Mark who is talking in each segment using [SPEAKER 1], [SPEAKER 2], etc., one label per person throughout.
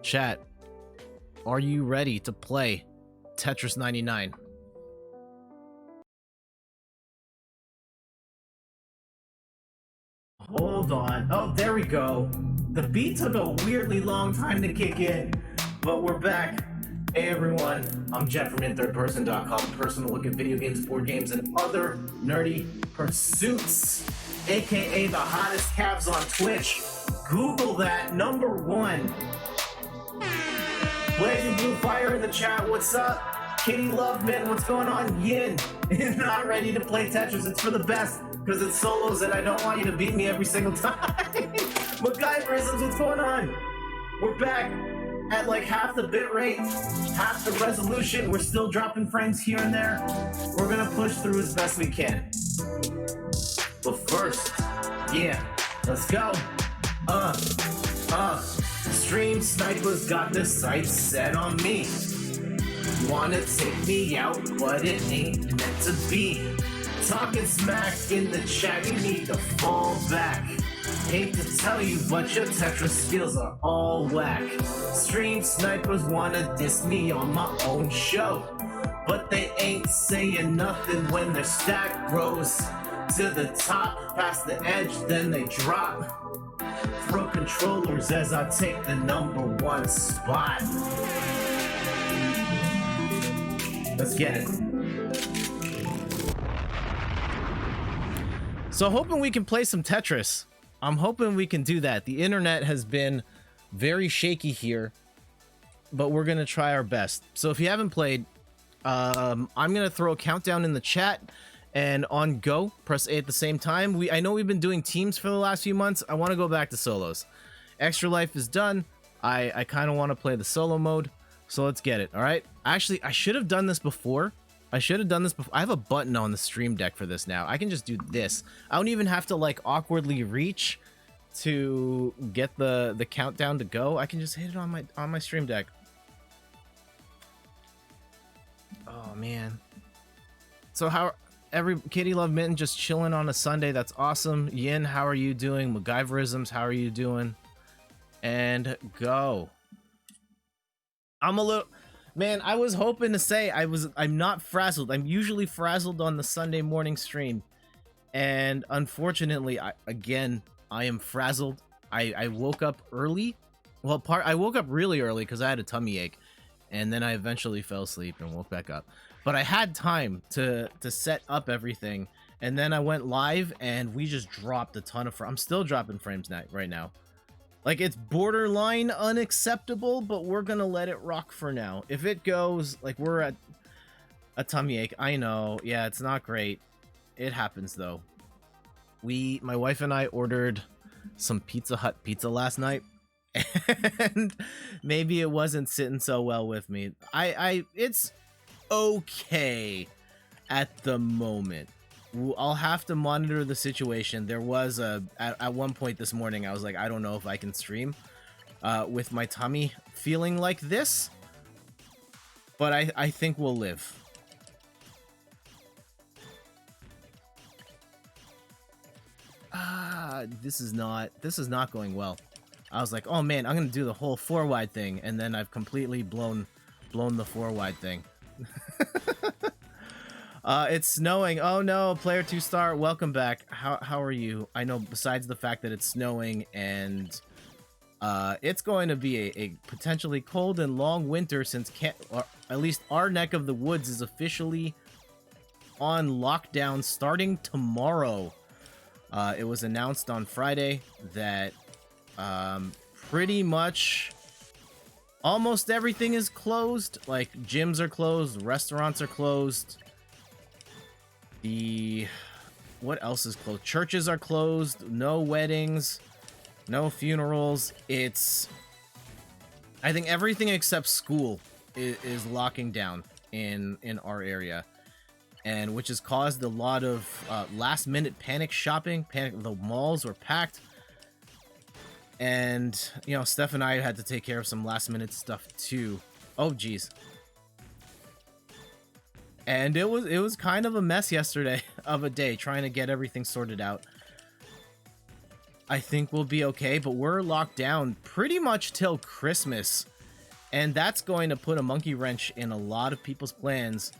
[SPEAKER 1] Chat, are you ready to play Tetris 99?
[SPEAKER 2] Hold on. Oh, there we go. The beat took a weirdly long time to kick in, but we're back. Hey everyone, I'm Jet from InThirdPerson.com, personal look at video games, board games, and other nerdy pursuits, aka the hottest calves on Twitch. Google that, #1. Blazing Blue Fire in the chat, what's up? Kitty Loveman, what's going on? Yin is not ready to play Tetris, it's for the best, because it's solos and I don't want you to beat me every single time. McNuggets, what's going on? We're back at like half the bit rate, half the resolution. We're still dropping frames here and there. We're gonna push through as best we can. But first, yeah, let's go. Stream Sniper's got the sights set on me. Wanna take me out, but it ain't meant to be. Talking smack in the chat, you need to fall back. Hate to tell you, but your Tetris skills are all whack. Stream Snipers wanna diss me on my own show, but they ain't saying nothing when their stack grows to the top, past the edge, then they drop. Throw controllers as I take the #1 spot. Let's get it.
[SPEAKER 1] So hoping we can play some Tetris. I'm hoping we can do that. The internet has been very shaky here, but we're gonna try our best. So if you haven't played, I'm gonna throw a countdown in the chat, and on go, press A at the same time. I know we've been doing teams for the last few months. I want to go back to solos. Extra Life is done. I kind of want to play the solo mode, so let's get it. All right. Actually, I should have done this before. I have a button on the stream deck for this now. I can just do this. I don't even have to like awkwardly reach to get the countdown to go. I can just hit it on my stream deck. Oh man. So how Kitty Love Mitten just chilling on a Sunday. That's awesome. Yin, how are you doing? MacGyverisms, how are you doing? And go. I'm a little, man, I was hoping to say I'm not frazzled. I'm usually frazzled on the Sunday morning stream, and unfortunately I am frazzled. I woke up early. Well, I woke up really early because I had a tummy ache, and then I eventually fell asleep and woke back up. But I had time to set up everything, and then I went live and we just dropped a ton of I'm still dropping frames right now. Like, it's borderline unacceptable, but we're gonna let it rock for now. If it goes, like, we're at a tummy ache, I know. Yeah, it's not great. It happens, though. My wife and I ordered some Pizza Hut pizza last night, and maybe it wasn't sitting so well with me. It's okay at the moment. I'll have to monitor the situation. There was at one point this morning, I was like, I don't know if I can stream with my tummy feeling like this, but I think we'll live. This is not going well. I was like, oh man, I'm gonna do the whole 4-wide thing, and then I've completely blown the 4-wide thing. It's snowing. Oh no, player 2-star, welcome back. How are you? I know, besides the fact that it's snowing and it's going to be a potentially cold and long winter, since or at least our neck of the woods is officially on lockdown starting tomorrow. It was announced on Friday that pretty much almost everything is closed. Like, gyms are closed, restaurants are closed. What else is closed? Churches are closed. No weddings, no funerals. I think everything except school is locking down in our area, and which has caused a lot of last minute panic shopping. The malls were packed, and you know, Steph and I had to take care of some last minute stuff too. Oh geez. And it was kind of a mess yesterday of a day trying to get everything sorted out. I think we'll be okay, but we're locked down pretty much till Christmas. And that's going to put a monkey wrench in a lot of people's plans.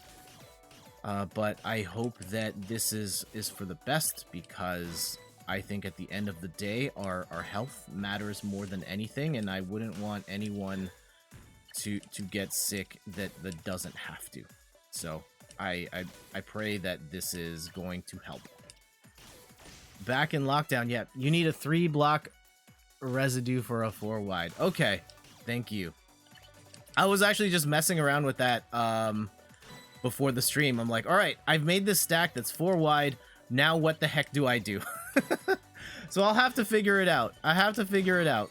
[SPEAKER 1] But I hope that this is for the best, because I think at the end of the day, our health matters more than anything, and I wouldn't want anyone to get sick that doesn't have to. So I pray that this is going to help. Back in lockdown, yeah, you need a 3-block residue for a 4 wide. Okay, thank you. I was actually just messing around with that before the stream. I'm like, all right, I've made this stack that's 4 wide. Now what the heck do I do? So I'll have to figure it out. I have to figure it out.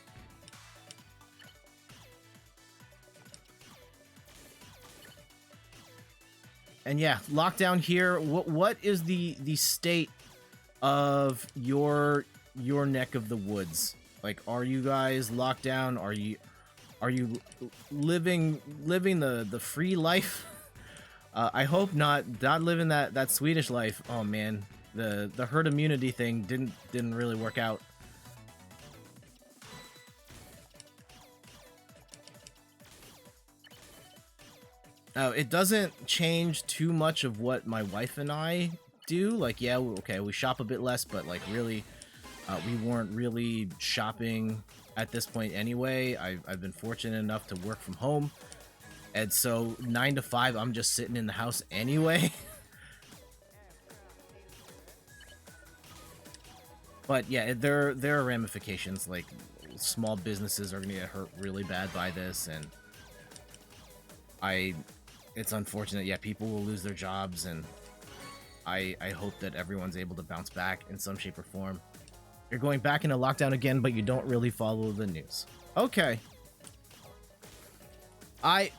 [SPEAKER 1] And yeah, lockdown here. What is the state of your neck of the woods? Like, are you guys locked down? Are you living the free life? I hope not living that Swedish life. Oh man, the herd immunity thing didn't really work out. Oh, it doesn't change too much of what my wife and I do. Like, yeah, okay, we shop a bit less, but like really, we weren't really shopping at this point anyway. I've been fortunate enough to work from home, and so 9 to 5, I'm just sitting in the house anyway. But yeah, there are ramifications. Like, small businesses are gonna get hurt really bad by this, and it's unfortunate. Yeah, people will lose their jobs, and I hope that everyone's able to bounce back in some shape or form. You're going back into lockdown again, but you don't really follow the news. Okay. I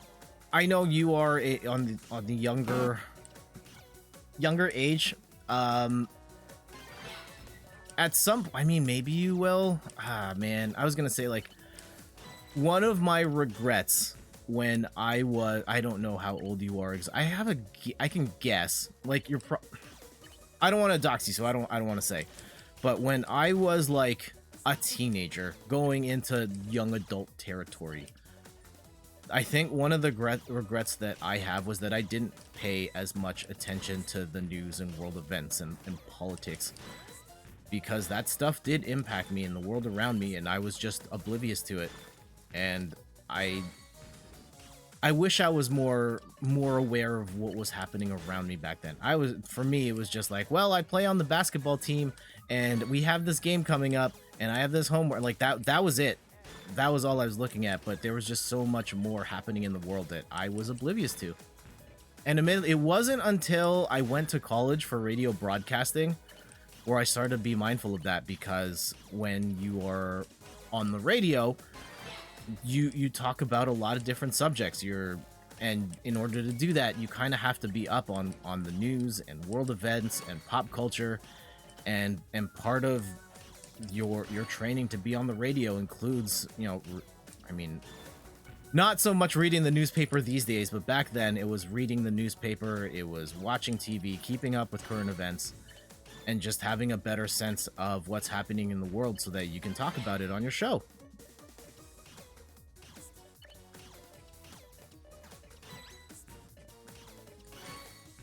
[SPEAKER 1] know you are on the younger age. At some, I mean, maybe you will. Ah, man, I was gonna say, like, one of my regrets when I don't know how old you are, because I can guess, like, I don't want to dox you, so I don't want to say, but when I was like a teenager going into young adult territory, I think one of the regrets that I have was that I didn't pay as much attention to the news and world events and politics, because that stuff did impact me in the world around me, and I was just oblivious to it. And I wish I was more aware of what was happening around me back then. For me, it was just like, well, I play on the basketball team, and we have this game coming up, and I have this homework. Like, that was it. That was all I was looking at. But there was just so much more happening in the world that I was oblivious to. And admittedly, it wasn't until I went to college for radio broadcasting where I started to be mindful of that, because when you are on the radio, you talk about a lot of different subjects. And in order to do that, you kind of have to be up on the news and world events and pop culture, and part of your training to be on the radio includes, you know, I mean, not so much reading the newspaper these days, but back then it was reading the newspaper, it was watching TV, keeping up with current events, and just having a better sense of what's happening in the world so that you can talk about it on your show.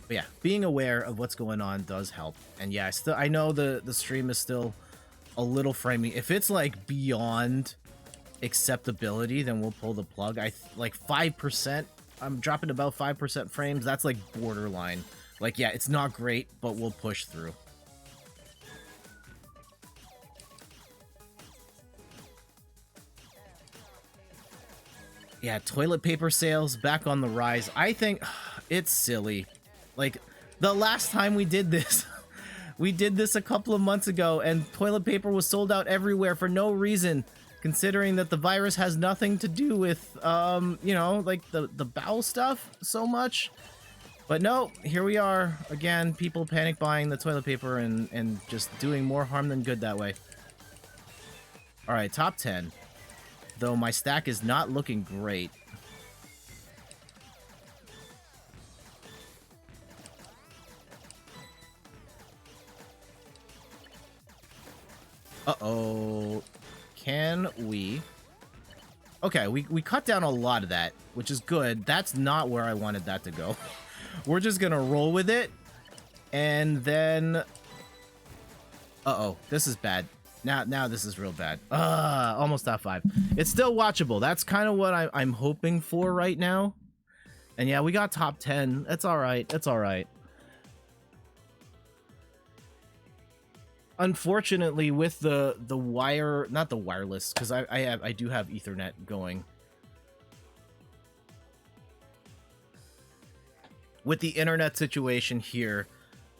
[SPEAKER 1] But yeah, being aware of what's going on does help. And yeah, I know the stream is still a little framing. If it's like beyond acceptability, then we'll pull the plug. Like 5%, I'm dropping about 5% frames. That's like borderline. Like, yeah, it's not great, but we'll push through. Yeah, toilet paper sales back on the rise. I think it's silly. Like, the last time we did this, we did this a couple of months ago, and toilet paper was sold out everywhere for no reason, considering that the virus has nothing to do with, you know, like the bowel stuff so much. But no, here we are again, people panic buying the toilet paper and just doing more harm than good that way. All right, top 10. Though my stack is not looking great. Uh-oh. can we... Okay, we cut down a lot of that, which is good. That's not where I wanted that to go. We're just gonna roll with it. And then... Uh-oh, this is bad. Now this is real bad. Almost top 5. It's still watchable. That's kind of what I'm hoping for right now. And yeah, we got top 10. It's all right. It's all right. Unfortunately, with the wire, not the wireless, because I do have Ethernet going. With the internet situation here,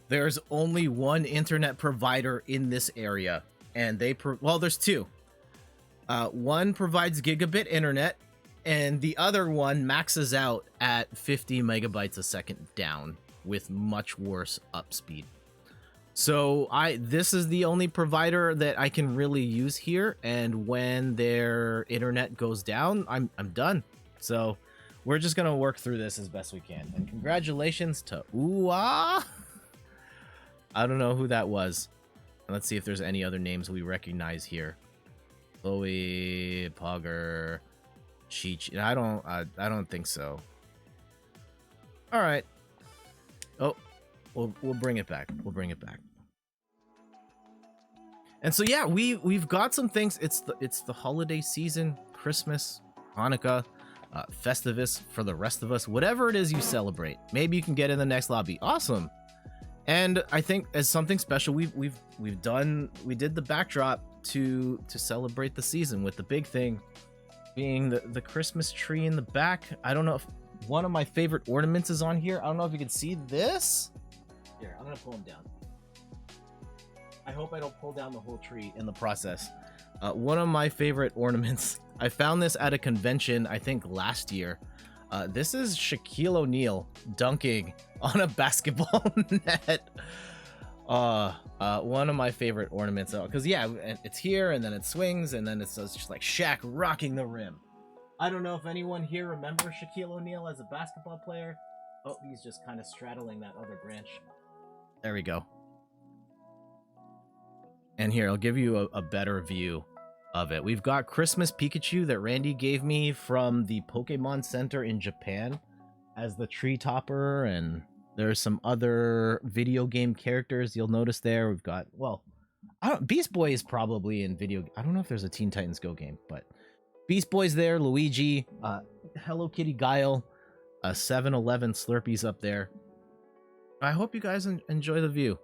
[SPEAKER 1] there's only one internet provider in this area, and well, there's two. One provides gigabit internet, and the other one maxes out at 50 megabytes a second down with much worse up speed. So this is the only provider that I can really use here, and when their internet goes down, I'm done. So we're just gonna work through this as best we can. And congratulations to Ooh-ah! I don't know who that was. Let's see if there's any other names we recognize here. Chloe, Pogger, Cheech. I don't think so. All right. Oh, we'll bring it back. We'll bring it back. And so yeah, we've got some things. It's the holiday season, Christmas, Hanukkah, Festivus for the rest of us. Whatever it is you celebrate, maybe you can get in the next lobby. Awesome. And I think as something special, we did the backdrop to celebrate the season, with the big thing being the Christmas tree in the back. I don't know if one of my favorite ornaments is on here. I don't know if you can see this. Here, I'm gonna pull him down. I hope I don't pull down the whole tree in the process. One of my favorite ornaments. I found this at a convention, I think last year. This is Shaquille O'Neal dunking on a basketball net. One of my favorite ornaments, because yeah, it's here and then it swings and then it's just like Shaq rocking the rim. I don't know if anyone here remembers Shaquille O'Neal as a basketball player. Oh, he's just kind of straddling that other branch. There we go. And here, I'll give you a better view of it. We've got Christmas Pikachu that Randy gave me from the Pokemon Center in Japan as the tree topper, and there's some other video game characters you'll notice there. We've got, well, Beast Boy is probably in video. I don't know if there's a Teen Titans Go game, but Beast Boy's there, Luigi, Hello Kitty Guile, 7-Eleven Slurpees up there. I hope you guys enjoy the view.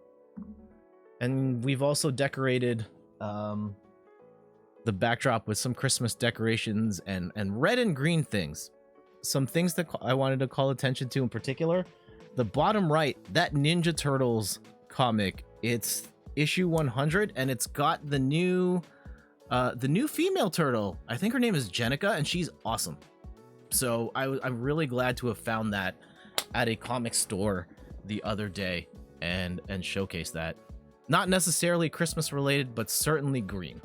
[SPEAKER 1] And we've also decorated the backdrop with some Christmas decorations and red and green things. Some things that I wanted to call attention to in particular. The bottom right, that Ninja Turtles comic, it's issue 100, and it's got the new female turtle. I think her name is Jenica, and she's awesome. So I'm really glad to have found that at a comic store the other day and showcase that. Not necessarily Christmas related, but certainly green.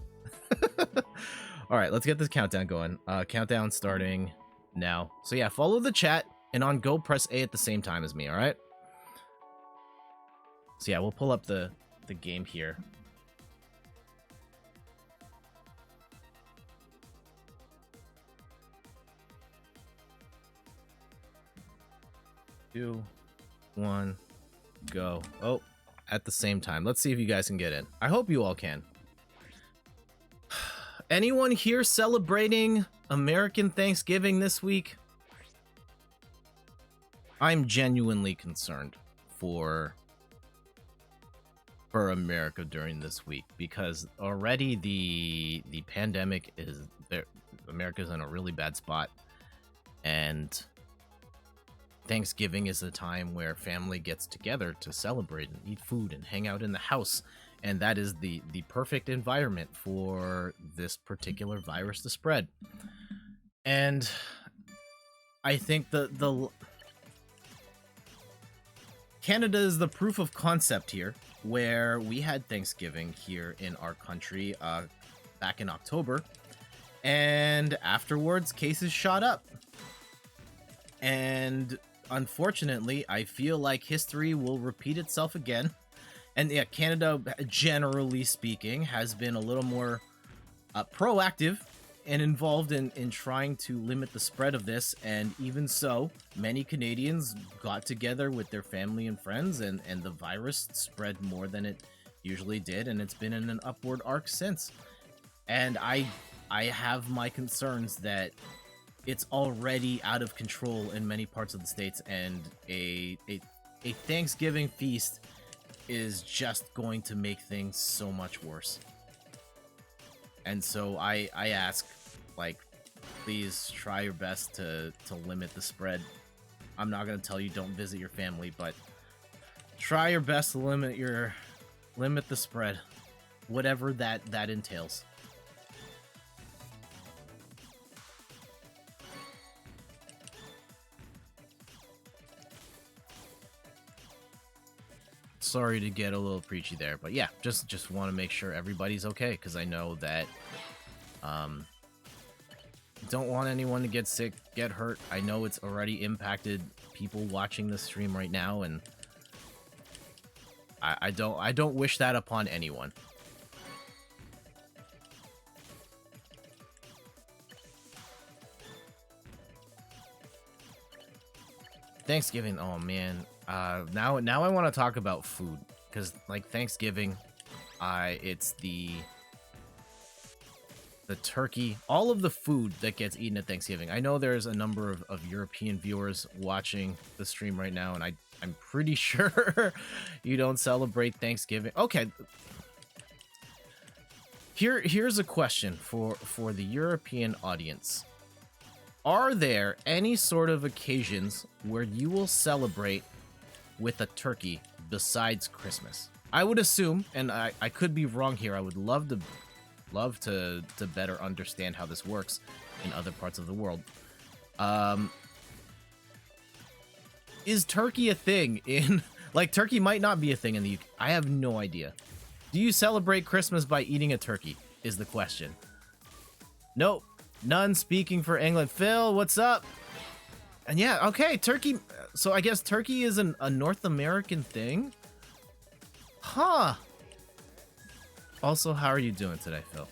[SPEAKER 1] All right, let's get this countdown going. Countdown starting now. So yeah, follow the chat, and on go press A at the same time as me. All right. So yeah, we'll pull up the game here. Two, one, go. Oh, at the same time. Let's see if you guys can get in. I hope you all can. Anyone here celebrating American Thanksgiving this week? I'm genuinely concerned for America during this week, because already the pandemic is there. America's in a really bad spot, and Thanksgiving is a time where family gets together to celebrate and eat food and hang out in the house, and that is the perfect environment for this particular virus to spread. And I think the Canada is the proof of concept here, where we had Thanksgiving here in our country back in October, and afterwards cases shot up. And unfortunately, I feel like history will repeat itself again. And yeah, Canada, generally speaking, has been a little more proactive and involved in trying to limit the spread of this, and even so, many Canadians got together with their family and friends, and the virus spread more than it usually did, and it's been in an upward arc since. And I have my concerns that it's already out of control in many parts of the states, and a Thanksgiving feast is just going to make things so much worse. And so I ask, like, please try your best to limit the spread. I'm not gonna tell you don't visit your family, but try your best to limit the spread, whatever that entails. Sorry to get a little preachy there, but yeah, just want to make sure everybody's okay, because I know that don't want anyone to get sick, get hurt. I know it's already impacted people watching this stream right now, and I don't wish that upon anyone. Thanksgiving, oh man. Now I want to talk about food, because like Thanksgiving, it's the turkey, all of the food that gets eaten at Thanksgiving. I know there's a number of European viewers watching the stream right now, and I'm pretty sure you don't celebrate Thanksgiving. Okay. Here's a question for the European audience. Are there any sort of occasions where you will celebrate with a turkey besides Christmas? I would assume, and I could be wrong here, I would love to better understand how this works in other parts of the world. Is turkey a thing in... Like, turkey might not be a thing in the UK. I have no idea. Do you celebrate Christmas by eating a turkey, is the question. Nope. None speaking for England. Phil, what's up? And yeah, okay, turkey... So I guess turkey is a North American thing? Huh. Also, how are you doing today, Phil?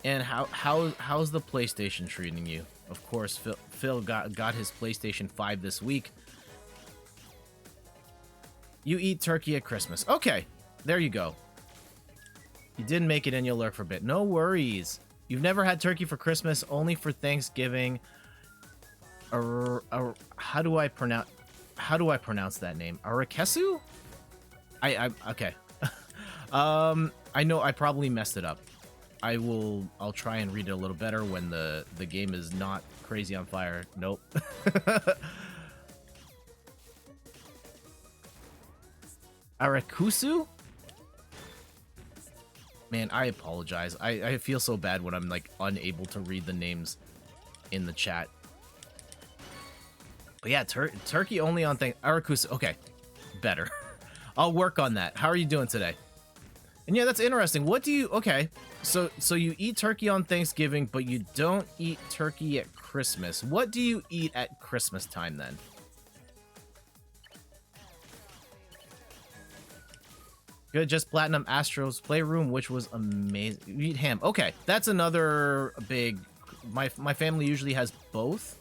[SPEAKER 1] And how's the PlayStation treating you? Of course, Phil got his PlayStation 5 this week. You eat turkey at Christmas. Okay, there you go. You didn't make it in, you'll lurk for a bit. No worries. You've never had turkey for Christmas, only for Thanksgiving. How do I pronounce that name? Arakesu? Okay. I know I probably messed it up. I'll try and read it a little better when the game is not crazy on fire. Nope. Arakusu? Man, I apologize. I feel so bad when I'm like unable to read the names in the chat. But yeah, turkey only on Arakusu. Okay, better. I'll work on that. How are you doing today? And yeah, that's interesting. What do you... Okay, so you eat turkey on Thanksgiving, but you don't eat turkey at Christmas. What do you eat at Christmas time then? Good, just Platinum Astro's Playroom, which was amazing. You eat ham. Okay, that's another big... My family usually has both.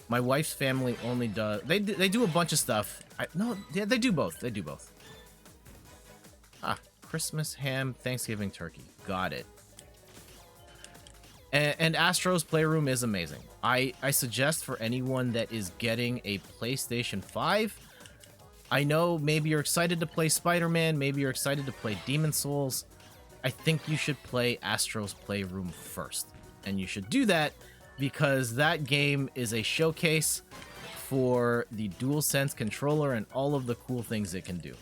[SPEAKER 1] My wife's family only does... They do a bunch of stuff. No, yeah, they do both. They do both. Ah, Christmas ham, Thanksgiving turkey. Got it. And Astro's Playroom is amazing. I suggest for anyone that is getting a PlayStation 5... I know maybe you're excited to play Spider-Man, maybe you're excited to play Demon Souls. I think you should play Astro's Playroom first. And you should do that because that game is a showcase for the DualSense controller and all of the cool things it can do.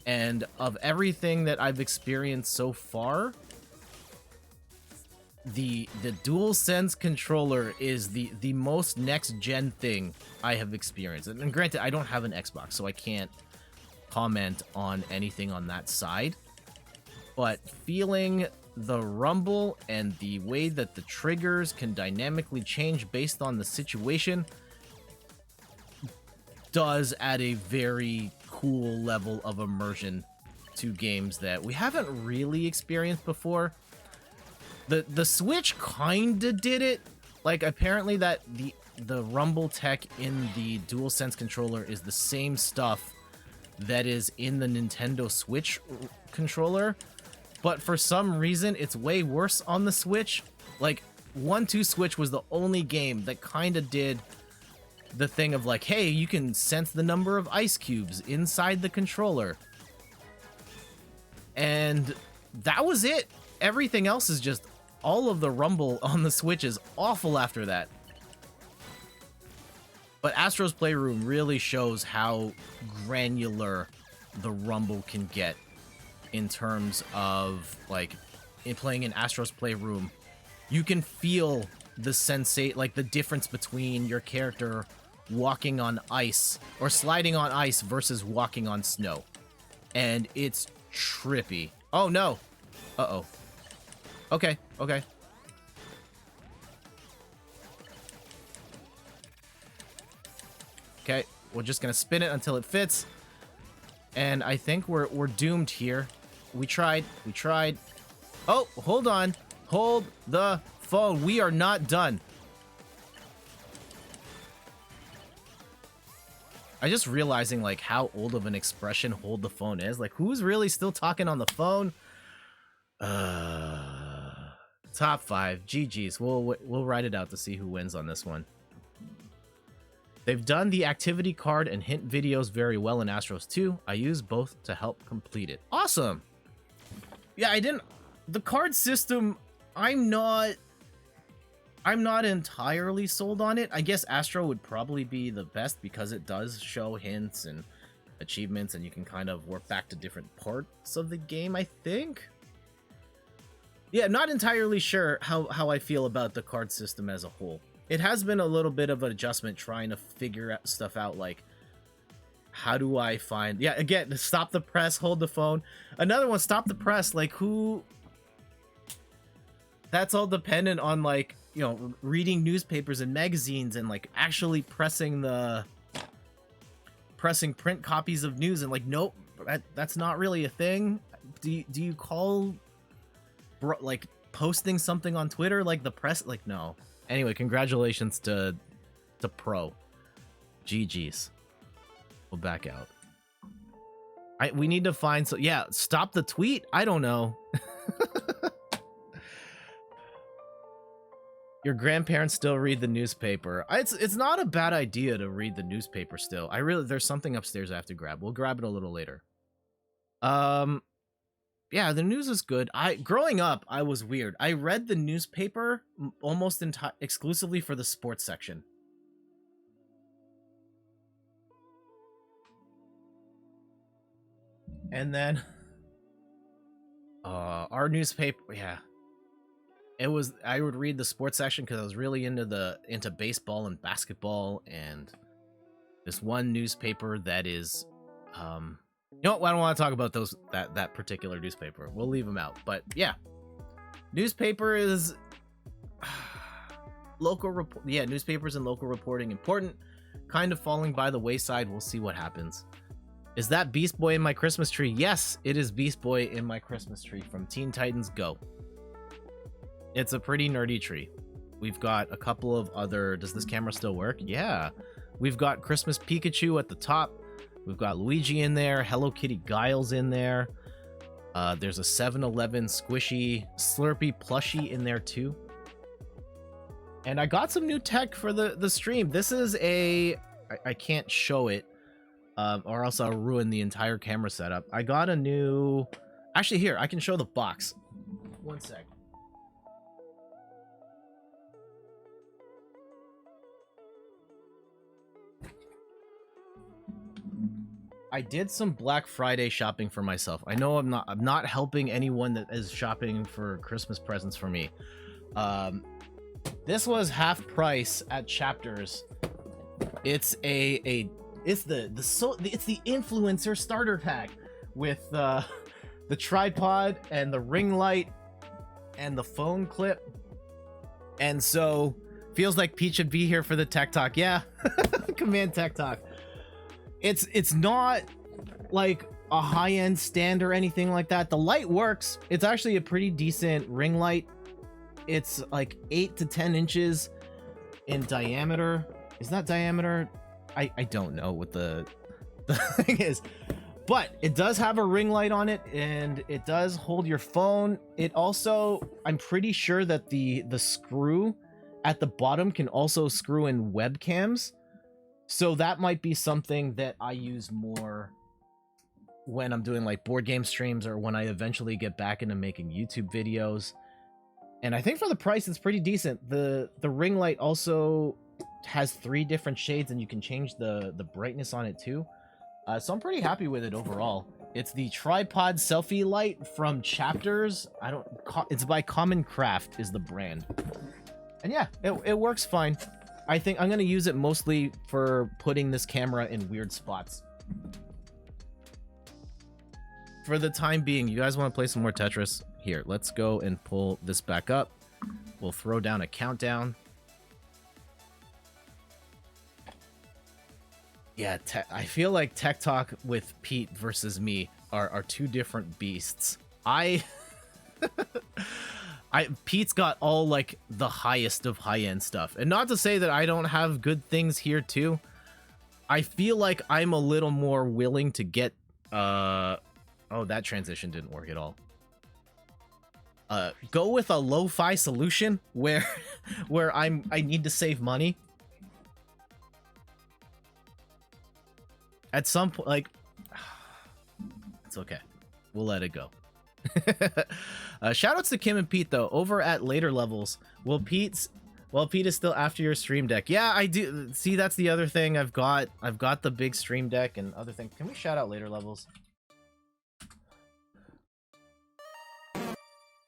[SPEAKER 1] And of everything that I've experienced so far, the DualSense controller is the most next-gen thing I have experienced. And granted, I don't have an Xbox, so I can't comment on anything on that side. But feeling the rumble and the way that the triggers can dynamically change based on the situation does add a very cool level of immersion two games that we haven't really experienced before. The Switch kinda did it. Like, apparently that the rumble tech in the DualSense controller is the same stuff that is in the Nintendo Switch controller, but for some reason it's way worse on the Switch. Like, 1-2 Switch was the only game that kind of did the thing of like, hey, you can sense the number of ice cubes inside the controller, and that was it. Everything else is just, all of the rumble on the Switch is awful after that. But Astro's Playroom really shows how granular the rumble can get in terms of, like, in playing in Astro's Playroom, you can feel the like the difference between your character walking on ice or sliding on ice versus walking on snow. And it's trippy. Oh no. Uh-oh. Okay, okay. Okay, we're just gonna spin it until it fits. And I think we're doomed here. We tried. Oh, hold on. Hold the phone. We are not done. I just realizing like how old of an expression hold the phone is. Like, who's really still talking on the phone? Top 5. GG's. We'll write it out to see who wins on this one. They've done the activity card and hint videos very well in Astros 2. I use both to help complete it. Awesome. Yeah, the card system, I'm not entirely sold on it. I guess Astro would probably be the best because it does show hints and achievements, and you can kind of work back to different parts of the game, I think. Yeah, not entirely sure how I feel about the card system as a whole. It has been a little bit of an adjustment trying to figure stuff out, like, how do I find... Yeah, again, stop the press, hold the phone. Another one, stop the press. Like, who... That's all dependent on, like, you know, reading newspapers and magazines and, like, actually pressing print copies of news. And, like, nope, that's not really a thing. Do you call, like, posting something on Twitter, like, the press? Like, no. Anyway, congratulations to Pro. GG's. We'll back out. We need to find... So, yeah, stop the tweet? I don't know. Your grandparents still read the newspaper. It's not a bad idea to read the newspaper still. There's something upstairs I have to grab. We'll grab it a little later. Yeah, the news is good. Growing up, I was weird. I read the newspaper almost exclusively for the sports section. And then our newspaper, yeah. I would read the sports section because I was really into baseball and basketball, and this one newspaper that is you know what, I don't want to talk about that particular newspaper. We'll leave them out. But yeah. Newspaper is newspapers and local reporting important, kind of falling by the wayside. We'll see what happens. Is that Beast Boy in my Christmas tree? Yes, it is Beast Boy in my Christmas tree from Teen Titans Go. It's a pretty nerdy tree. We've got a couple of other... Does this camera still work? Yeah. We've got Christmas Pikachu at the top. We've got Luigi in there. Hello Kitty Giles in there. There's a 7-Eleven squishy Slurpee plushie in there too. And I got some new tech for the stream. This is I can't show it, or else I'll ruin the entire camera setup. I got a new... Actually, here, I can show the box. One sec. I did some Black Friday shopping for myself. I know I'm not helping anyone that is shopping for Christmas presents for me. This was half price at Chapters. It's the influencer starter pack with the tripod and the ring light and the phone clip. And so feels like Pete should be here for the Tech Talk. Yeah. Command Tech Talk. It's not like a high-end stand or anything like that. The light works. It's actually a pretty decent ring light. It's like 8 to 10 inches in diameter. Is that diameter? I don't know what the thing is, but it does have a ring light on it, and it does hold your phone. It also, I'm pretty sure that the screw at the bottom can also screw in webcams, so that might be something that I use more when I'm doing like board game streams, or when I eventually get back into making YouTube videos. And I think for the price, it's pretty decent. The ring light also has 3 different shades, and you can change the brightness on it too. So I'm pretty happy with it overall. It's the tripod selfie light from Chapters. It's by Common Craft is the brand. And yeah, it works fine. I think I'm gonna use it mostly for putting this camera in weird spots. For the time being, you guys want to play some more Tetris? Here, let's go and pull this back up. We'll throw down a countdown. Yeah, I feel like Tech Talk with Pete versus me are 2 different beasts. Pete's got all like the highest of high-end stuff. And not to say that I don't have good things here too. I feel like I'm a little more willing to get oh, that transition didn't work at all. Go with a lo-fi solution where I need to save money. At some point, like, it's okay. We'll let it go. Shoutouts to Kim and Pete though. Over at later levels, Pete is still after your stream deck. Yeah, I do. See, that's the other thing. I've got the big stream deck and other things. Can we shout out later levels?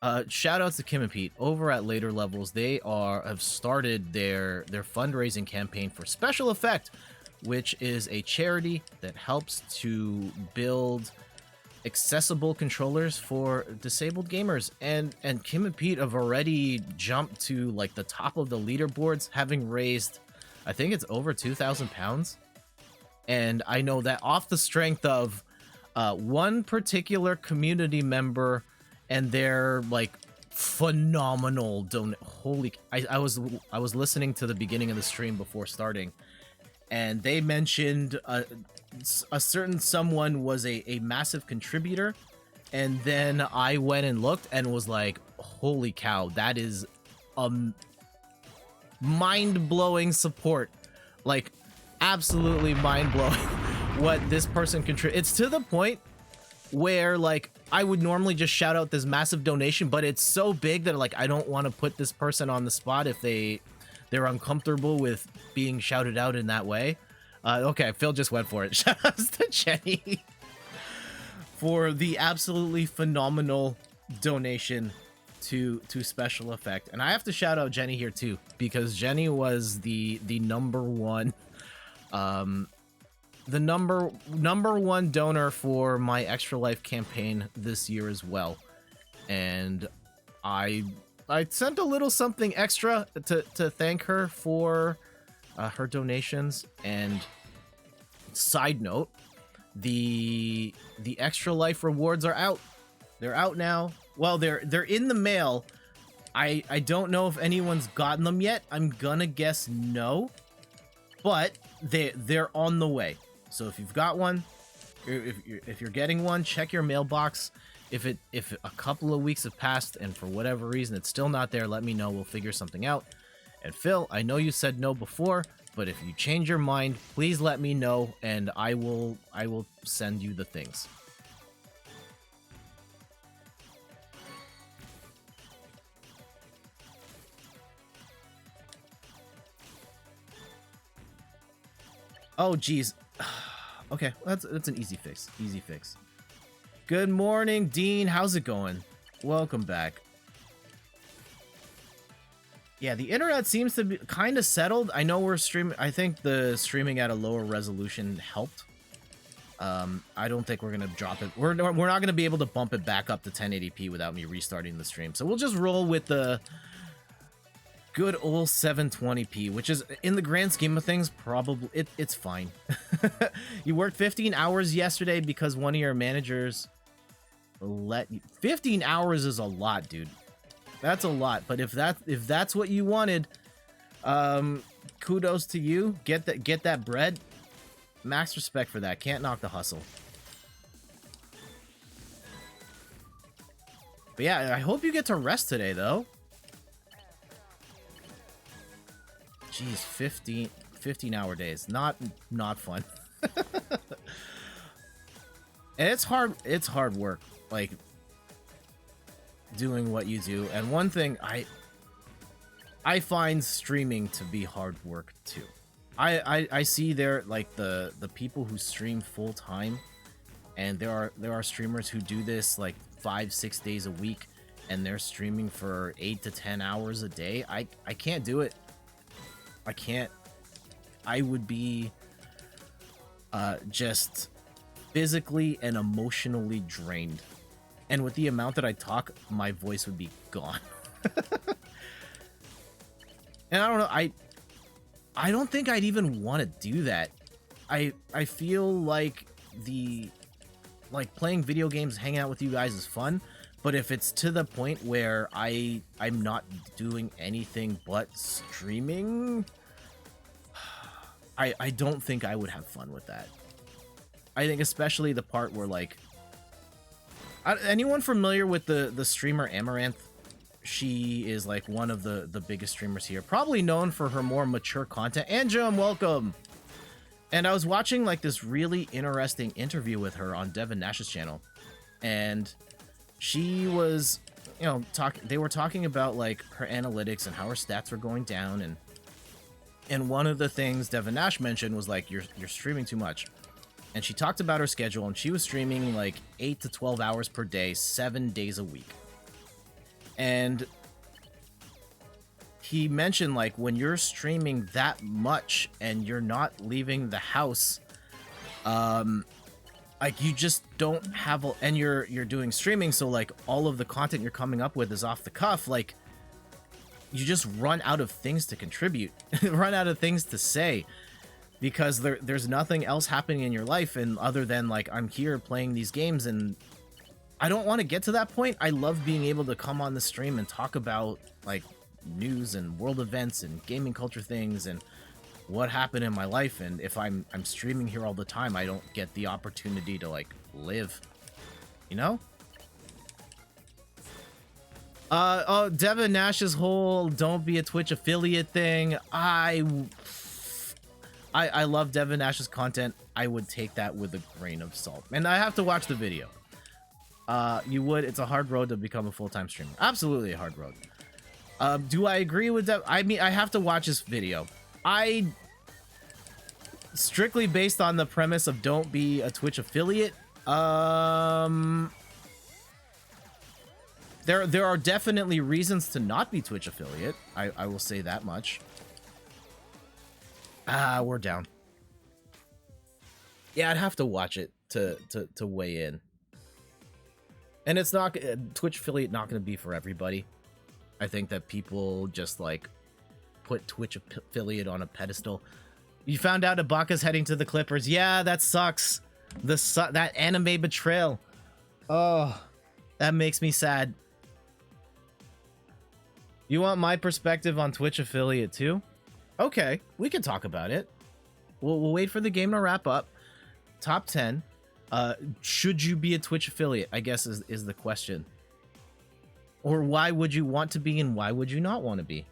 [SPEAKER 1] Shoutouts to Kim and Pete over at later levels. They have started their fundraising campaign for Special Effect, which is a charity that helps to build accessible controllers for disabled gamers. And Kim and Pete have already jumped to like the top of the leaderboards, having raised, I think it's over 2,000 pounds. And I know that off the strength of one particular community member and their like phenomenal I was listening to the beginning of the stream before starting, and they mentioned a certain someone was a massive contributor, and then I went and looked and was like, holy cow, that is mind-blowing support. Like, absolutely mind-blowing what this person contributed. It's to the point where like I would normally just shout out this massive donation, but it's so big that like I don't want to put this person on the spot if they're uncomfortable with being shouted out in that way. Okay, Phil just went for it. Shoutouts to Jenny for the absolutely phenomenal donation to Special Effect. And I have to shout out Jenny here too, because Jenny was the number one number one donor for my Extra Life campaign this year as well. And I sent a little something extra to thank her for her donations. And side note, the Extra Life rewards are out. They're out now. Well, they're in the mail. I don't know if anyone's gotten them yet. I'm gonna guess no, but they're on the way. So if you've got one, if you're getting one, check your mailbox. If a couple of weeks have passed and for whatever reason it's still not there, let me know. We'll figure something out. And Phil, I know you said no before, but if you change your mind, please let me know, and I will send you the things. Oh geez. Okay, that's an easy fix. Easy fix. Good morning, Dean. How's it going? Welcome back. Yeah, the internet seems to be kind of settled. I know we're streaming. I think the streaming at a lower resolution helped. I don't think we're gonna drop it. We're not gonna be able to bump it back up to 1080p without me restarting the stream. So we'll just roll with the good old 720p, which is in the grand scheme of things probably it's fine. You worked 15 hours yesterday because one of your managers let you. 15 hours is a lot, dude. That's a lot. But if that's what you wanted, kudos to you. Get that bread. Max respect for that. Can't knock the hustle. But yeah, I hope you get to rest today, though. Jeez, 15-hour days. Not fun. And it's hard work, like doing what you do. And one thing I find streaming to be hard work too. I see there like the people who stream full time, and there are streamers who do this like 5-6 days a week, and they're streaming for 8 to 10 hours a day. I can't do it. I can't. I would be just physically and emotionally drained, and with the amount that I talk, my voice would be gone. And I don't know, I don't think I'd even want to do that. I feel like playing video games, hanging out with you guys is fun, but if it's to the point where I'm not doing anything but streaming, I don't think I would have fun with that. I think especially the part where like anyone familiar with the streamer Amaranth? She is like one of the biggest streamers here, probably known for her more mature content. Anjum, welcome. And I was watching like this really interesting interview with her on Devin Nash's channel, and she was, you know, they were talking about like her analytics and how her stats were going down, and one of the things Devin Nash mentioned was like you're streaming too much. And she talked about her schedule, and she was streaming like 8 to 12 hours per day, 7 days a week. And he mentioned like when you're streaming that much and you're not leaving the house, like you just don't have and you're doing streaming, so like all of the content you're coming up with is off the cuff, like you just run out of things to contribute, run out of things to say, because there's nothing else happening in your life, and other than like I'm here playing these games, and I don't want to get to that point. I love being able to come on the stream and talk about like news and world events and gaming culture things and what happened in my life. And if I'm streaming here all the time, I don't get the opportunity to like live, you know? Oh, Devin Nash's whole don't be a Twitch affiliate thing. I love Devin Nash's content. I would take that with a grain of salt, and I have to watch the video. You would. It's a hard road to become a full-time streamer. Absolutely a hard road. Do I agree with that? I mean, I have to watch this video. Strictly based on the premise of don't be a Twitch affiliate. There are definitely reasons to not be Twitch affiliate. I will say that much. We're down. Yeah, I'd have to watch it to weigh in. And it's not Twitch affiliate, not going to be for everybody. I think that people just like put Twitch affiliate on a pedestal. You found out Ibaka's heading to the Clippers. Yeah, that sucks. That anime betrayal. Oh, that makes me sad. You want my perspective on Twitch affiliate too? Okay, we can talk about it. We'll wait for the game to wrap up. Top 10. Should you be a Twitch affiliate, I guess is the question. Or why would you want to be, and why would you not want to be?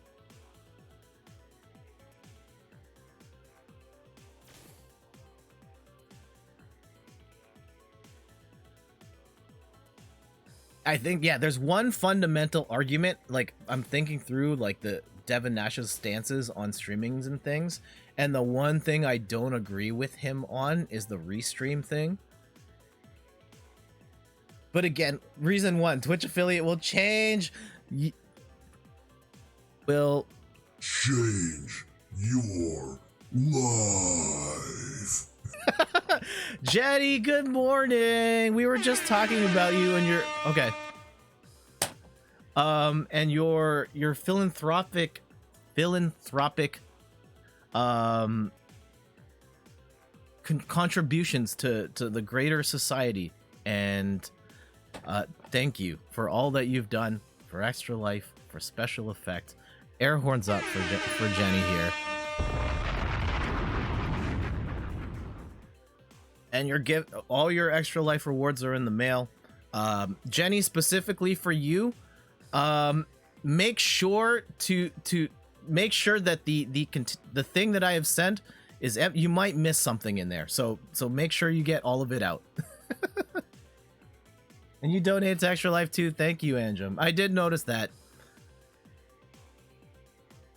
[SPEAKER 1] I think, yeah, there's one fundamental argument, like I'm thinking through like the Devin Nash's stances on streamings and things, and the one thing I don't agree with him on is the restream thing. But again, reason one, Twitch affiliate will change. Will
[SPEAKER 3] change your life.
[SPEAKER 1] Jetty, good morning. We were just talking about you and your and your philanthropic philanthropic contributions to the greater society. And thank you for all that you've done for Extra Life, for Special Effect. Air horns up for Jenny here. And all your Extra Life rewards are in the mail. Jenny, specifically for you, make sure to make sure that the thing that I have sent is you might miss something in there. So make sure you get all of it out. And you donate to Extra Life too. Thank you, Anjum. I did notice that.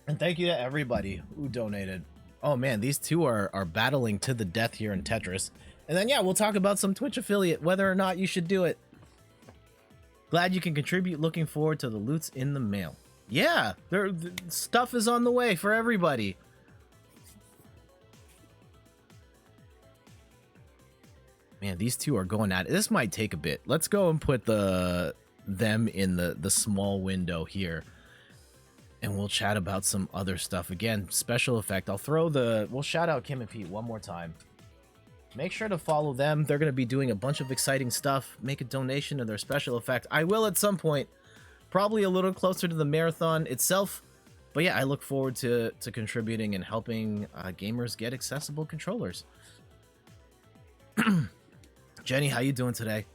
[SPEAKER 1] And thank you to everybody who donated. Oh man, these two are battling to the death here in Tetris. And then yeah, we'll talk about some Twitch affiliate, whether or not you should do it. Glad you can contribute. Looking forward to the loots in the mail. Yeah, the stuff is on the way for everybody. Man, these two are going at it. This might take a bit. Let's go and put them in the small window here. And we'll chat about some other stuff. Again, Special Effect. We'll shout out Kim and Pete one more time. Make sure to follow them. They're going to be doing a bunch of exciting stuff. Make a donation to their Special Effect. I will at some point. Probably a little closer to the marathon itself. But yeah, I look forward to contributing and helping gamers get accessible controllers. Jenny, how you doing today?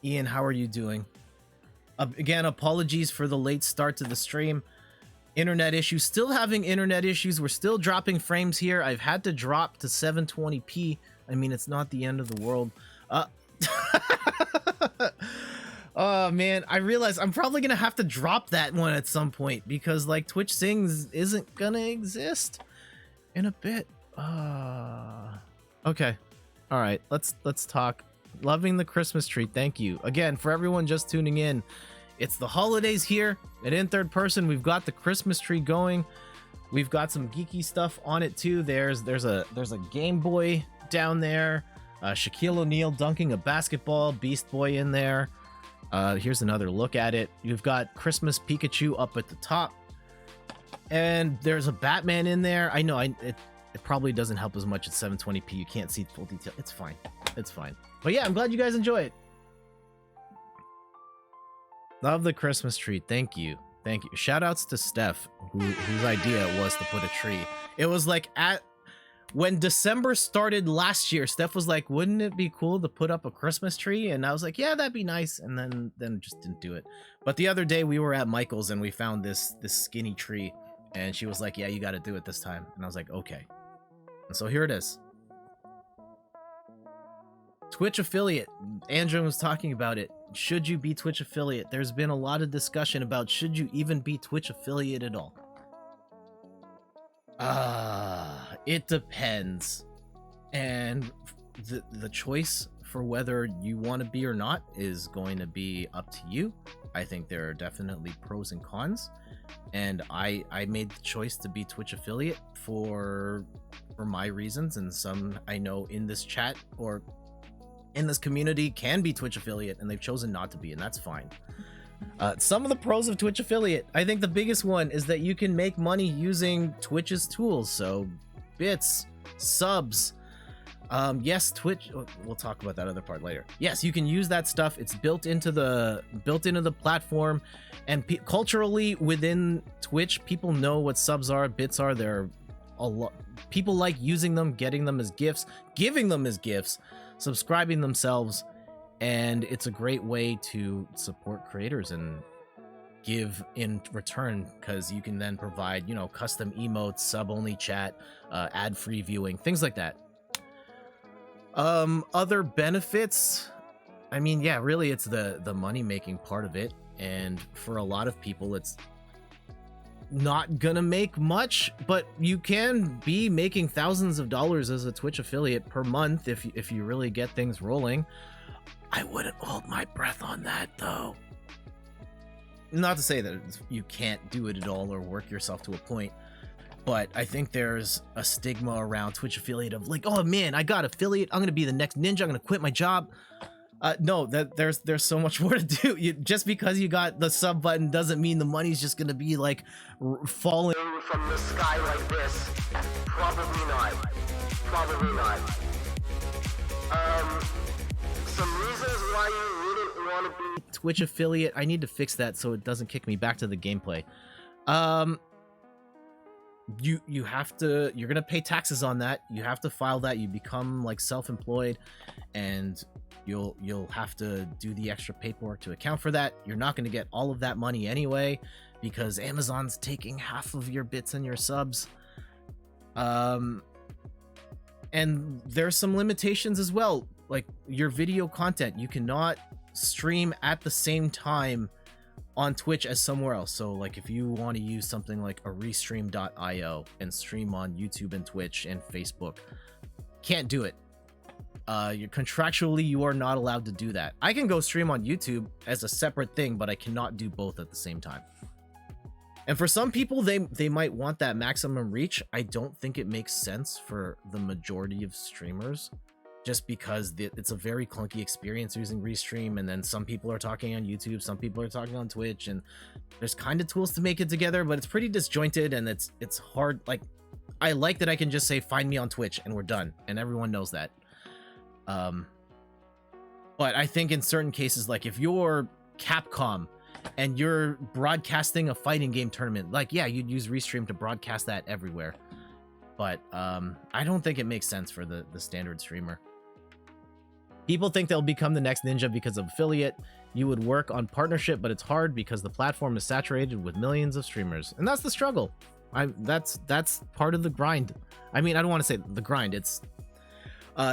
[SPEAKER 1] Ian, how are you doing? Again, apologies for the late start to the stream. Internet issues. Still having internet issues. We're still dropping frames here. I've had to drop to 720p. I mean, it's not the end of the world. Oh man, I realize I'm probably gonna have to drop that one at some point because like Twitch Sings isn't gonna exist in a bit. Okay. All right, let's talk. Loving the Christmas tree. Thank you. Again, for everyone just tuning in, it's the holidays here, and in third person, we've got the Christmas tree going. We've got some geeky stuff on it too. There's a Game Boy down there. Shaquille O'Neal dunking a basketball. Beast Boy in there. Here's another look at it. You've got Christmas Pikachu up at the top, and there's a Batman in there. I know it probably doesn't help as much at 720p. You can't see full detail. It's fine. It's fine. But yeah, I'm glad you guys enjoy it. Love the Christmas tree. Thank you. Thank you. Shout outs to Steph, whose idea it was to put a tree. It was like when December started last year, Steph was like, wouldn't it be cool to put up a Christmas tree? And I was like, yeah, that'd be nice. And then just didn't do it. But the other day we were at Michael's and we found this skinny tree. And she was like, yeah, you got to do it this time. And I was like, okay. And so here it is. Twitch affiliate. Andrew was talking about it. Should you be Twitch affiliate? There's been a lot of discussion about should you even be Twitch affiliate at all. It depends. And the choice for whether you want to be or not is going to be up to you. I think there are definitely pros and cons. And I made the choice to be Twitch affiliate for my reasons, and some I know in this chat or in this community can be Twitch affiliate, and they've chosen not to be, and that's fine. Some of the pros of Twitch affiliate, I think the biggest one is that you can make money using Twitch's tools, so bits, subs. Yes, Twitch, we'll talk about that other part later. Yes, you can use that stuff. It's built into the platform, and culturally within Twitch, people know what subs are, bits are. There are a lot people like using them, getting them as gifts, giving them as gifts, subscribing themselves, and it's a great way to support creators and give in return, because you can then provide, you know, custom emotes, sub-only chat, ad-free viewing, things like that. Other benefits, I mean, yeah, really it's the money-making part of it, and for a lot of people it's not gonna make much, but you can be making thousands of dollars as a Twitch affiliate per month if you really get things rolling. I wouldn't hold my breath on that though. Not to say that you can't do it at all or work yourself to a point, but I think there's a stigma around Twitch affiliate of like, oh man, I got affiliate, I'm gonna be the next ninja, I'm gonna quit my job. No, that there's so much more to do. Just because you got the sub button doesn't mean the money's just gonna be like falling
[SPEAKER 4] from the sky like this. Probably not. Probably not. Some reasons why you wouldn't want to be
[SPEAKER 1] Twitch affiliate. I need to fix that so it doesn't kick me back to the gameplay. You have to, you're gonna pay taxes on that. You have to file that. You become like self-employed, and you'll have to do the extra paperwork to account for that. You're not gonna get all of that money anyway, because Amazon's taking half of your bits and your subs. And there's some limitations as well, like your video content. You cannot stream at the same time on Twitch as somewhere else. So like if you want to use something like a restream.io and stream on YouTube and Twitch and Facebook, can't do it. You're contractually, you are not allowed to do that. I can go stream on YouTube as a separate thing, but I cannot do both at the same time. And for some people, they might want that maximum reach. I don't think it makes sense for the majority of streamers, just because it's a very clunky experience using Restream, and then some people are talking on YouTube, some people are talking on Twitch, and there's kind of tools to make it together, but it's pretty disjointed, and it's hard. Like, I like that I can just say, find me on Twitch, and we're done, and everyone knows that. But I think in certain cases, like if you're Capcom and you're broadcasting a fighting game tournament, like, yeah, you'd use Restream to broadcast that everywhere. But I don't think it makes sense for the standard streamer. People think they'll become the next Ninja because of affiliate. You would work on partnership, but it's hard because the platform is saturated with millions of streamers, and that's the struggle. That's part of the grind. I mean, I don't want to say the grind. It's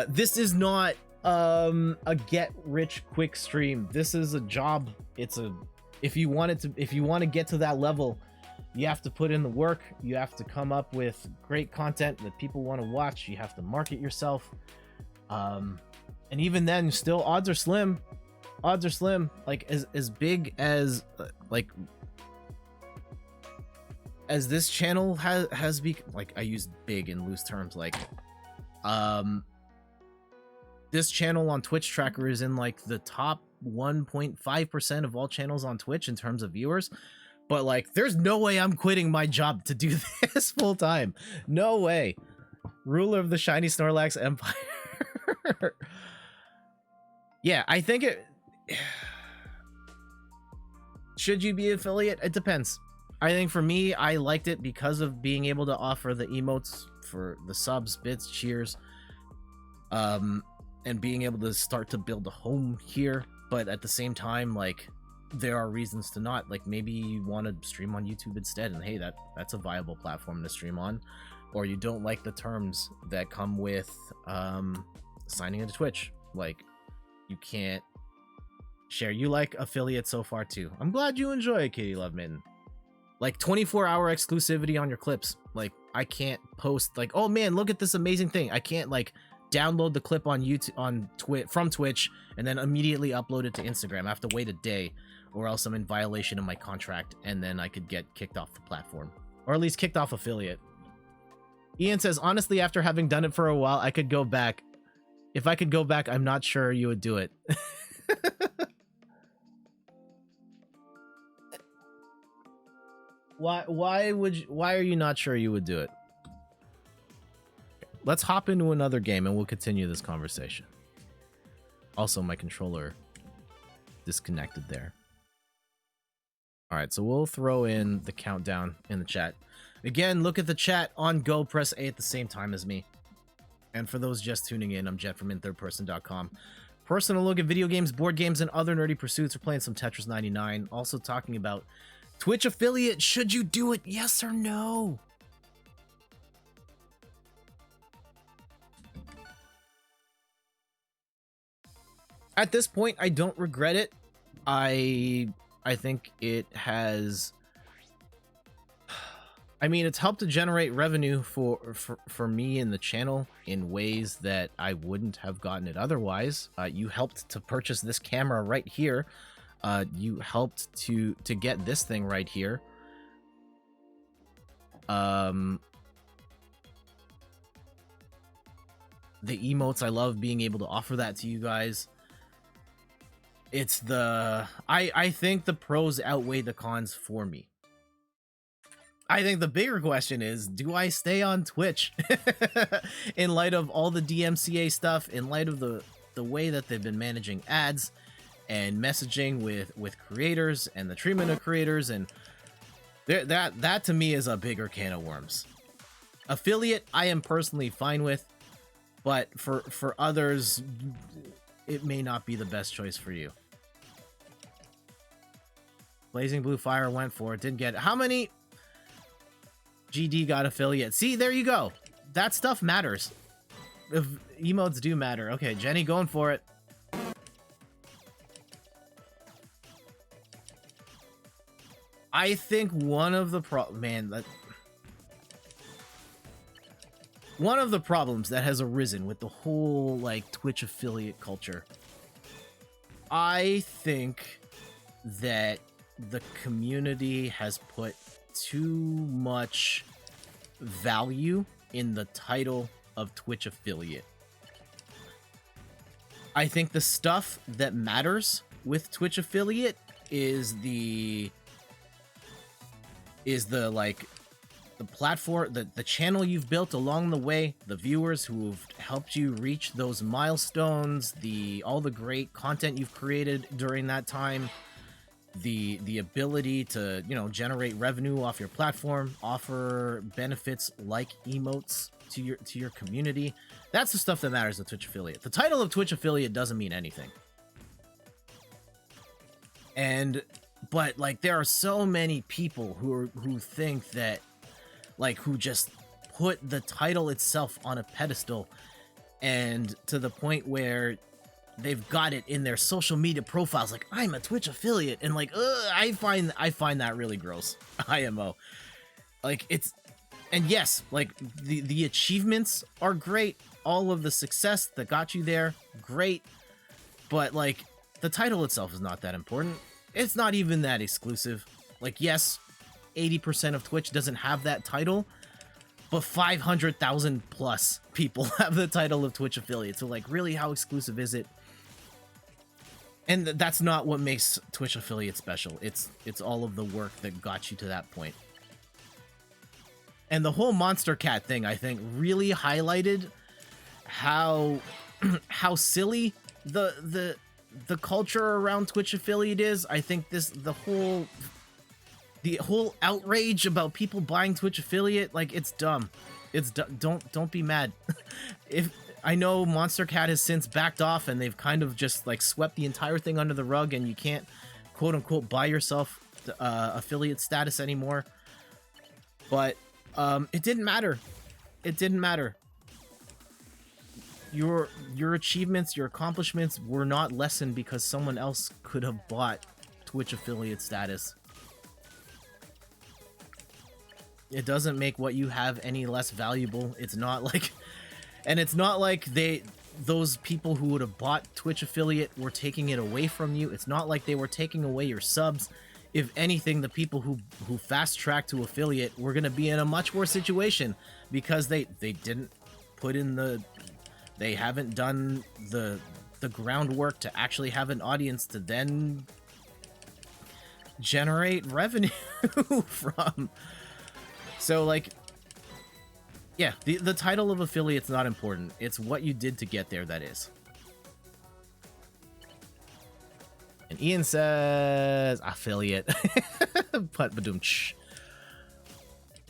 [SPEAKER 1] this is not a get rich quick stream. This is a job. It's a, if you want to get to that level, you have to put in the work. You have to come up with great content that people want to watch. You have to market yourself. And even then, still, odds are slim. Odds are slim. Like, as big as like as this channel has become, like, I use big in loose terms, like this channel on Twitch Tracker is in like the top 1.5% of all channels on Twitch in terms of viewers. But like, there's no way I'm quitting my job to do this full time. No way. Ruler of the shiny Snorlax Empire. Yeah, I think it... Should you be affiliate? It depends. I think for me, I liked it because of being able to offer the emotes for the subs, bits, cheers, and being able to start to build a home here. But at the same time, like, there are reasons to not. Like, maybe you want to stream on YouTube instead, and hey, that's a viable platform to stream on. Or you don't like the terms that come with signing into Twitch. Like, you can't share. You like affiliate so far too. I'm glad you enjoy it, Kitty Love Mitten. Like 24-hour exclusivity on your clips. Like, I can't post like, oh man, look at this amazing thing. I can't like download the clip on YouTube from Twitch and then immediately upload it to Instagram. I have to wait a day, or else I'm in violation of my contract, and then I could get kicked off the platform, or at least kicked off affiliate. Ian says, honestly, after having done it for a while, I could go back. If I could go back, I'm not sure you would do it. Why are you not sure you would do it? Let's hop into another game and we'll continue this conversation. Also, my controller disconnected there. All right, so we'll throw in the countdown in the chat. Again, look at the chat on Go, press A at the same time as me. And for those just tuning in, I'm Jet from inthirdperson.com. Personal look at video games, board games, and other nerdy pursuits. We're playing some Tetris 99. Also talking about Twitch affiliate. Should you do it? Yes or no? At this point, I don't regret it. I think it has... I mean, it's helped to generate revenue for me and the channel in ways that I wouldn't have gotten it otherwise. You helped to purchase this camera right here. You helped to get this thing right here. The emotes, I love being able to offer that to you guys. It's the I think the pros outweigh the cons for me. I think the bigger question is, do I stay on Twitch in light of all the DMCA stuff, in light of the way that they've been managing ads and messaging with creators and the treatment of creators, and that to me is a bigger can of worms. Affiliate, I am personally fine with, but for others, it may not be the best choice for you. Blazing Blue Fire went for it, didn't get it. How many GD got affiliate? See, there you go. That stuff matters. If emotes do matter. Okay, Jenny going for it. I think one of the one of the problems that has arisen with the whole like Twitch affiliate culture, I think that the community has put too much value in the title of Twitch affiliate. I think the stuff that matters with Twitch affiliate is the like the platform, the channel you've built along the way, the viewers who've helped you reach those milestones, all the great content you've created during that time, the ability to, you know, generate revenue off your platform, offer benefits like emotes to your community. That's the stuff that matters with Twitch affiliate. The title of Twitch affiliate doesn't mean anything. But like there are so many people who think that, like, who just put the title itself on a pedestal, and to the point where they've got it in their social media profiles, like, I'm a Twitch affiliate, and like, I find that really gross. IMO. Like, it's, and yes, like the achievements are great, all of the success that got you there, great, but like the title itself is not that important. It's not even that exclusive. Like, yes, 80% of Twitch doesn't have that title, but 500,000 plus people have the title of Twitch affiliate. So like, really, how exclusive is it? And that's not what makes Twitch affiliate special. It's all of the work that got you to that point. And the whole Monster Cat thing, I think, really highlighted how silly the culture around Twitch affiliate is. I think the whole outrage about people buying Twitch affiliate, like, it's dumb. It's don't be mad. If I know Monster Cat has since backed off and they've kind of just like swept the entire thing under the rug, and you can't quote unquote buy yourself affiliate status anymore. But it didn't matter. It didn't matter. Your achievements, your accomplishments were not lessened because someone else could have bought Twitch affiliate status. It doesn't make what you have any less valuable. It's not like, and it's not like those people who would have bought Twitch affiliate were taking it away from you. It's not like they were taking away your subs. If anything, the people who fast track to affiliate were going to be in a much worse situation because they didn't put in they haven't done the groundwork to actually have an audience to then generate revenue from. So like, yeah, the title of affiliate's not important. It's what you did to get there that is. And Ian says affiliate.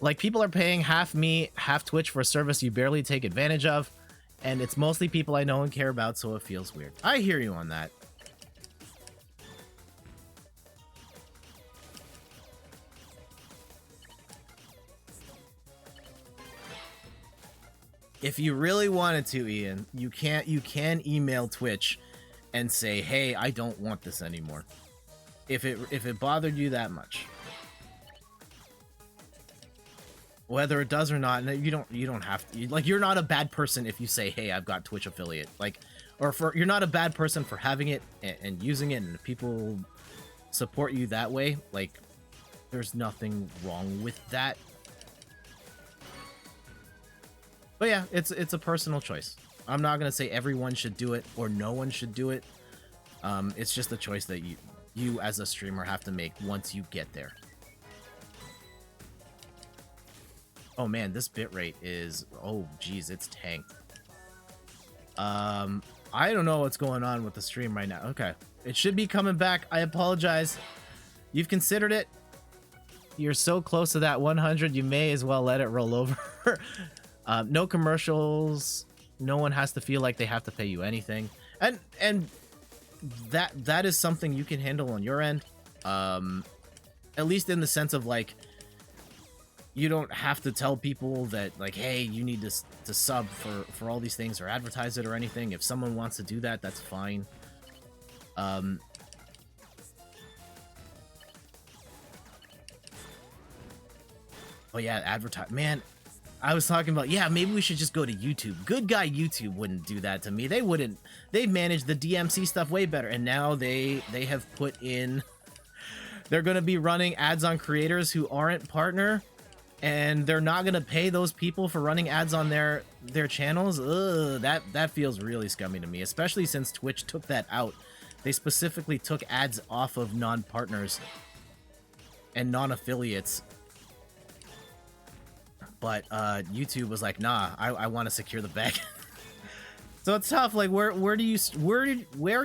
[SPEAKER 1] Like, people are paying half me, half Twitch for a service you barely take advantage of, and it's mostly people I know and care about, so it feels weird. I hear you on that. If you really wanted to, Ian, you can email Twitch and say, hey, I don't want this anymore. If it bothered you that much. Whether it does or not, you don't have to. Like, you're not a bad person if you say, hey, I've got Twitch affiliate. Like, you're not a bad person for having it and using it, and if people support you that way, like, there's nothing wrong with that. But yeah, it's a personal choice. I'm not gonna say everyone should do it or no one should do it. It's just a choice that you as a streamer have to make once you get there. Oh man, this bitrate is, oh geez, it's tanked. I don't know what's going on with the stream right now. Okay, it should be coming back. I apologize. You've considered it. You're so close to that 100, you may as well let it roll over. No commercials. No one has to feel like they have to pay you anything. And that is something you can handle on your end. At least in the sense of like, you don't have to tell people that like, hey, you need to sub for all these things or advertise it or anything. If someone wants to do that, that's fine. Oh yeah, advertise. Man, I was talking about, yeah, maybe we should just go to YouTube. Good guy YouTube wouldn't do that to me. They wouldn't. They manage the DMC stuff way better. And now they have put in, they're going to be running ads on creators who aren't partner, and they're not going to pay those people for running ads on their channels. Ugh, that feels really scummy to me, especially since Twitch took that out. They specifically took ads off of non-partners and non-affiliates. But YouTube was like, nah, I want to secure the bag. So it's tough. Like, where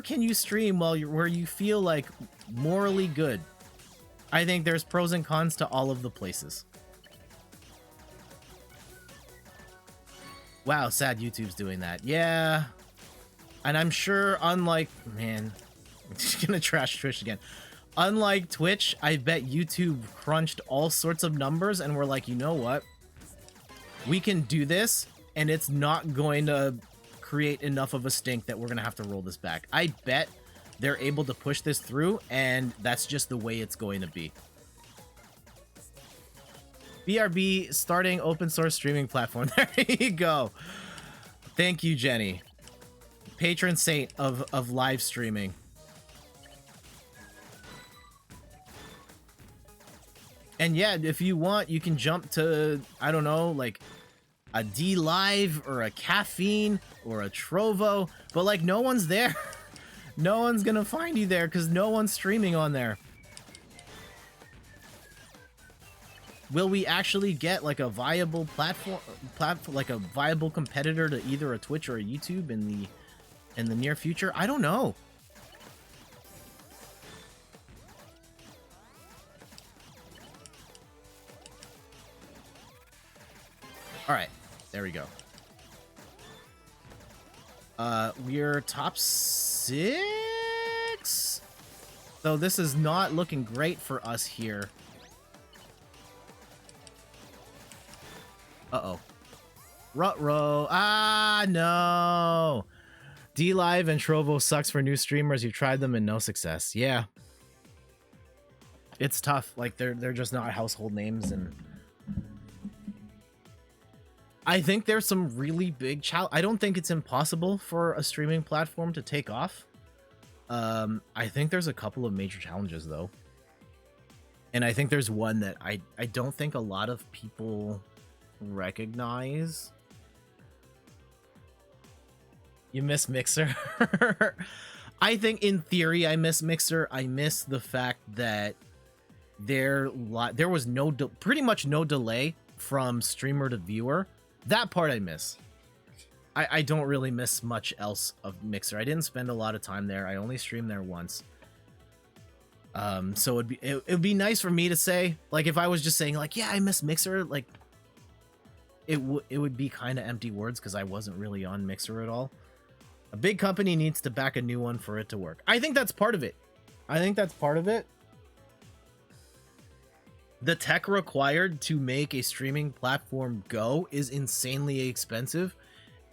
[SPEAKER 1] can you stream where you feel like morally good? I think there's pros and cons to all of the places. Wow, sad YouTube's doing that. Yeah. And I'm sure, unlike, man, I'm just gonna trash Twitch again. Unlike Twitch, I bet YouTube crunched all sorts of numbers and we're like, you know what? We can do this, and it's not going to create enough of a stink that we're going to have to roll this back. I bet they're able to push this through, and that's just the way it's going to be. BRB starting open source streaming platform. There you go. Thank you, Jenny. Patron saint of live streaming. And yeah, if you want, you can jump to, I don't know, like a D Live or a Caffeine or a Trovo, but like no one's there. No one's gonna find you there because no one's streaming on there. Will we actually get like a viable platform, like a viable competitor to either a Twitch or a YouTube in the near future? I don't know. All right, there we go. We're top 6. So this is not looking great for us here. Uh-oh. Ruh-roh. Ah, no. D-Live and Trovo sucks for new streamers. You've tried them and no success. Yeah. It's tough. Like, they're just not household names, and I think there's some really big I don't think it's impossible for a streaming platform to take off. I think there's a couple of major challenges, though. And I think there's one that I don't think a lot of people recognize. You miss Mixer. I think in theory I miss Mixer. I miss the fact that there was pretty much no delay from streamer to viewer. That part I miss. I don't really miss much else of Mixer. I didn't spend a lot of time there. I only streamed there once. So it'd be nice for me to say, like, if I was just saying like, yeah, I miss Mixer, like it would be kind of empty words because I wasn't really on Mixer at all. A big company needs to back a new one for it to work. I think that's part of it. The tech required to make a streaming platform go is insanely expensive,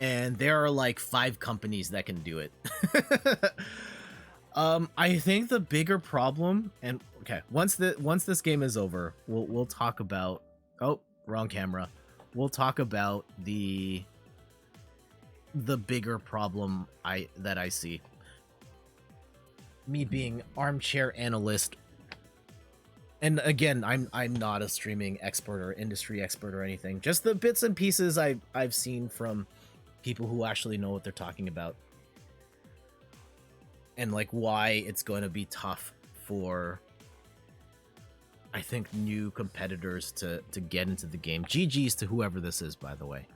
[SPEAKER 1] and there are like 5 companies that can do it. I think the bigger problem, and okay, once this game is over, we'll talk about, oh, wrong camera. We'll talk about the bigger problem that I see. Me being armchair analyst. And again, I'm not a streaming expert or industry expert or anything. Just the bits and pieces I've seen from people who actually know what they're talking about. and like why it's going to be tough for, I think, new competitors to get into the game. GG's to whoever this is, by the way.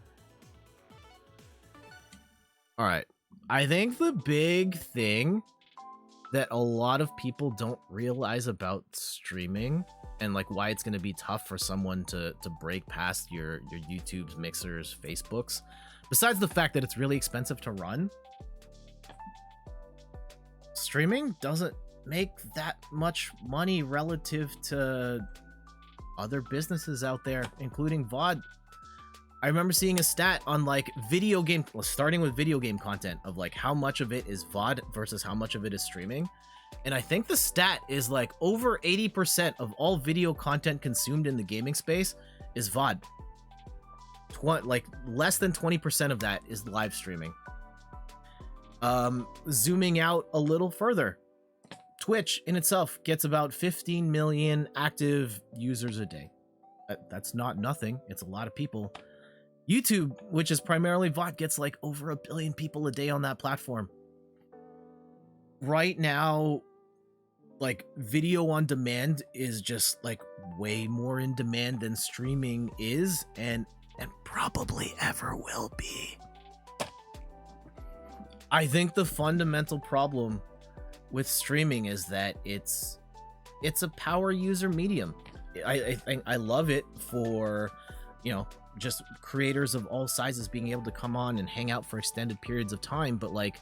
[SPEAKER 1] All right. I think the big thing that a lot of people don't realize about streaming and like why it's going to be tough for someone to break past your YouTubes, Mixers, Facebooks, besides the fact that it's really expensive to run, streaming doesn't make that much money relative to other businesses out there, including VOD. I remember seeing a stat on like video game, starting with video game content, of like how much of it is VOD versus how much of it is streaming. And I think the stat is like over 80% of all video content consumed in the gaming space is VOD. Like less than 20% of that is live streaming. Zooming out a little further, Twitch in itself gets about 15 million active users a day. That's not nothing. It's a lot of people. YouTube, which is primarily VOD, gets like over 1 billion people a day on that platform. Right now, like video on demand is just like way more in demand than streaming is, and probably ever will be. I think the fundamental problem with streaming is that it's a power user medium. I love it for, you know, just creators of all sizes being able to come on and hang out for extended periods of time, but like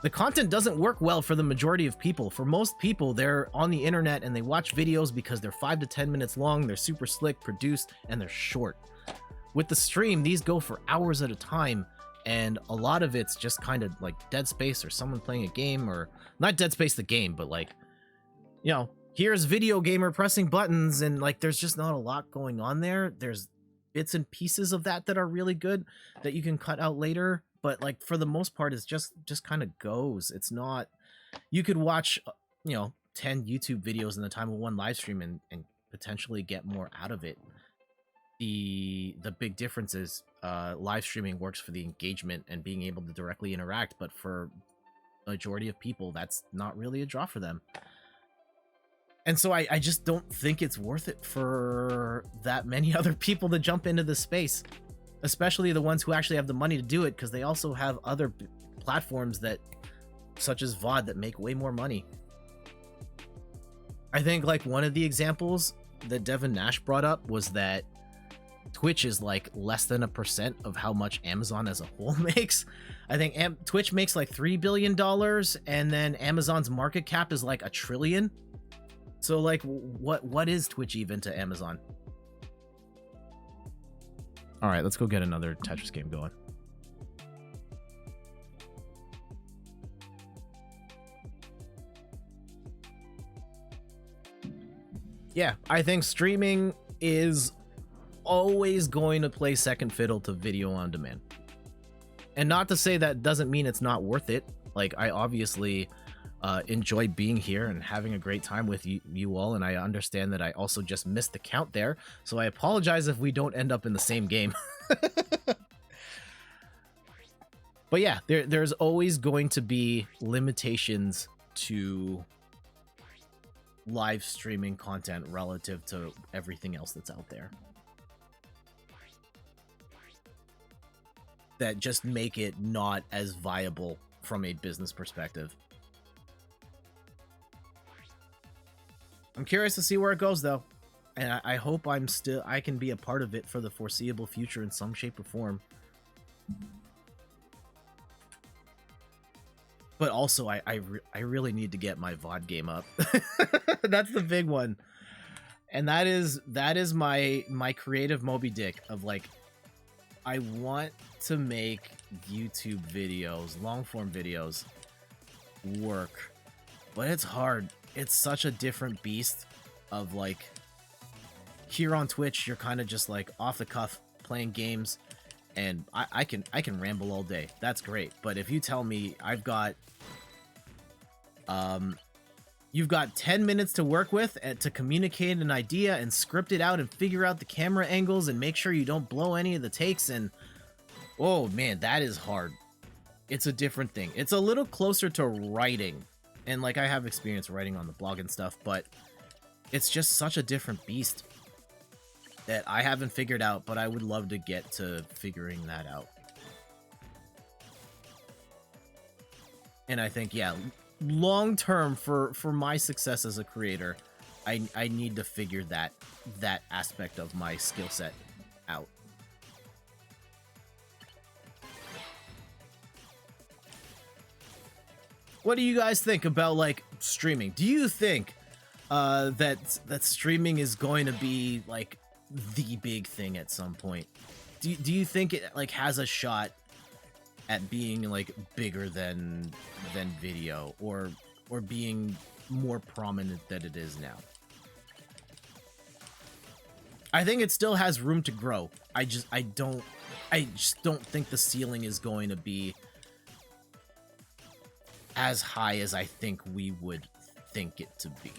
[SPEAKER 1] the content doesn't work well for the majority of people. For most people, they're on the internet and they watch videos because they're 5 to 10 minutes long, they're super slick, produced, and they're short. With the stream, these go for hours at a time, and a lot of it's just kind of like Dead Space or someone playing a game, or not Dead Space the game, but like, you know, here's video gamer pressing buttons, and like there's just not a lot going on there. There's bits and pieces of that are really good that you can cut out later, but like for the most part it's just kind of goes. It's not, you could watch, you know, 10 YouTube videos in the time of one live stream and potentially get more out of it. The big difference is live streaming works for the engagement and being able to directly interact, but for majority of people that's not really a draw for them. And so I just don't think it's worth it for that many other people to jump into this space, especially the ones who actually have the money to do it, because they also have other platforms that, such as VOD, that make way more money. I think like one of the examples that Devin Nash brought up was that Twitch is like less than 1% of how much Amazon as a whole makes. I think Twitch makes like $3 billion, and then Amazon's market cap is like $1 trillion. So like what is Twitch even to Amazon? All right, let's go get another Tetris game going. Yeah, I think streaming is always going to play second fiddle to video on demand. And not to say that doesn't mean it's not worth it. Like, I obviously enjoy being here and having a great time with you all, and I understand that I also just missed the count there, so I apologize if we don't end up in the same game. But yeah, there's always going to be limitations to live streaming content relative to everything else that's out there that just make it not as viable from a business perspective. I'm curious to see where it goes, though, and I hope I can be a part of it for the foreseeable future in some shape or form. But also, I really need to get my VOD game up. That's the big one, and that is my creative Moby Dick of like, I want to make YouTube videos, long form videos, work, but it's hard. It's such a different beast of like, here on Twitch, you're kind of just like off the cuff playing games, and I can ramble all day. That's great. But if you tell me I've got you've got 10 minutes to work with and to communicate an idea and script it out and figure out the camera angles and make sure you don't blow any of the takes, and oh man, that is hard. it's a different thing. It's a little closer to writing, and like I have experience writing on the blog and stuff, but it's just such a different beast that I haven't figured out, but I would love to get to figuring that out. And I think, yeah, long term for my success as a creator, I need to figure that aspect of my skill set out. What do you guys think about like streaming? Do you think that streaming is going to be like the big thing at some point? Do you think it like has a shot at being like bigger than video, or being more prominent than it is now? I think it still has room to grow. I just don't think the ceiling is going to be as high as I think we would think it to be.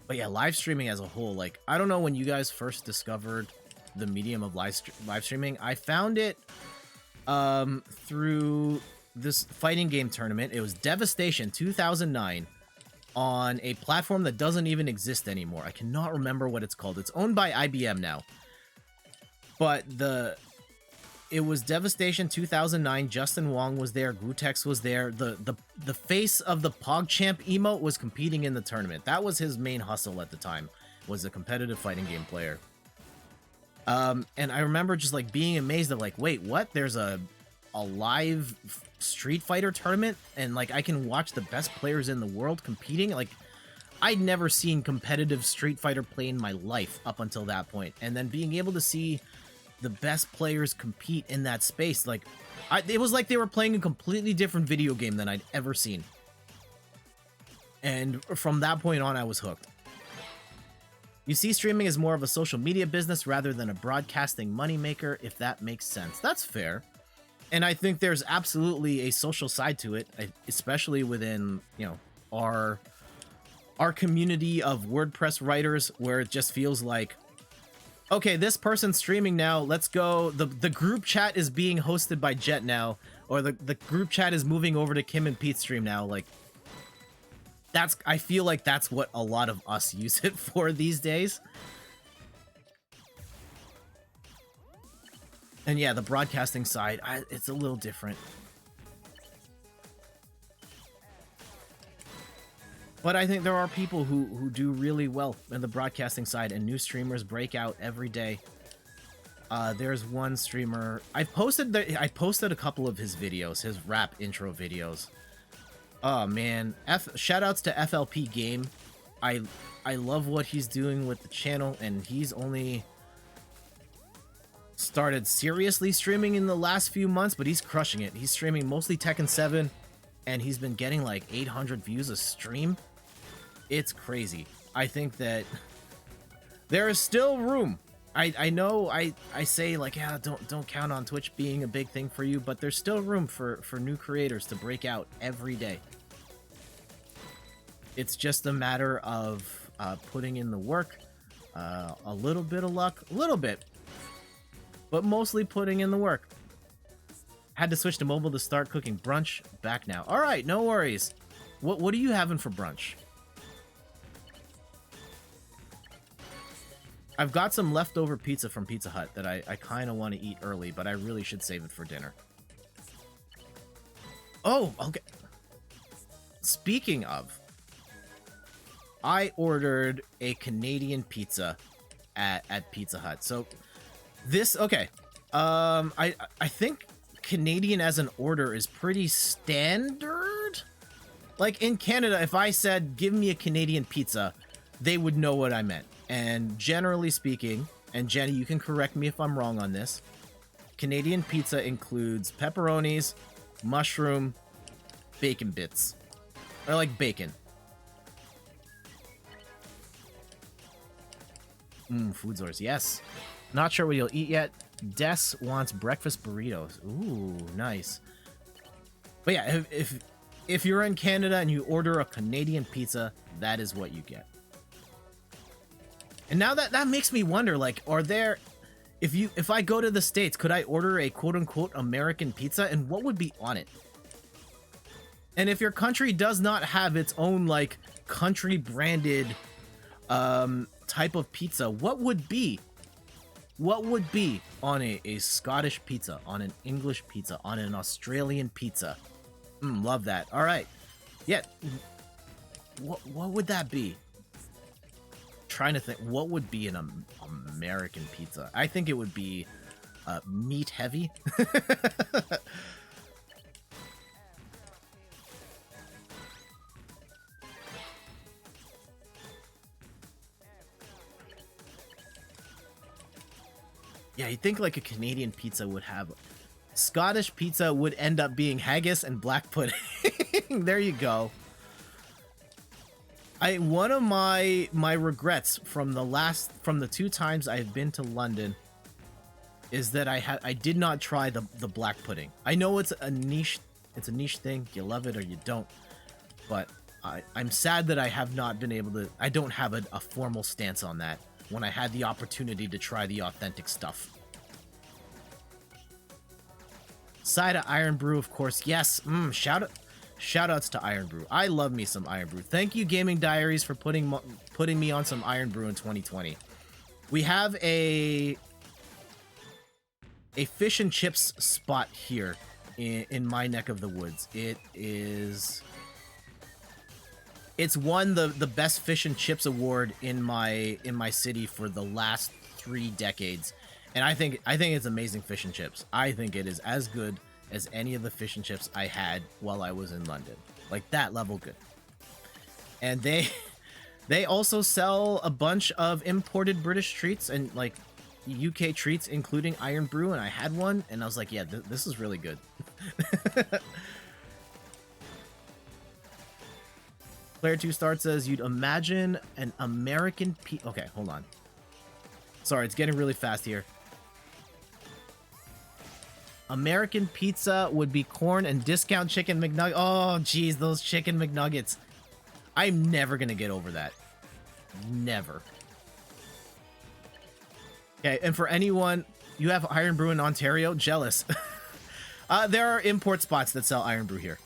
[SPEAKER 1] But yeah, live streaming as a whole, like, I don't know when you guys first discovered the medium of live streaming. I found it through this fighting game tournament. It was Devastation 2009 on a platform that doesn't even exist anymore. I cannot remember what it's called. It's owned by IBM now. But it was Devastation 2009. Justin Wong was there. Grutex was there. The face of the PogChamp emote was competing in the tournament. That was his main hustle at the time, was a competitive fighting game player. And I remember just like being amazed at like, wait, what? There's a live Street Fighter tournament, and like I can watch the best players in the world competing. Like, I'd never seen competitive Street Fighter play in my life up until that point. And then being able to see the best players compete in that space, like, it was like they were playing a completely different video game than I'd ever seen. And from that point on, I was hooked. You see streaming as more of a social media business rather than a broadcasting moneymaker, if that makes sense. That's fair. And I think there's absolutely a social side to it, especially within, you know, our community of WordPress writers, where it just feels like, okay, this person's streaming now, let's go. The group chat is being hosted by Jet now, or the group chat is moving over to Kim and Pete's stream now. Like, I feel like that's what a lot of us use it for these days. And yeah, the broadcasting side, it's a little different. But I think there are people who do really well in the broadcasting side, and new streamers break out every day. There's one streamer, I posted a couple of his videos, his rap intro videos. Oh man, shoutouts to FLP Game. I love what he's doing with the channel, and he's only started seriously streaming in the last few months, but he's crushing it. He's streaming mostly Tekken 7, and he's been getting like 800 views a stream. It's crazy. I think that there is still room. I know I say like, yeah, don't count on Twitch being a big thing for you, but there's still room for new creators to break out every day. It's just a matter of putting in the work, a little bit of luck, a little bit, but mostly putting in the work. Had to switch to mobile to start cooking brunch. Back now. All right, no worries. What are you having for brunch? I've got some leftover pizza from Pizza Hut that I kind of want to eat early, but I really should save it for dinner. Oh, okay. Speaking of, I ordered a Canadian pizza at Pizza Hut. So this, okay. I think Canadian as an order is pretty standard. Like in Canada, if I said, give me a Canadian pizza, they would know what I meant. And generally speaking, and Jenny, you can correct me if I'm wrong on this, Canadian pizza includes pepperonis, mushroom, bacon bits. I like bacon. Food source, yes. Not sure what you'll eat yet. Des wants breakfast burritos. Ooh, nice. But yeah, if you're in Canada and you order a Canadian pizza, that is what you get. And now that makes me wonder, like, are there, if I go to the States, could I order a quote unquote American pizza, and what would be on it? And if your country does not have its own like country branded type of pizza, what would be on a Scottish pizza, on an English pizza, on an Australian pizza? Love that. All right. Yeah. What would that be? Trying to think, what would be an American pizza? I think it would be meat heavy. Yeah, you think like a Canadian pizza would have. Scottish pizza would end up being haggis and black pudding. There you go. One of my regrets from the 2 times I've been to London is that I did not try the black pudding. I know it's a niche thing. You love it or you don't. But I'm sad that I have not been able to. I don't have a formal stance on that when I had the opportunity to try the authentic stuff. Side of Iron Brew, of course. Yes. Shout outs to Iron Brew. I love me some Iron Brew. Thank you, Gaming Diaries, for putting me on some Iron Brew in 2020. We have a fish and chips spot here in my neck of the woods. It's won the best fish and chips award in my city for the last 3 decades, and I think it's amazing fish and chips. I think it is as good as any of the fish and chips I had while I was in London, like that level good. And they also sell a bunch of imported British treats and like UK treats, including Iron Brew, and I had one and I was like, yeah, this is really good. Player 2 Start says, you'd imagine an American okay, hold on. Sorry, it's getting really fast here. American pizza would be corn and discount chicken McNuggets. Oh, geez, those chicken McNuggets. I'm never going to get over that. Never. Okay, and for anyone, you have Iron Brew in Ontario? Jealous. There are import spots that sell Iron Brew here.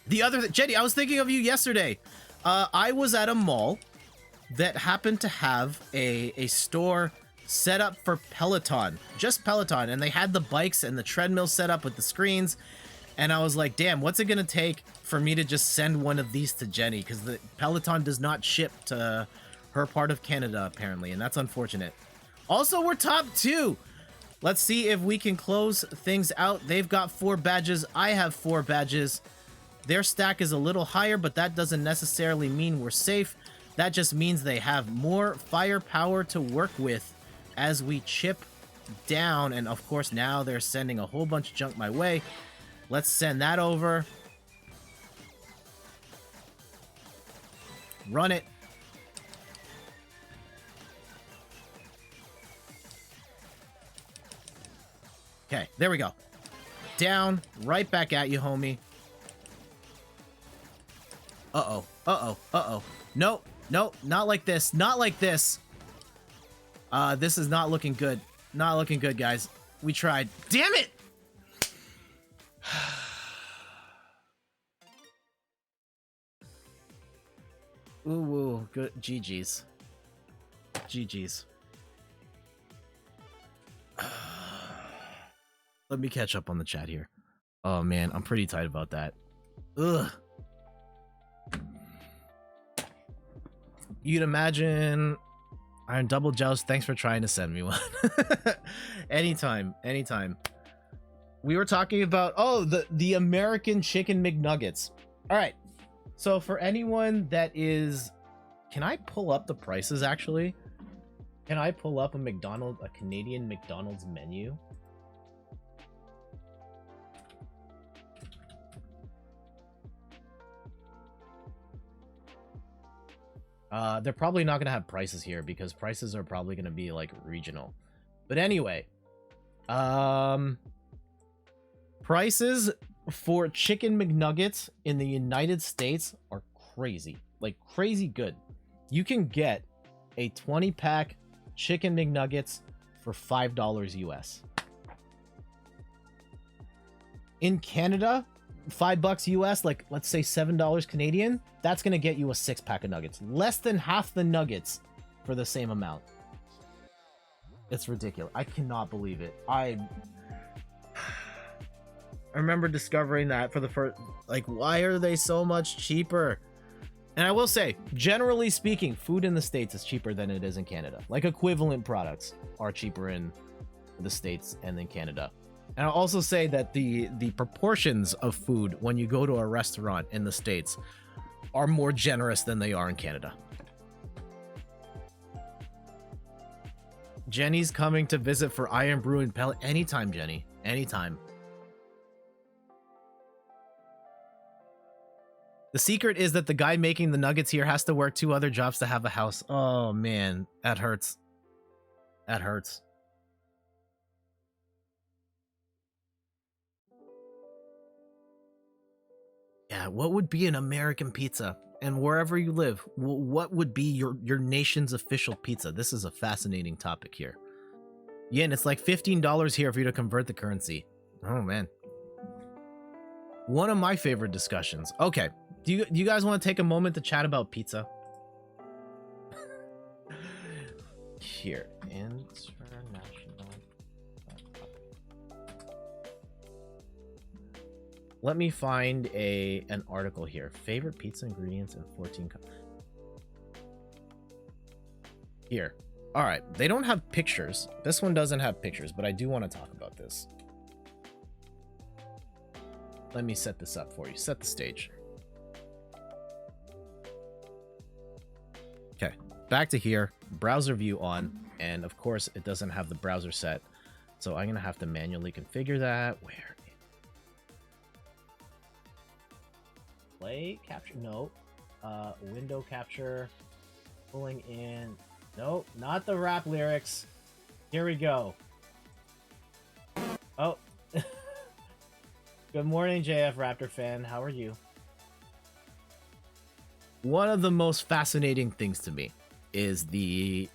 [SPEAKER 1] Jenny, I was thinking of you yesterday. I was at a mall that happened to have a store set up for Peloton, just Peloton, and they had the bikes and the treadmill set up with the screens, and I was like, damn, what's it gonna take for me to just send one of these to Jenny, because the Peloton does not ship to her part of Canada apparently, and that's unfortunate. Also, we're top 2. Let's see if we can close things out. They've got 4 badges, I have 4 badges. Their stack is a little higher, but that doesn't necessarily mean we're safe. That just means they have more firepower to work with as we chip down. And of course, now they're sending a whole bunch of junk my way. Let's send that over. Run it. Okay, there we go. Down, right back at you, homie. Uh-oh, uh-oh, uh-oh. Nope, nope, not like this, not like this. This is not looking good. Not looking good, guys. We tried. Damn it! Ooh, good. GG's. GG's. Let me catch up on the chat here. Oh, man, I'm pretty tight about that. Ugh. You'd imagine... Iron Double Joust, thanks for trying to send me one. Anytime, anytime. We were talking about, oh, the American Chicken McNuggets. All right. So for anyone that is... Can I pull up the prices, actually? Can I pull up a Canadian McDonald's menu? They're probably not going to have prices here because prices are probably going to be like regional. But anyway, prices for Chicken McNuggets in the United States are crazy, like crazy good. You can get a 20-pack chicken McNuggets for $5 US. In Canada, $5 US, like let's say $7 Canadian, that's gonna get you a 6-pack of nuggets. Less than half the nuggets for the same amount. It's ridiculous. I cannot believe it. I remember discovering that for the first, like, why are they so much cheaper? And I will say, generally speaking, food in the States is cheaper than it is in Canada. Like, equivalent products are cheaper in the States and in Canada. And I'll also say that the proportions of food when you go to a restaurant in the States are more generous than they are in Canada. Jenny's coming to visit for Iron Brew and Pellet. Anytime, Jenny. Anytime. The secret is that the guy making the nuggets here has to work 2 other jobs to have a house. Oh, man. That hurts. That hurts. Yeah, what would be an American pizza? And wherever you live, what would be your nation's official pizza? This is a fascinating topic here. Yeah, and it's like $15 here for you to convert the currency. Oh, man. One of my favorite discussions. Okay, do you guys want to take a moment to chat about pizza? Here, international. Let me find an article here. Favorite pizza ingredients and 14. Here. All right. They don't have pictures. This one doesn't have pictures, but I do want to talk about this. Let me set this up for you. Set the stage. Okay. Back to here. Browser view on. And of course, it doesn't have the browser set. So I'm going to have to manually configure that. Where? Play capture, no. Window capture, pulling in, nope, not the rap lyrics. Here we go. Oh, good morning, JF Raptor fan. How are you? One of the most fascinating things to me is the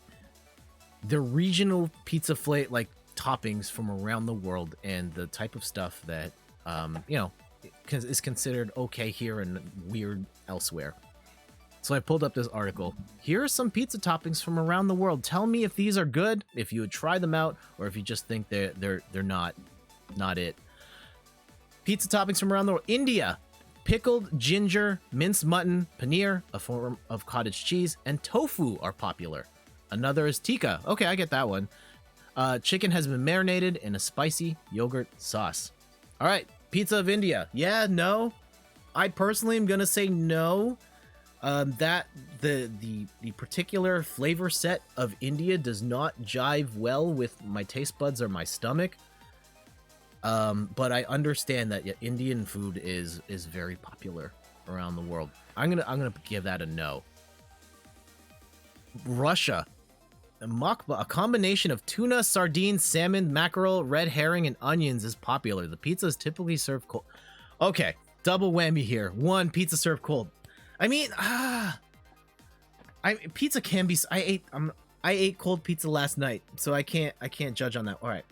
[SPEAKER 1] regional pizza flavor, like toppings from around the world, and the type of stuff that you know, is considered okay here and weird elsewhere. So I pulled up this article. Here are some pizza toppings from around the world. Tell me if these are good, if you would try them out, or if you just think they're not it. Pizza toppings from around the world. India, pickled ginger, minced mutton, paneer, a form of cottage cheese, and tofu are popular. Another is tikka. Okay, I get that one. Chicken has been marinated in a spicy yogurt sauce. All right. Pizza of India. Yeah, no. I personally am gonna say no. That the particular flavor set of India does not jive well with my taste buds or my stomach. But I understand that Indian food is very popular around the world. I'm gonna give that a no. Russia. A combination of tuna, sardines, salmon, mackerel, red herring, and onions is popular. The pizza is typically served cold. Okay, double whammy here. One, pizza served cold. I mean, pizza can be. I ate cold pizza last night, so I can't judge on that. All right,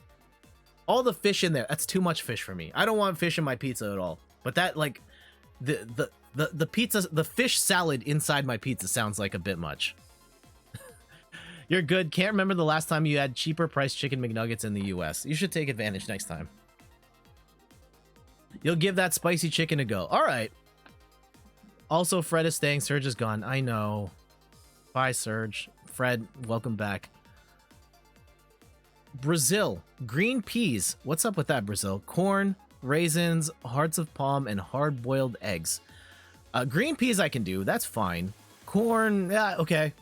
[SPEAKER 1] all the fish in there. That's too much fish for me. I don't want fish in my pizza at all. But that, like, the pizza, the fish salad inside my pizza sounds like a bit much. You're good. Can't remember the last time you had cheaper priced chicken McNuggets in the US. You should take advantage next time. You'll give that spicy chicken a go. All right. Also, Fred is staying. Serge is gone. I know. Bye, Serge. Fred, welcome back. Brazil. Green peas. What's up with that, Brazil? Corn, raisins, hearts of palm, and hard-boiled eggs. Green peas I can do. That's fine. Corn, yeah, okay.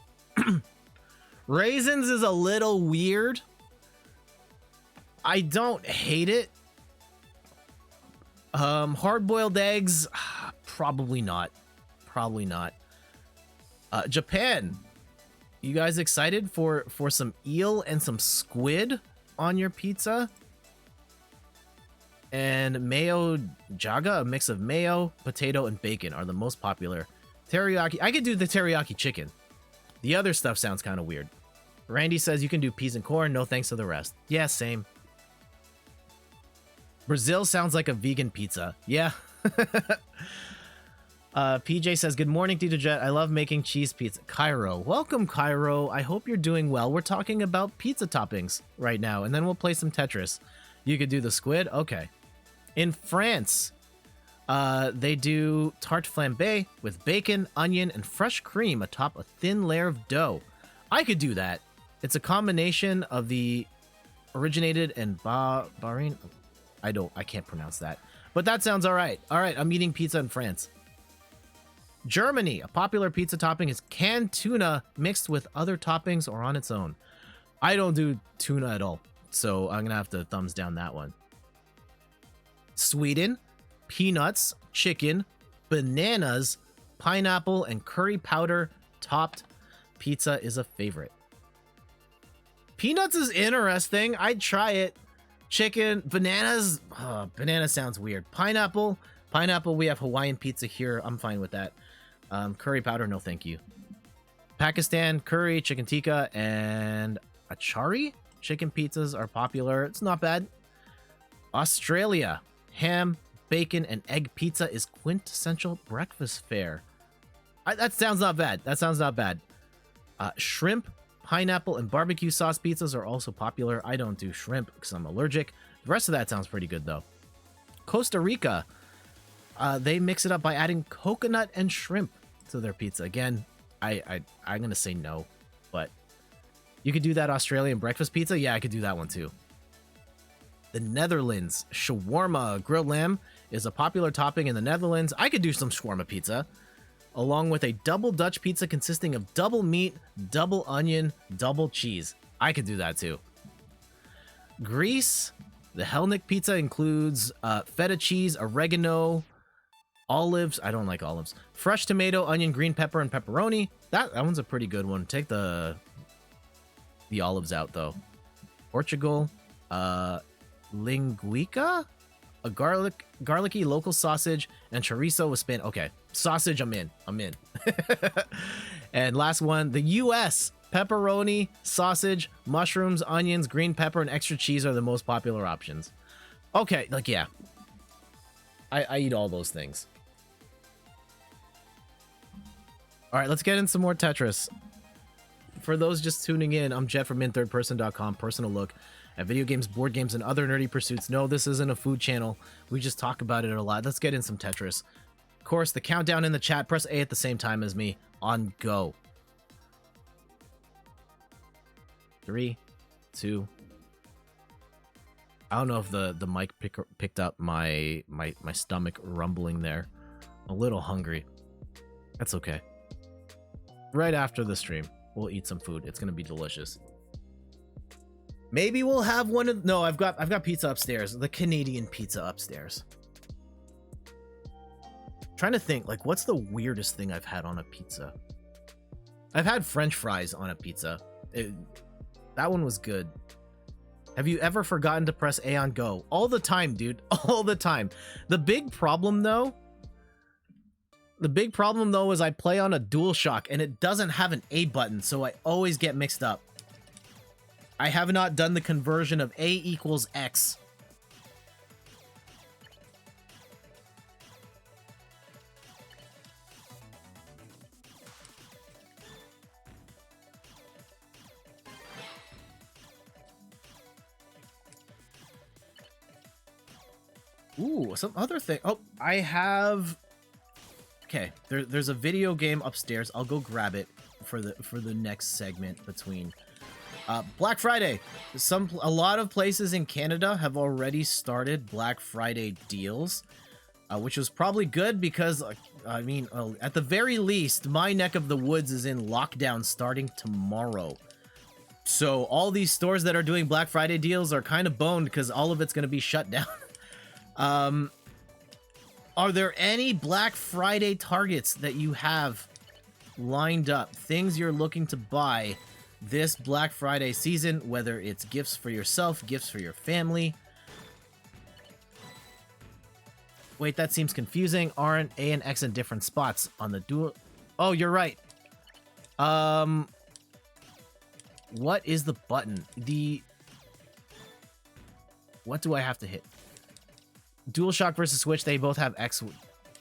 [SPEAKER 1] Raisins is a little weird. I don't hate it. Hard-boiled eggs, probably not. Probably not. Japan. You guys excited for some eel and some squid on your pizza? And mayo jaga, a mix of mayo, potato, and bacon are the most popular. Teriyaki. I could do the teriyaki chicken. The other stuff sounds kind of weird. Randy says you can do peas and corn. No thanks to the rest. Yeah, same. Brazil sounds like a vegan pizza. Yeah. PJ says, good morning, Tito Jet. I love making cheese pizza. Cairo. Welcome, Cairo. I hope you're doing well. We're talking about pizza toppings right now, and then we'll play some Tetris. You could do the squid? Okay. In France, they do tarte flambé with bacon, onion, and fresh cream atop a thin layer of dough. I could do that. It's a combination of the originated in Bahrain. I can't pronounce that. But that sounds all right. All right, I'm eating pizza in France. Germany, a popular pizza topping is canned tuna mixed with other toppings or on its own. I don't do tuna at all, so I'm going to have to thumbs down that one. Sweden, peanuts, chicken, bananas, pineapple, and curry powder topped pizza is a favorite. Peanuts is interesting. I'd try it. Chicken, bananas. Banana sounds weird. Pineapple, we have Hawaiian pizza here. I'm fine with that. Curry powder, no thank you. Pakistan, curry, chicken tikka, and achari chicken pizzas are popular. It's not bad. Australia, ham, bacon, and egg pizza is quintessential breakfast fare. That sounds not bad. That sounds not bad. Shrimp, pineapple, and barbecue sauce pizzas are also popular. I don't do shrimp because I'm allergic. The rest of that sounds pretty good, though. Costa Rica, they mix it up by adding coconut and shrimp to their pizza. Again, I'm going to say no, but you could do that Australian breakfast pizza. Yeah, I could do that one too. The Netherlands, shawarma grilled lamb is a popular topping in the Netherlands. I could do some shawarma pizza, along with a double Dutch pizza consisting of double meat, double onion, double cheese. I could do that too. Greece, the Hellenic pizza includes feta cheese, oregano, olives. I don't like olives. Fresh tomato, onion, green pepper, and pepperoni. That one's a pretty good one. Take the olives out though. Portugal, linguica, a garlicky local sausage, and chorizo with spin. Okay, sausage, I'm in. And last one, the U.S. pepperoni, sausage, mushrooms, onions, green pepper, and extra cheese are the most popular options. Okay, like yeah, I eat all those things. All right, let's get in some more Tetris. For those just tuning in, I'm Jet from inthirdperson.com, personal look at video games, board games, and other nerdy pursuits. No, this isn't a food channel. We just talk about it a lot. Let's get in some Tetris. Of course, the countdown in the chat. Press A at the same time as me. On go. 3, 2. I don't know if the mic picked up my stomach rumbling there. I'm a little hungry. That's okay. Right after the stream, we'll eat some food. It's gonna be delicious. Maybe we'll have one of... No, I've got pizza upstairs. The Canadian pizza upstairs. Trying to think, like, what's the weirdest thing I've had on a pizza? I've had French fries on a pizza. That one was good. Have you ever forgotten to press A on go? All the time, dude. All the time. The big problem, though, is I play on a DualShock, and it doesn't have an A button, so I always get mixed up. I have not done the conversion of A equals X. Ooh, some other thing. Oh, I have... Okay, there's a video game upstairs. I'll go grab it for the next segment between... Black Friday. A lot of places in Canada have already started Black Friday deals, which was probably good because, I mean, at the very least, my neck of the woods is in lockdown starting tomorrow. So all these stores that are doing Black Friday deals are kind of boned because all of it's going to be shut down. Are there any Black Friday targets that you have lined up? Things you're looking to buy this Black Friday season, whether it's gifts for yourself, gifts for your family. Wait, that seems confusing. Aren't A and X in different spots on the dual? Oh, you're right. What is the button? What do I have to hit? DualShock versus Switch, they both have X,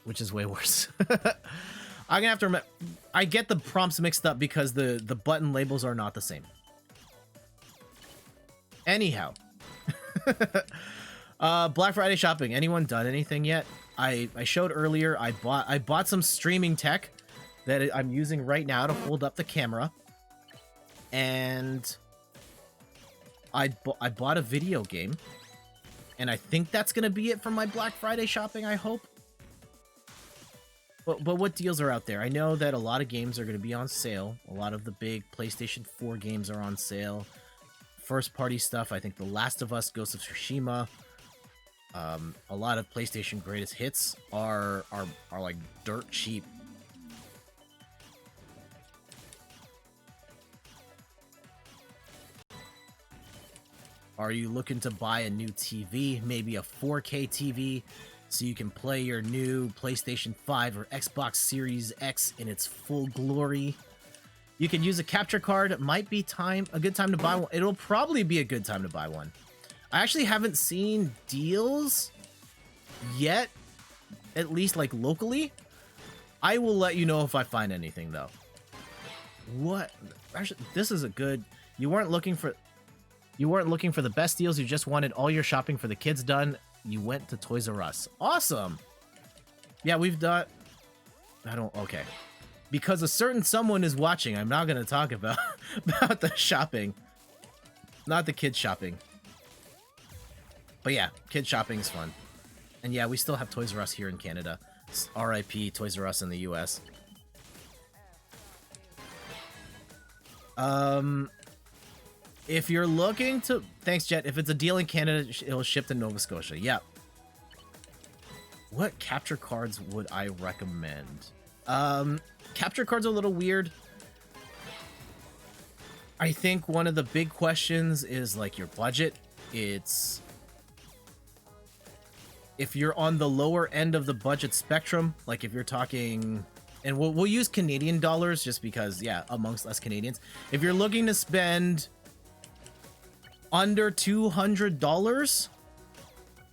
[SPEAKER 1] which is way worse. I'm gonna have to remember. I get the prompts mixed up because the button labels are not the same. Anyhow. Black Friday shopping. Anyone done anything yet? I showed earlier. I bought some streaming tech that I'm using right now to hold up the camera, and I bought a video game, and I think that's gonna be it for my Black Friday shopping. I hope. But what deals are out there? I know that a lot of games are gonna be on sale. A lot of the big PlayStation 4 games are on sale. First party stuff. I think The Last of Us, Ghost of Tsushima. A lot of PlayStation greatest hits are like dirt cheap. Are you looking to buy a new TV, maybe a 4K TV, so you can play your new PlayStation 5 or Xbox Series X in its full glory? You can use a capture card. It might be a good time to buy one. It'll probably be a good time to buy one. I actually haven't seen deals yet, at least like locally. I will let you know if I find anything though. What? Actually, this is a good. You weren't looking for the best deals. You just wanted all your shopping for the kids done. You went to Toys R Us. Awesome. Yeah, we've done. Okay. Because a certain someone is watching, I'm not gonna talk about the shopping, not the kids shopping. But yeah, kid shopping is fun. And yeah, we still have Toys R Us here in Canada. RIP Toys R Us in the US. If you're looking to... Thanks, Jet. If it's a deal in Canada, it'll ship to Nova Scotia. Yeah. What capture cards would I recommend? Capture cards are a little weird. I think one of the big questions is like your budget. It's... If you're on the lower end of the budget spectrum, like if you're talking, and we'll use Canadian dollars just because, yeah, amongst us Canadians, if you're looking to spend under $200,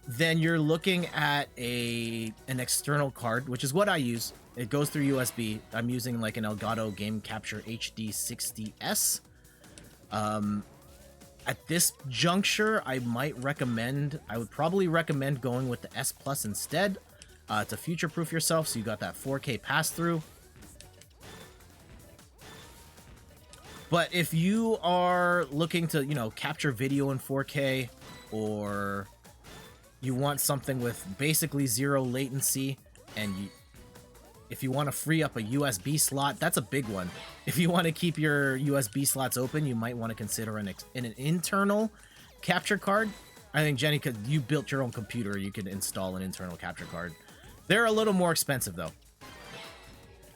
[SPEAKER 1] then you're looking at an external card, which is what I use. It goes through USB. I'm using like an Elgato Game Capture HD 60S. At this juncture, I would probably recommend going with the S Plus instead, to future-proof yourself, so you got that 4K pass-through. But if you are looking to, capture video in 4K, or you want something with basically zero latency, and if you want to free up a USB slot, that's a big one. If you want to keep your USB slots open, you might want to consider an internal capture card. I think, Jenny, because you built your own computer, you could install an internal capture card. They're a little more expensive, though.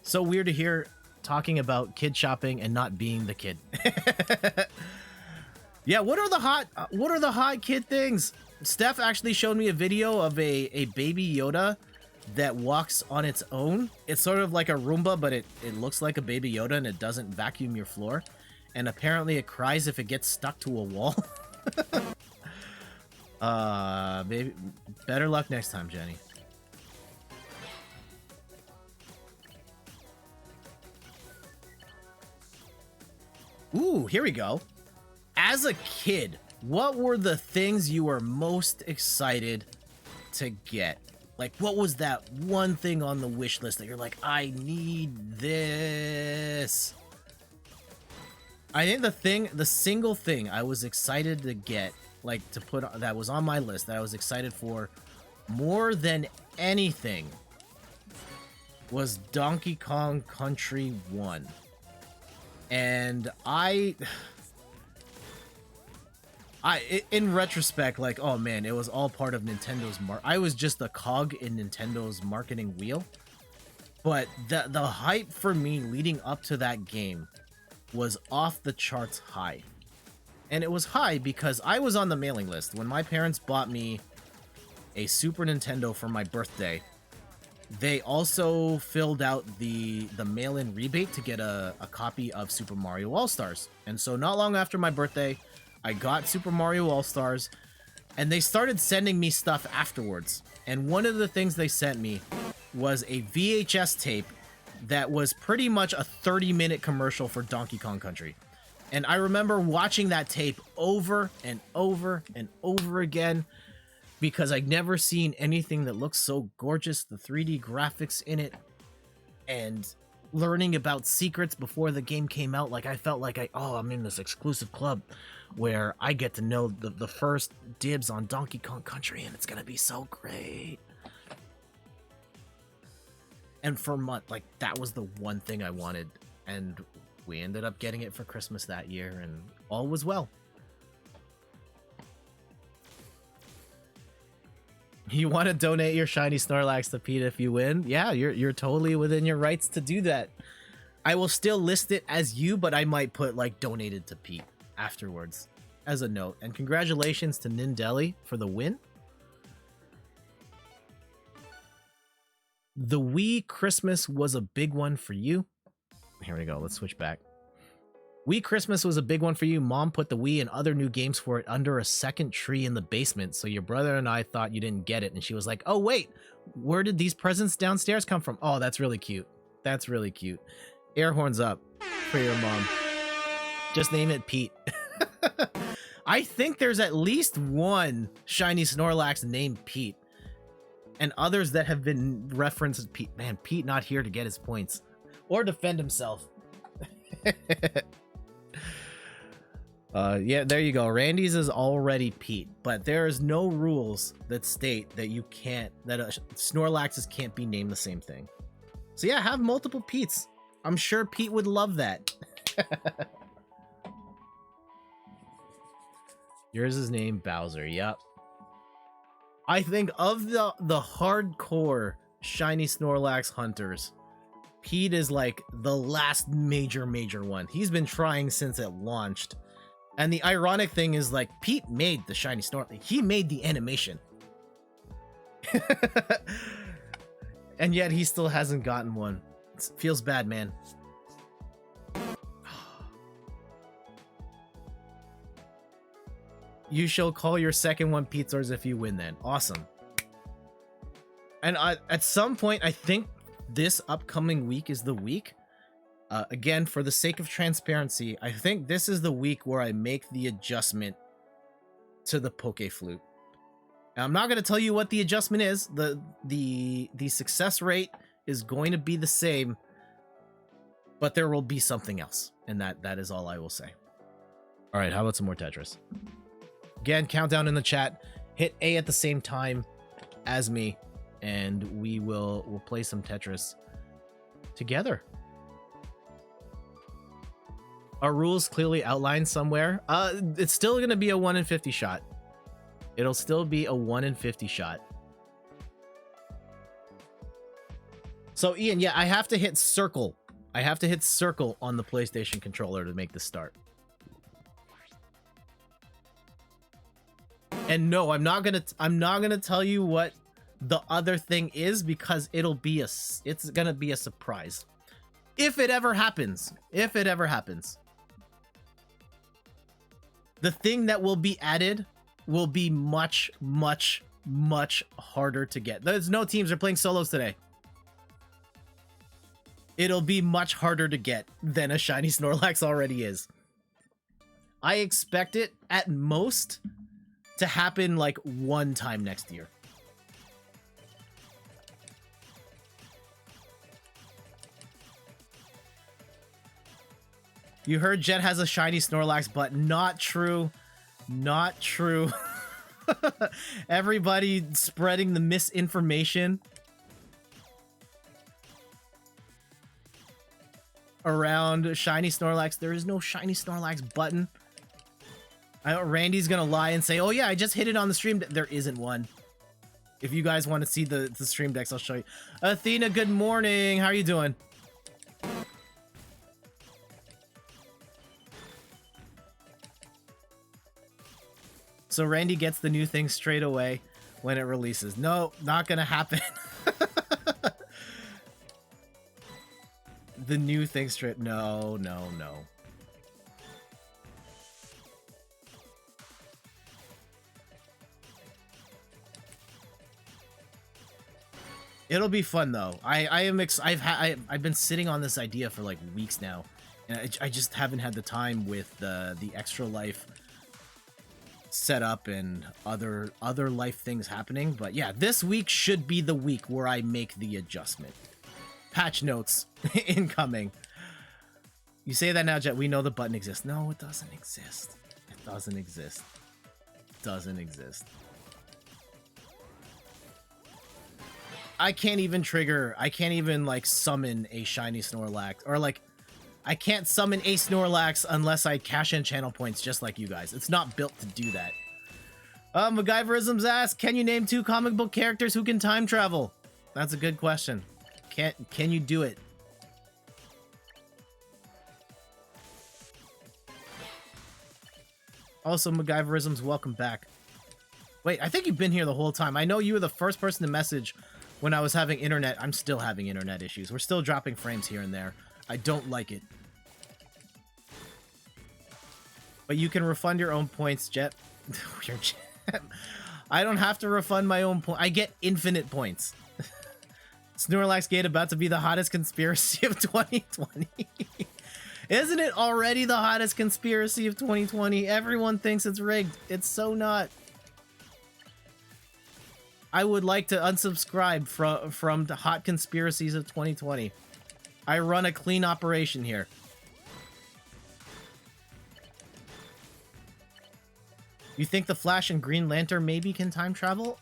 [SPEAKER 1] So weird to hear talking about kid shopping and not being the kid. Yeah, what are the hot kid things? Steph actually showed me a video of a baby Yoda that walks on its own. It's sort of like a Roomba, but it looks like a baby Yoda, and it doesn't vacuum your floor. And apparently it cries if it gets stuck to a wall. Maybe better luck next time, Jenny. Ooh, here we go. As a kid, what were the things you were most excited to get? Like, what was that one thing on the wish list that you're like, I need this? I think the single thing I was excited to get, like to put, that was on my list that I was excited for more than anything, was Donkey Kong Country 1. And in retrospect, like, oh man, it was all part of Nintendo's I was just a cog in Nintendo's marketing wheel. But the hype for me leading up to that game was off the charts high. And it was high because I was on the mailing list. When my parents bought me a Super Nintendo for my birthday, They also filled out the mail-in rebate to get a copy of Super Mario All-Stars. And so not long after my birthday, I got Super Mario All-Stars, and they started sending me stuff afterwards. And one of the things they sent me was a VHS tape that was pretty much a 30-minute commercial for Donkey Kong Country. And I remember watching that tape over and over and over again because I'd never seen anything that looks so gorgeous, the 3D graphics in it, and learning about secrets before the game came out. Like, I felt like I'm in this exclusive club where I get to know the first dibs on Donkey Kong Country, and it's gonna be so great. And for months, like, that was the one thing I wanted, and we ended up getting it for Christmas that year, and all was well. You want to donate your shiny Snorlax to Pete if you win? Yeah, you're totally within your rights to do that. I will still list it as you, but I might put, like, donated to Pete afterwards as a note. And congratulations to Nindelli for the win. The Wii Christmas was a big one for you. Here we go. Let's switch back. Wii Christmas was a big one for you. Mom put the Wii and other new games for it under a second tree in the basement. So your brother and I thought you didn't get it. And she was like, oh, wait, where did these presents downstairs come from? Oh, that's really cute. That's really cute. Air horns up for your mom. Just name it Pete. I think there's at least one shiny Snorlax named Pete. And others that have been referenced as Pete. Man, Pete not here to get his points. Or defend himself. Yeah, there you go. Randy's is already Pete. But there is no rules that state that you can't... that Snorlaxes can't be named the same thing. So yeah, have multiple Petes. I'm sure Pete would love that. Yours is named Bowser. Yep. I think of the hardcore shiny Snorlax hunters, Pete is like the last major one. He's been trying since it launched. And the ironic thing is, like, Pete made the shiny Snorlax. He made the animation. And yet he still hasn't gotten one. It feels bad, man. You shall call your second one Pete Stores if you win then. Awesome. And at some point, I think this upcoming week is the week. Again, for the sake of transparency, I think this is the week where I make the adjustment to the Poke Flute. And I'm not going to tell you what the adjustment is. The success rate is going to be the same, but there will be something else. And that is all I will say. All right, how about some more Tetris? Again, countdown in the chat. Hit A at the same time as me, and we'll play some Tetris together. Our rules clearly outlined somewhere. It's still gonna be a 1 in 50 shot. It'll still be a 1 in 50 shot. So Ian, yeah, I have to hit circle. I have to hit circle on the PlayStation controller to make this start. And no, I'm not gonna tell you what the other thing is, because it's gonna be a surprise. If it ever happens. If it ever happens. The thing that will be added will be much harder to get. There's no teams, they're playing solos today. It'll be much harder to get than a shiny Snorlax already is. I expect it at most to happen like one time next year. You heard Jet has a shiny Snorlax, but not true. Not true. Everybody spreading the misinformation around shiny Snorlax. There is no shiny Snorlax button. I know Randy's gonna lie and say, oh yeah, I just hit it on the stream. There isn't one. If you guys want to see the stream decks, I'll show you. Athena, good morning. How are you doing? So Randy gets the new thing straight away when it releases. No, not gonna happen. The new thing straight. No, no, no. It'll be fun though. I've been sitting on this idea for like weeks now, and I just haven't had the time with the extra life set up and other life things happening. But yeah, this week should be the week where I make the adjustment. Patch notes incoming. You say that now, Jet. We know the button exists. No, it doesn't exist. It doesn't exist. It doesn't exist. I can't even like summon a shiny Snorlax, or like I can't summon a Snorlax unless I cash in channel points just like you guys. It's not built to do that. MacGyverisms asks, can you name 2 comic book characters who can time travel? That's a good question. Can you do it? Also, MacGyverisms, welcome back. Wait, I think you've been here the whole time. I know you were the first person to message when I was having internet. I'm still having internet issues. We're still dropping frames here and there. I don't like it. But you can refund your own points, Jet. I don't have to refund my own points. I get infinite points. Snorlax Gate about to be the hottest conspiracy of 2020. Isn't it already the hottest conspiracy of 2020? Everyone thinks it's rigged. It's so not. I would like to unsubscribe from the hot conspiracies of 2020. I run a clean operation here. You think the Flash and Green Lantern maybe can time travel?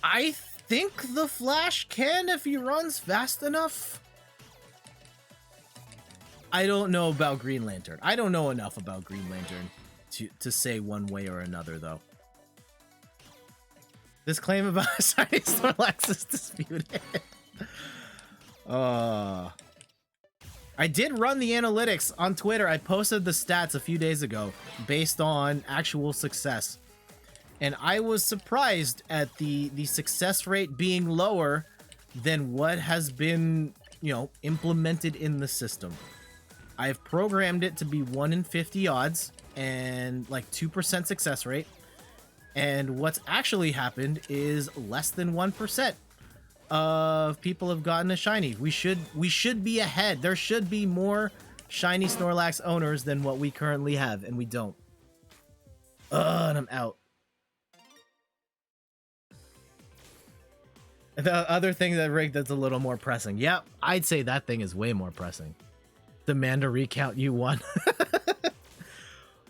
[SPEAKER 1] I think the Flash can if he runs fast enough. I don't know about Green Lantern. I don't know enough about Green Lantern to say one way or another, though. This claim about shiny Snorlax is disputed. I did run the analytics on Twitter. I posted the stats a few days ago based on actual success. And I was surprised at the success rate being lower than what has been, you know, implemented in the system. I've programmed it to be 1 in 50 odds and like 2% success rate. And what's actually happened is less than 1% of people have gotten a shiny. We should be ahead. There should be more shiny Snorlax owners than what we currently have, and we don't. And I'm out. The other thing that rigged that's a little more pressing. Yeah, I'd say that thing is way more pressing. Demand a recount, you won.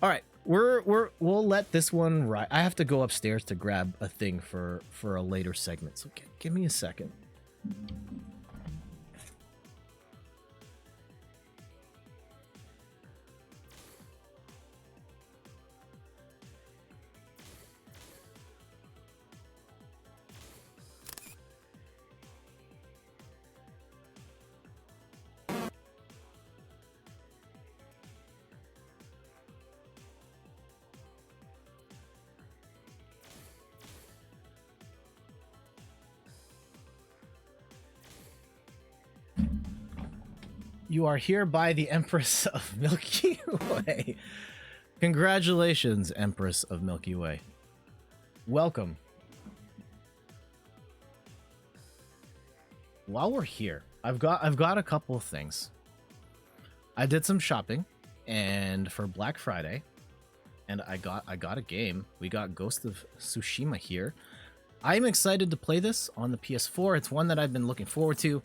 [SPEAKER 1] All right. We'll let this one ride. I have to go upstairs to grab a thing for a later segment. So give me a second. You are hereby the Empress of Milky Way. Congratulations, Empress of Milky Way. Welcome. While we're here, I've got a couple of things. I did some shopping, and for Black Friday, and I got a game. We got Ghost of Tsushima here. I'm excited to play this on the PS4. It's one that I've been looking forward to.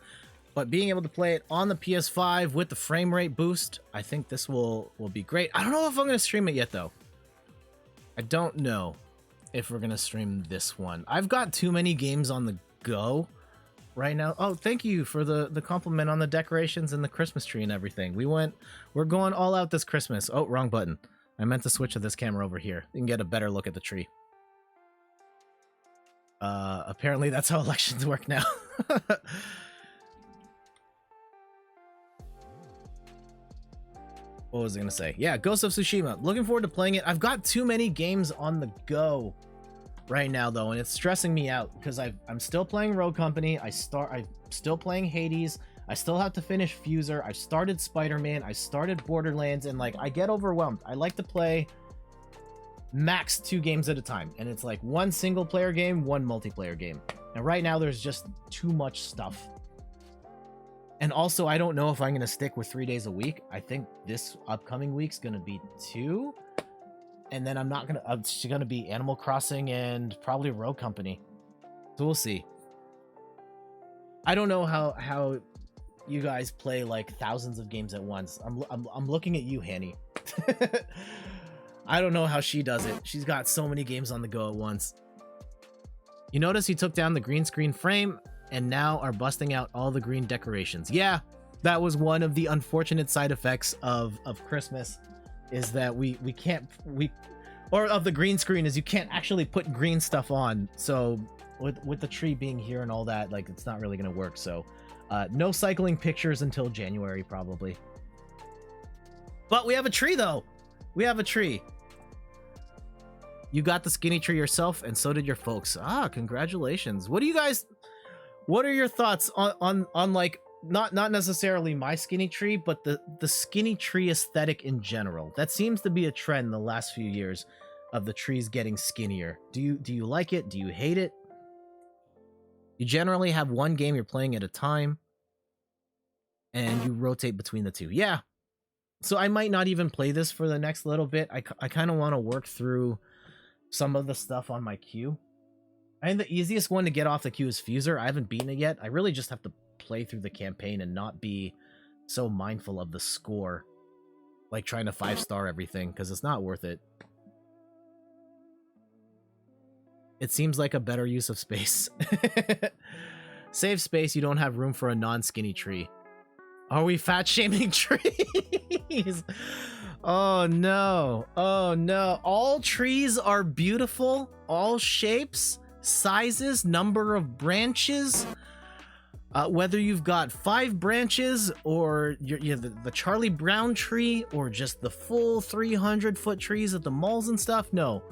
[SPEAKER 1] But being able to play it on the PS5 with the frame rate boost, I think this will be great. I don't know if I'm going to stream it yet, though. I don't know if we're going to stream this one. I've got too many games on the go right now. Oh, thank you for the compliment on the decorations and the Christmas tree and everything. We're going all out this Christmas. Oh, wrong button. I meant to switch to this camera over here. You can get a better look at the tree. Apparently that's how elections work now. What was I gonna say? Yeah, Ghost of Tsushima. Looking forward to playing it. I've got too many games on the go right now, though, and it's stressing me out because I'm still playing Rogue Company. I'm still playing Hades. I still have to finish Fuser. I started Spider-Man. I started Borderlands, and like I get overwhelmed. I like to play max 2 games at a time, and it's like 1 single player game, 1 multiplayer game. And right now there's just too much stuff. And also, I don't know if I'm going to stick with 3 days a week. I think this upcoming week's going to be 2. And then I'm not going to... It's going to be Animal Crossing and probably Rogue Company. So we'll see. I don't know how you guys play like thousands of games at once. I'm looking at you, Hanny. I don't know how she does it. She's got so many games on the go at once. You notice he took down the green screen frame and now are busting out all the green decorations. Yeah, that was one of the unfortunate side effects of Christmas, is that we can't or of the green screen is you can't actually put green stuff on. So with the tree being here and all that, like it's not really gonna work. So no cycling pictures until January probably. But we have a tree though. We have a tree. You got the skinny tree yourself, and so did your folks. Ah, congratulations. What are your thoughts on like not necessarily my skinny tree, but the skinny tree aesthetic in general? That seems to be a trend the last few years of the trees getting skinnier. Do you like it? Do you hate it? You generally have one game you're playing at a time, and you rotate between the two. Yeah. So I might not even play this for the next little bit. I kind of want to work through some of the stuff on my queue. I think the easiest one to get off the queue is Fuser. I haven't beaten it yet. I really just have to play through the campaign and not be so mindful of the score. Like trying to 5-star everything, because it's not worth it. It seems like a better use of space. Save space, you don't have room for a non-skinny tree. Are we fat shaming trees? Oh no. Oh no. All trees are beautiful. All shapes, sizes, number of branches. Whether you've got 5 branches or the Charlie Brown tree or just the full 300-foot trees at the malls and stuff. No,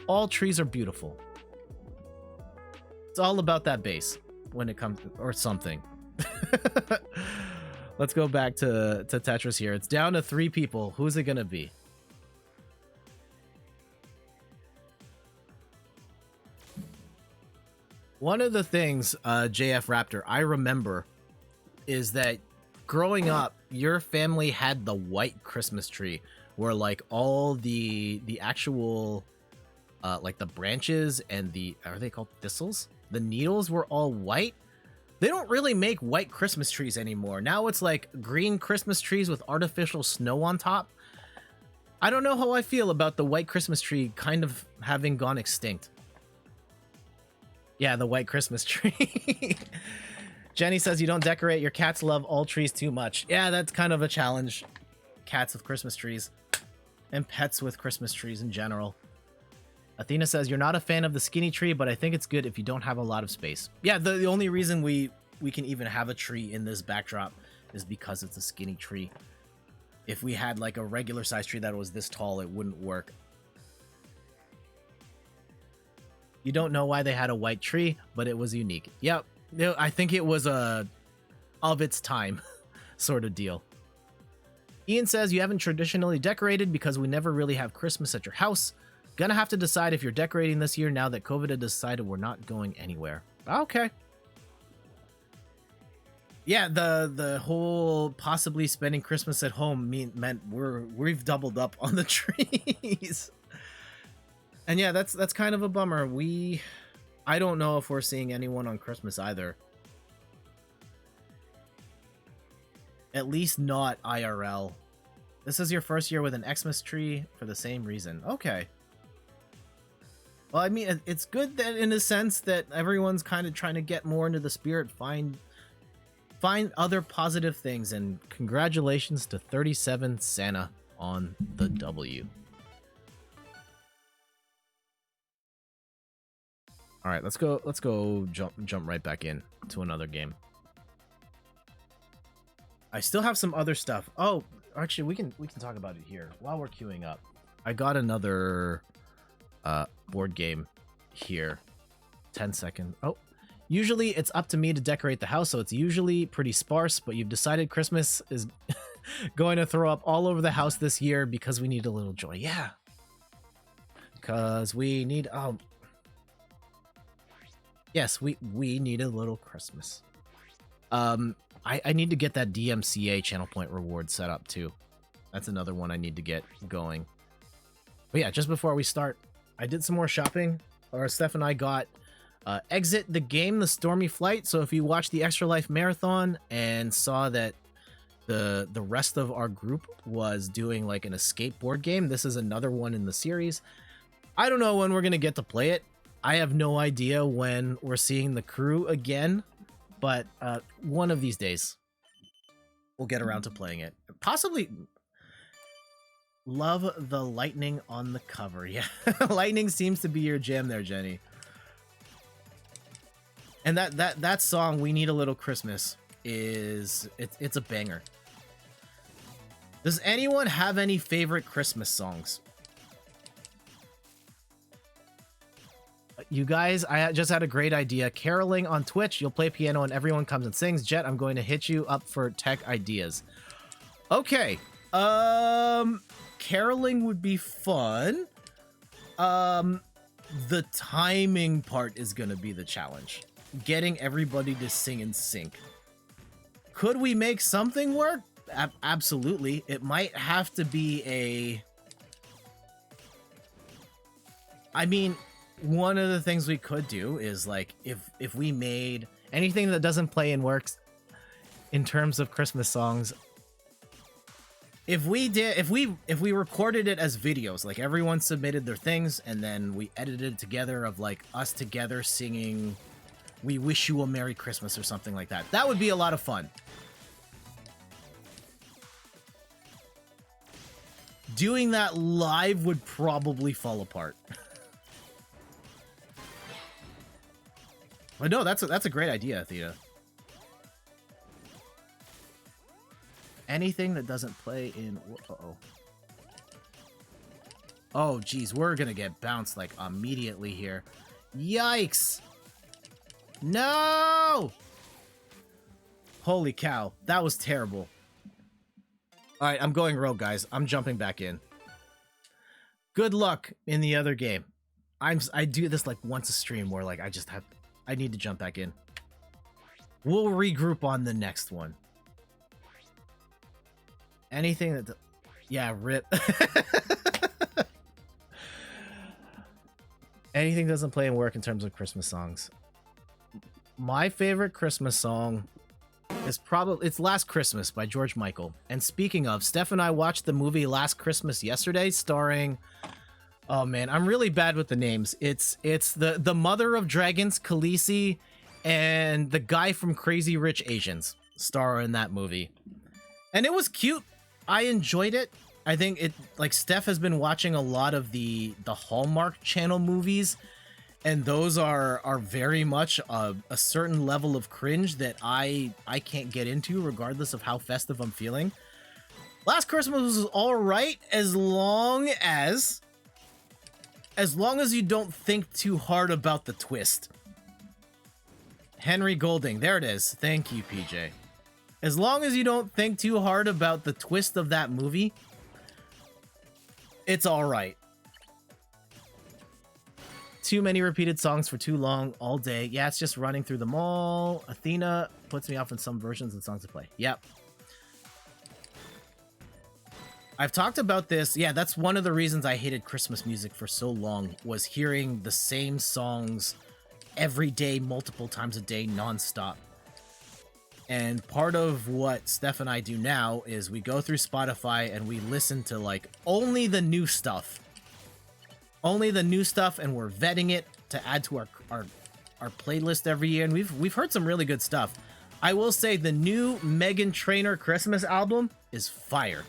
[SPEAKER 1] all trees are beautiful. It's all about that base when it comes to, or something. Let's go back to Tetris here. It's down to 3 people. Who's it gonna be? One of the things, JF Raptor, I remember is that growing up, your family had the white Christmas tree, where like all the actual like the branches and are they called thistles? The needles were all white. They don't really make white Christmas trees anymore. Now it's like green Christmas trees with artificial snow on top. I don't know how I feel about the white Christmas tree kind of having gone extinct. Yeah, the white Christmas tree. Jenny says you don't decorate. Your cats love all trees too much. Yeah, that's kind of a challenge. Cats with Christmas trees. And pets with Christmas trees in general. Athena says you're not a fan of the skinny tree, but I think it's good if you don't have a lot of space. Yeah, the only reason we can even have a tree in this backdrop is because it's a skinny tree. If we had like a regular size tree that was this tall, it wouldn't work. You don't know why they had a white tree, but it was unique. Yep, I think it was a of its time sort of deal. Ian says you haven't traditionally decorated because we never really have Christmas at your house. Gonna have to decide if you're decorating this year now that COVID had decided we're not going anywhere. Okay. Yeah, the whole possibly spending Christmas at home meant we've doubled up on the trees. And yeah, that's kind of a bummer. I don't know if we're seeing anyone on Christmas either. At least not IRL. This is your first year with an Xmas tree for the same reason. Okay. Well, I mean, it's good that in a sense that everyone's kind of trying to get more into the spirit, find other positive things, and congratulations to 37 Santa on the W. All right, let's go jump right back in to another game. I still have some other stuff. Oh, actually, we can talk about it here while we're queuing up. I got another board game here. 10 seconds. Oh, Usually it's up to me to decorate the house, so it's usually pretty sparse, but you've decided Christmas is going to throw up all over the house this year because we need a little joy. Yeah. Because we need, yes, we need a little Christmas. I need to get that DMCA channel point reward set up too. That's another one I need to get going. But yeah, just before we start, I did some more shopping. Or Steph and I got Exit the Game, The Stormy Flight. So if you watched the Extra Life Marathon and saw that the rest of our group was doing like an escape board game, this is another one in the series. I don't know when we're going to get to play it. I have no idea when we're seeing the crew again, but one of these days we'll get around to playing it. Possibly. Love the lightning on the cover. Yeah, lightning seems to be your jam there, Jenny. And that song, "We Need a Little Christmas," it's a banger. Does anyone have any favorite Christmas songs? You guys, I just had a great idea. Caroling on Twitch, you'll play piano and everyone comes and sings. Jet, I'm going to hit you up for tech ideas. Okay. Caroling would be fun. The timing part is going to be the challenge. Getting everybody to sing in sync. Could we make something work? Absolutely. It might have to be a... I mean, one of the things we could do is like if we made anything that doesn't play and works in terms of Christmas songs. If we recorded it as videos, like everyone submitted their things and then we edited it together of like us together singing "We Wish You a Merry Christmas" or something like that. That would be a lot of fun. Doing that live would probably fall apart. But no, that's a great idea, Thea. Anything that doesn't play in... Uh-oh. Oh, geez. We're going to get bounced, like, immediately here. Yikes! No! Holy cow. That was terrible. Alright, I'm going rogue, guys. I'm jumping back in. Good luck in the other game. I do this, like, once a stream where, like, I need to jump back in. We'll regroup on the next one. Anything that... Yeah, rip. Anything doesn't play and work in terms of Christmas songs. My favorite Christmas song is probably... It's Last Christmas by George Michael. And speaking of, Steph and I watched the movie Last Christmas yesterday, starring... Oh man, I'm really bad with the names. It's the mother of dragons, Khaleesi, and the guy from Crazy Rich Asians star in that movie. And it was cute. I enjoyed it. I think it, like, Steph has been watching a lot of the Hallmark Channel movies, and those are very much a certain level of cringe that I can't get into regardless of how festive I'm feeling. Last Christmas was all right as long as you don't think too hard about the twist. Henry Golding, there it is. Thank you, PJ. As long as you don't think too hard about the twist of that movie, it's all right. Too many repeated songs for too long all day. Yeah, it's just running through them all. Athena puts me off in some versions and songs to play. Yep. I've talked about this. Yeah, that's one of the reasons I hated Christmas music for so long, was hearing the same songs every day, multiple times a day, nonstop. And part of what Steph and I do now is we go through Spotify and we listen to like only the new stuff. Only the new stuff, and we're vetting it to add to our playlist every year, and we've heard some really good stuff. I will say the new Meghan Trainor Christmas album is fire.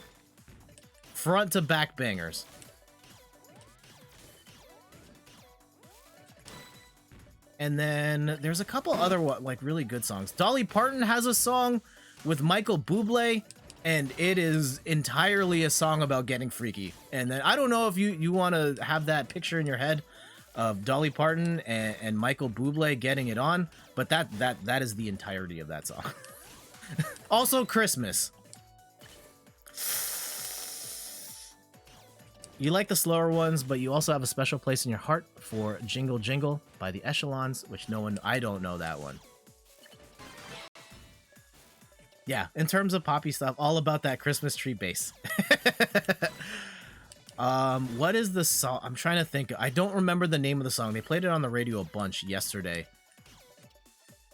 [SPEAKER 1] Front to back bangers. And then there's a couple other like really good songs. Dolly Parton has a song with Michael Bublé, and it is entirely a song about getting freaky. And then I don't know if you want to have that picture in your head of Dolly Parton and Michael Bublé getting it on, but that is the entirety of that song. Also Christmas. You like the slower ones, but you also have a special place in your heart for Jingle Jingle by the Echelons, which I don't know that one. Yeah, in terms of poppy stuff, all about that Christmas tree bass. What is the song? I'm trying to think. I don't remember the name of the song. They played it on the radio a bunch yesterday.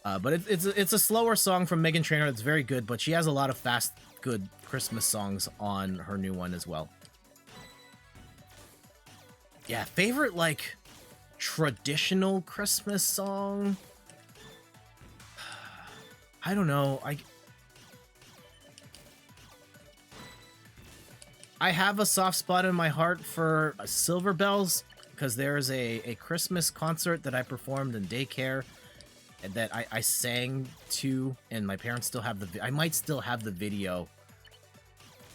[SPEAKER 1] But it's a slower song from Meghan Trainor that's very good, but she has a lot of fast, good Christmas songs on her new one as well. Yeah, favorite, like, traditional Christmas song? I don't know. I have a soft spot in my heart for Silver Bells, because there's a Christmas concert that I performed in daycare and that I sang to, and my parents still have I might still have the video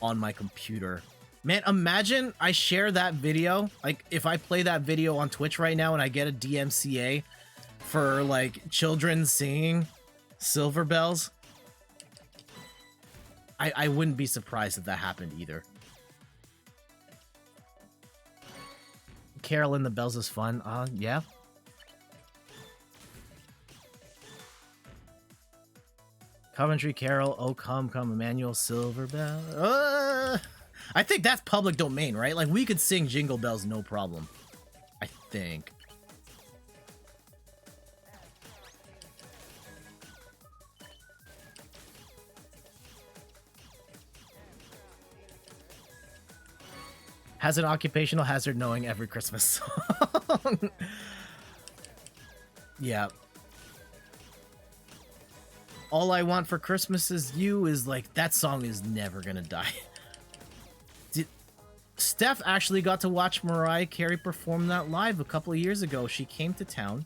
[SPEAKER 1] on my computer. Man, imagine I share that video. Like, if I play that video on Twitch right now and I get a DMCA for, like, children singing Silver Bells, I wouldn't be surprised if that happened either. Carol and the Bells is fun. Yeah. Coventry Carol, oh come Emmanuel, Silver Bell. I think that's public domain, right? Like, we could sing Jingle Bells no problem. I think. Has an occupational hazard knowing every Christmas song. Yeah. All I Want for Christmas Is You is like, that song is never gonna die. Steph actually got to watch Mariah Carey perform that live a couple of years ago. She came to town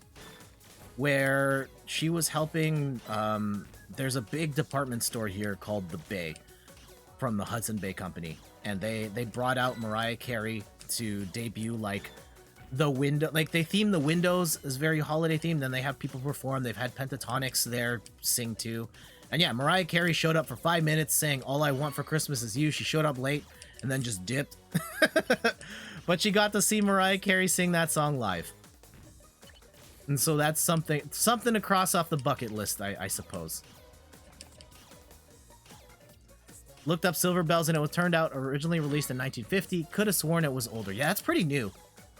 [SPEAKER 1] where she was helping, there's a big department store here called The Bay from the Hudson Bay Company. And they brought out Mariah Carey to debut, like, the window, like, they theme the windows as very holiday themed. Then they have people perform. They've had Pentatonics there sing too. And yeah, Mariah Carey showed up for 5 minutes saying All I Want for Christmas Is You. She showed up late and then just dipped. But she got to see Mariah Carey sing that song live. And so that's something to cross off the bucket list, I suppose. Looked up Silver Bells and it was turned out originally released in 1950. Could have sworn it was older. Yeah, that's pretty new.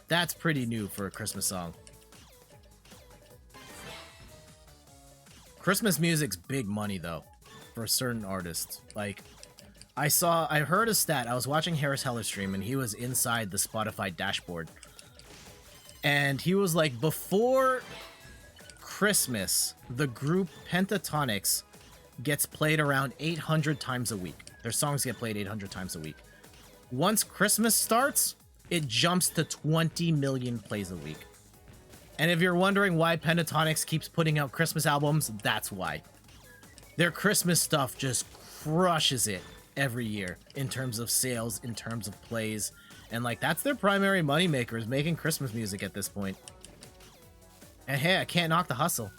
[SPEAKER 1] That's pretty new for a Christmas song. Christmas music's big money though, for certain artists. Like, I heard a stat. I was watching Harris Heller stream and he was inside the Spotify dashboard. And he was like, before Christmas, the group Pentatonics gets played around 800 times a week. Their songs get played 800 times a week. Once Christmas starts, it jumps to 20 million plays a week. And if you're wondering why Pentatonics keeps putting out Christmas albums, that's why. Their Christmas stuff just crushes it every year in terms of sales, in terms of plays. And, like, that's their primary moneymaker, is making Christmas music at this point. And hey, I can't knock the hustle.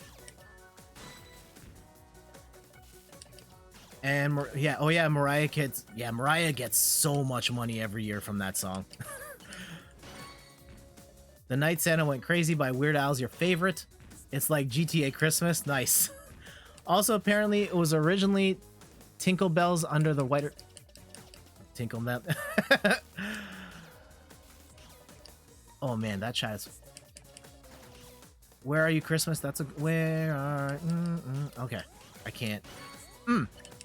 [SPEAKER 1] And yeah, oh yeah, Mariah gets so much money every year from that song. The Night Santa Went Crazy by Weird Al's your favorite. It's like GTA Christmas. Nice. Also, apparently, it was originally Tinkle Bells Under the White... Tinkle Bell. Oh man, that chat is... Where Are You Christmas? That's a... Where are... Okay. I can't...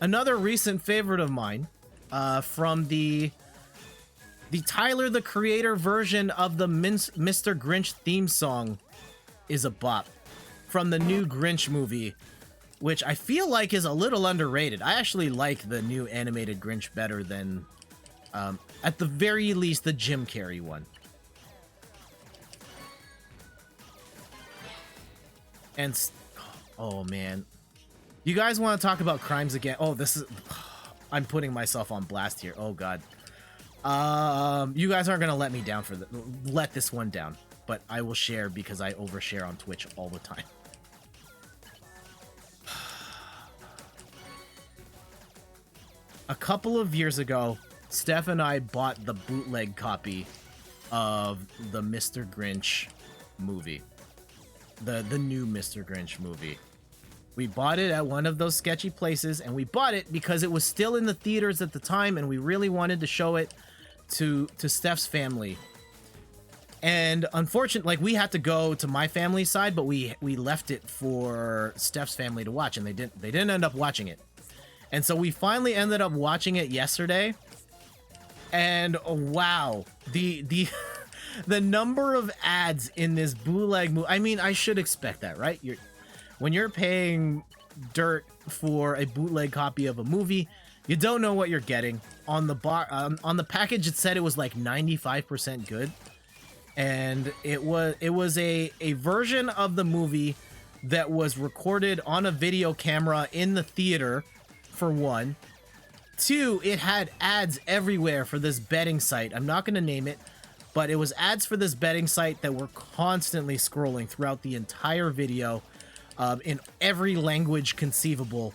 [SPEAKER 1] Another recent favorite of mine, from the Tyler, the Creator version of the Mr. Grinch theme song, is a bop. From the new Grinch movie, which I feel like is a little underrated. I actually like the new animated Grinch better than, at the very least, the Jim Carrey one. And, oh man. You guys want to talk about crimes again? Oh, this is... I'm putting myself on blast here. Oh, God. You guys aren't going to let me down for let this one down. but I will share because I overshare on Twitch all the time. A couple of years ago, Steph and I bought the bootleg copy of the Mr. Grinch movie. The new Mr. Grinch movie. We bought it at one of those sketchy places, and we bought it because it was still in the theaters at the time, and we really wanted to show it to Steph's family. And unfortunately, like, we had to go to my family's side, but we left it for Steph's family to watch, and they didn't end up watching it. And so we finally ended up watching it yesterday. And wow, the the number of ads in this bootleg movie. I mean, I should expect that, right? When you're paying dirt for a bootleg copy of a movie, you don't know what you're getting. On the package, it said it was like 95% good, and it was a version of the movie that was recorded on a video camera in the theater, for one. Two, it had ads everywhere for this betting site. I'm not going to name it, but it was ads for this betting site that were constantly scrolling throughout the entire video, in every language conceivable.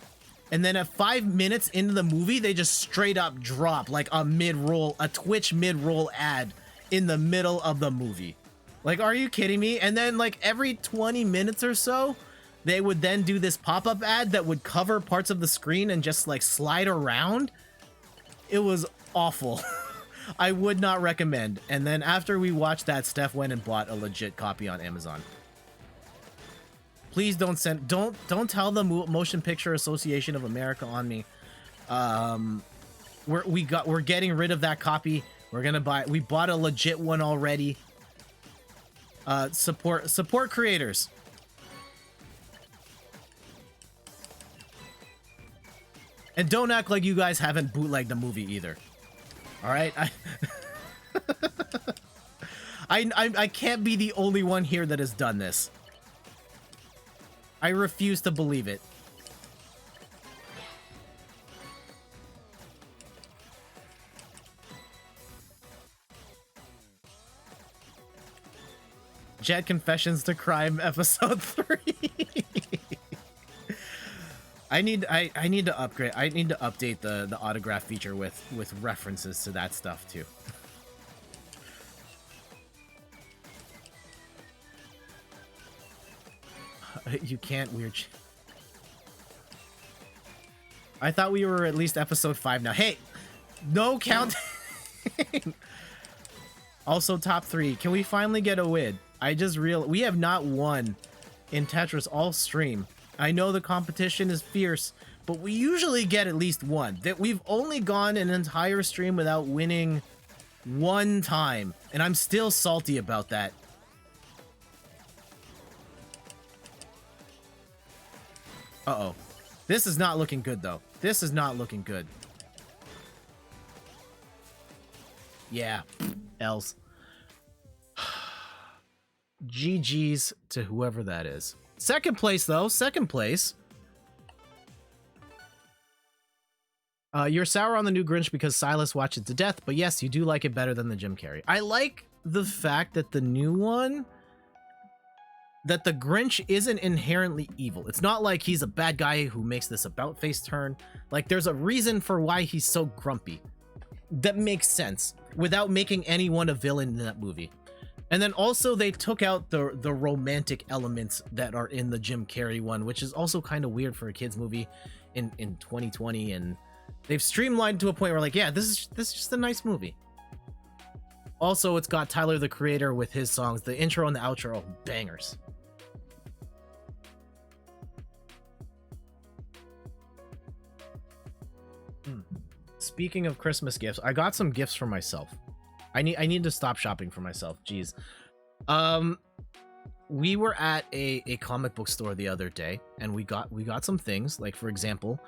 [SPEAKER 1] And then at 5 minutes into the movie, they just straight up drop like a Twitch mid-roll ad in the middle of the movie. Like, are you kidding me? And then like every 20 minutes or so, they would then do this pop-up ad that would cover parts of the screen and just like slide around. It was awful. I would not recommend. And then after we watched that, Steph went and bought a legit copy on Amazon. Please don't tell the Motion Picture Association of America on me. We're getting rid of that copy. We bought a legit one already. Support creators. And don't act like you guys haven't bootlegged the movie either. All right? I can't be the only one here that has done this. I refuse to believe it. Jet Confessions to Crime episode 3. I need to upgrade. I need to update the autograph feature with references to that stuff too. You can't weird. I thought we were at least episode 5 now. Hey, no count. Also top 3. Can we finally get a win? We have not won in Tetris all stream. I know the competition is fierce, but we usually get at least one. That we've only gone an entire stream without winning one time, and I'm still salty about that. Uh-oh. This is not looking good, though. This is not looking good. Yeah. Else. GG's to whoever that is. Second place, though. Second place. You're sour on the new Grinch because Silas watched it to death, but yes, you do like it better than the Jim Carrey. I like the fact that the new one, that the Grinch isn't inherently evil. It's not like he's a bad guy who makes this about-face turn. Like, there's a reason for why he's so grumpy. That makes sense, without making anyone a villain in that movie. And then also they took out the romantic elements that are in the Jim Carrey one, which is also kind of weird for a kid's movie in 2020. And they've streamlined to a point where, like, yeah, this is just a nice movie. Also, it's got Tyler, the Creator, with his songs. The intro and the outro are bangers. Speaking of Christmas gifts, I got some gifts for myself. I need to stop shopping for myself. Jeez. We were at a comic book store the other day, and we got some things. Like, for example,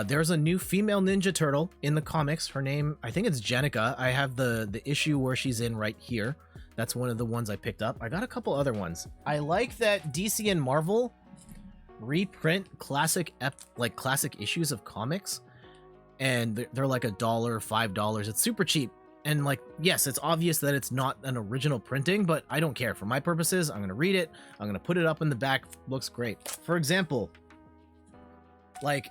[SPEAKER 1] there's a new female Ninja Turtle in the comics. Her name, I think it's Jenica. I have the issue where she's in right here. That's one of the ones I picked up. I got a couple other ones. I like that DC and Marvel reprint classic issues of comics, and they're like $1, $5. It's super cheap. And like, yes, it's obvious that it's not an original printing, but I don't care. For my purposes, I'm gonna read it. I'm gonna put it up in the back. Looks great. For example, like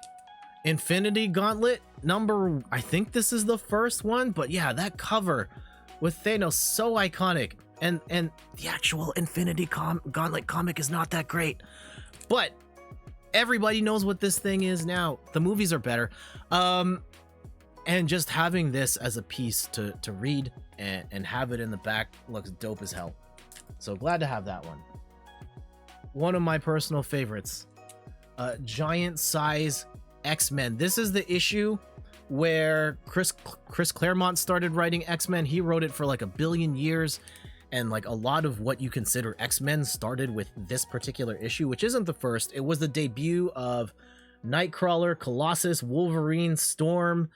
[SPEAKER 1] Infinity Gauntlet number, I think this is the first one, but yeah, that cover with Thanos, so iconic. And the actual Infinity Gauntlet comic is not that great, but everybody knows what this thing is now. The movies are better. And just having this as a piece to read and have it in the back looks dope as hell. So glad to have that one. One of my personal favorites, giant size X-Men. This is the issue where Chris Claremont started writing X-Men. He wrote it for like 1 billion years. And like a lot of what you consider X-Men started with this particular issue, which isn't the first. It was the debut of Nightcrawler, Colossus, Wolverine, Storm,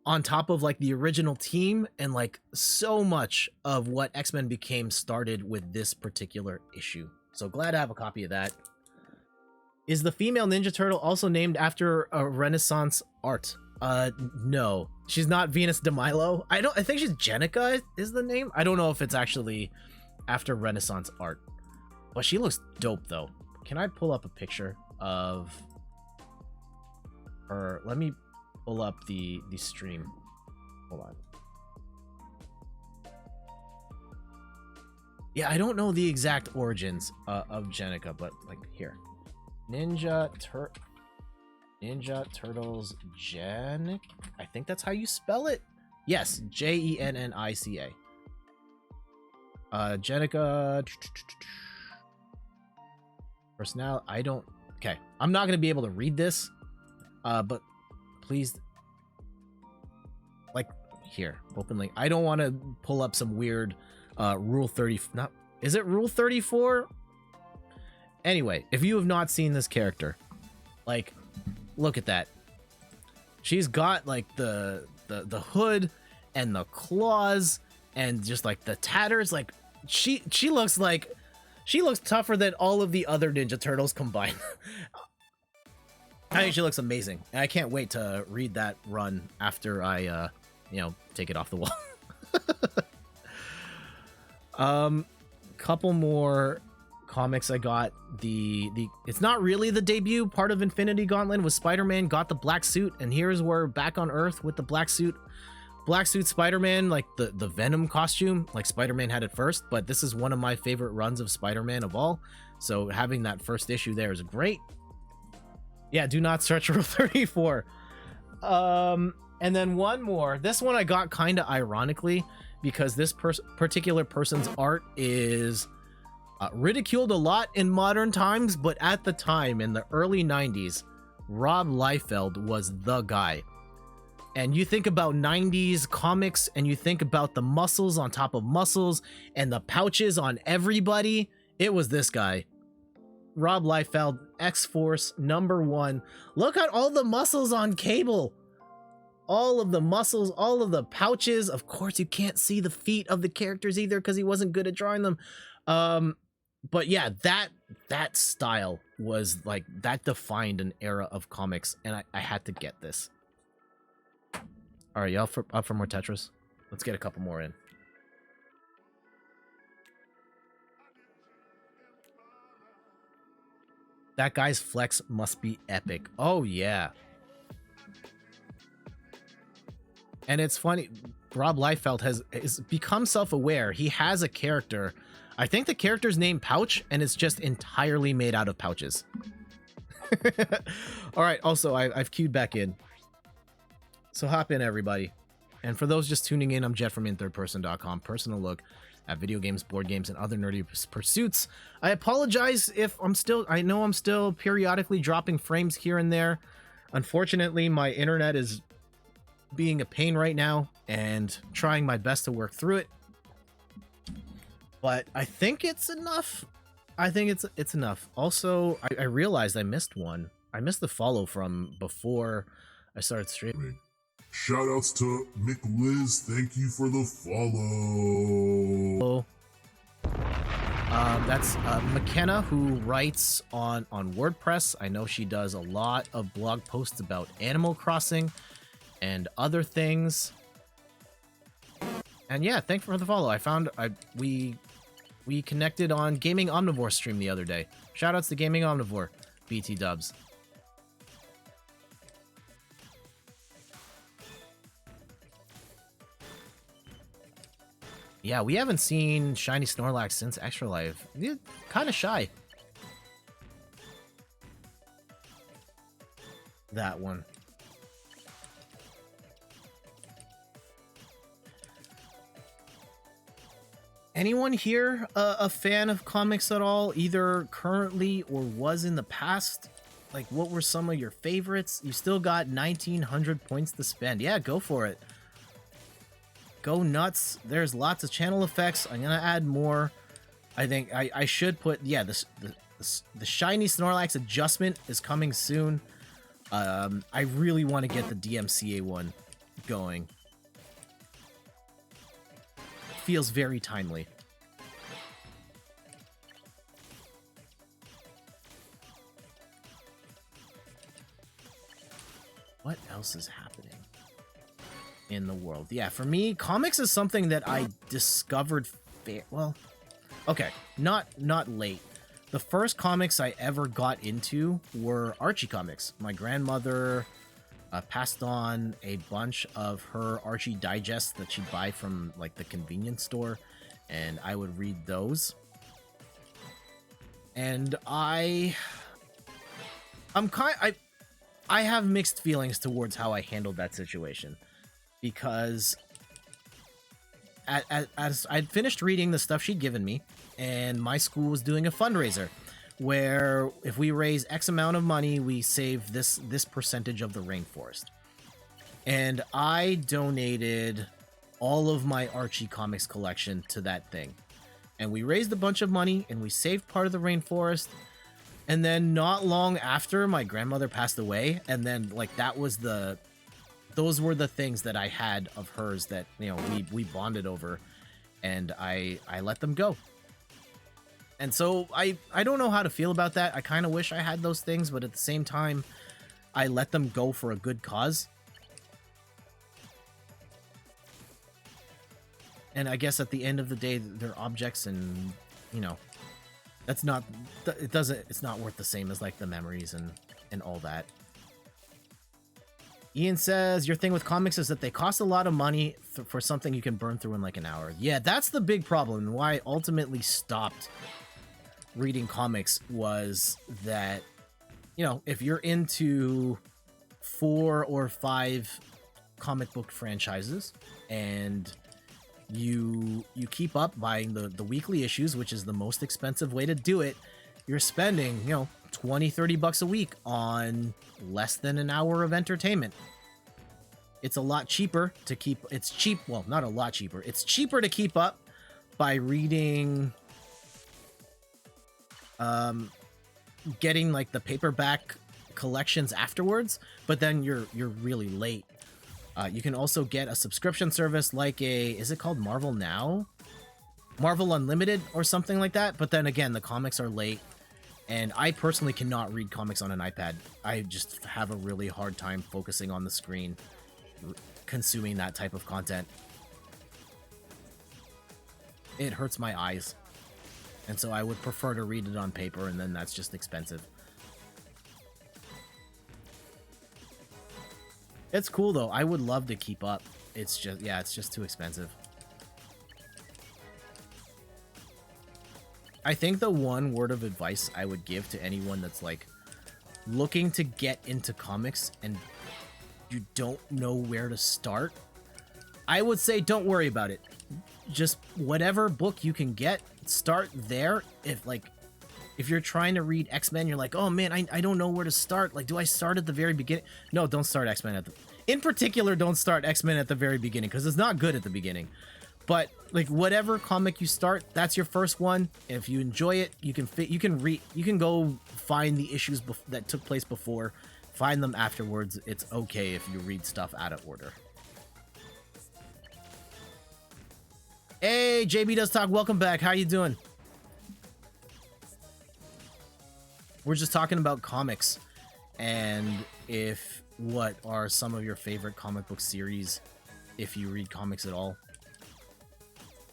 [SPEAKER 1] on top of like the original team. And like so much of what X-Men became started with this particular issue. So glad to have a copy of that. Is the female Ninja Turtle also named after a Renaissance art? No, she's not Venus de Milo. I think she's Jenica is the name. I don't know if it's actually after Renaissance art, but she looks dope though. Can I pull up a picture of her? Let me pull up the stream. Hold on. Yeah, I don't know the exact origins of Jenica, but like here, Ninja Turtles Genic. I think that's how you spell it. Yes, Jennica. Jenica. Personnel. I don't. Okay, I'm not gonna be able to read this. But please, like here, open link. I don't want to pull up some weird Rule 30. Not is it Rule 34? Anyway, if you have not seen this character, like, look at that. She's got like the hood and the claws and just like the tatters. Like she looks tougher than all of the other Ninja Turtles combined. I think she looks amazing, and I can't wait to read that run after I take it off the wall. Couple more comics I got. It's not really the debut part of Infinity Gauntlet was Spider-Man got the black suit, and here's where back on Earth with the black suit Spider-Man, like the Venom costume, like Spider-Man had it first, but this is one of my favorite runs of Spider-Man of all, so having that first issue there is great. Yeah, do not search Rule 34. And then one more. This one I got kind of ironically because this particular person's art is ridiculed a lot in modern times, but at the time in the early 90s, Rob Liefeld was the guy. And you think about 90s comics and you think about the muscles on top of muscles and the pouches on everybody, it was this guy. Rob Liefeld, X-Force #1. Look at all the muscles on Cable. All of the muscles, all of the pouches. Of course, you can't see the feet of the characters either because he wasn't good at drawing them. But yeah, that style was like, that defined an era of comics, and I had to get this. All right, y'all up for more Tetris? Let's get a couple more in. That guy's flex must be epic. Oh, yeah. And it's funny, Rob Liefeld has become self-aware. He has a character. I think the character's named Pouch, and it's just entirely made out of pouches. All right, also, I've queued back in. So hop in, everybody. And for those just tuning in, I'm Jet from inthirdperson.com. Personal look at video games, board games, and other nerdy pursuits. I apologize if I know I'm still periodically dropping frames here and there. Unfortunately, my internet is being a pain right now and trying my best to work through it. But I think it's enough. I think it's enough. Also, I realized I missed one. I missed the follow from before I started streaming.
[SPEAKER 3] Shoutouts to McLiz, thank you for the follow.
[SPEAKER 1] That's McKenna, who writes on WordPress. I know she does a lot of blog posts about Animal Crossing and other things. And yeah, thanks for the follow. We connected on Gaming Omnivore stream the other day. Shoutouts to Gaming Omnivore, BT dubs. Yeah, we haven't seen Shiny Snorlax since Extra Life. Kind of shy. That one. Anyone here a fan of comics at all, either currently or was in the past? Like, what were some of your favorites? You still got 1,900 points to spend. Yeah, go for it. Go nuts. There's lots of channel effects. I'm gonna add more. I think I should put, yeah, the shiny Snorlax adjustment is coming soon. I really want to get the DMCA one going. Feels very timely. What else is happening in the world? Yeah, for me, comics is something that I discovered well, okay, not late. The first comics I ever got into were Archie comics. My grandmother passed on a bunch of her Archie digests that she'd buy from like the convenience store, and I would read those. And I have mixed feelings towards how I handled that situation, because as I'd finished reading the stuff she'd given me, and my school was doing a fundraiser where if we raise X amount of money, we save this percentage of the rainforest. And I donated all of my Archie comics collection to that thing. And we raised a bunch of money, and we saved part of the rainforest. And then not long after, my grandmother passed away, and then like those were the things that I had of hers that, you know, we bonded over, and I let them go. And so I don't know how to feel about that. I kind of wish I had those things, but at the same time, I let them go for a good cause. And I guess at the end of the day, they're objects, and, you know, it's not worth the same as like the memories and all that. Ian says, your thing with comics is that they cost a lot of money for something you can burn through in like an hour. Yeah, that's the big problem, and why I ultimately stopped reading comics was that, you know, if you're into 4 or 5 comic book franchises and you keep up buying the weekly issues, which is the most expensive way to do it, you're spending, you know, 20-30 bucks a week on less than an hour of entertainment. It's a lot cheaper to keep, it's cheap, well, not a lot cheaper, it's cheaper to keep up by reading, getting like the paperback collections afterwards, but then you're really late. You can also get a subscription service like is it called Marvel Now? Marvel Unlimited or something like that, but then again, the comics are late, and I personally cannot read comics on an iPad. I just have a really hard time focusing on the screen, consuming that type of content. It hurts my eyes. And so I would prefer to read it on paper, and then that's just expensive. It's cool though. I would love to keep up. It's just, yeah, it's just too expensive. I think the one word of advice I would give to anyone that's like looking to get into comics and you don't know where to start, I would say don't worry about it. Just whatever book you can get, start there. If you're trying to read X-Men, you're like, oh man, I don't know where to start. Like, do I start at the very beginning? No, don't start X-Men in particular, don't start X-Men at the very beginning, because it's not good at the beginning. But like whatever comic you start, that's your first one. If you enjoy it, you can go find the issues that took place before, find them afterwards. It's okay if you read stuff out of order. Hey, JB Does Talk, welcome back. How you doing? We're just talking about comics, and what are some of your favorite comic book series, if you read comics at all.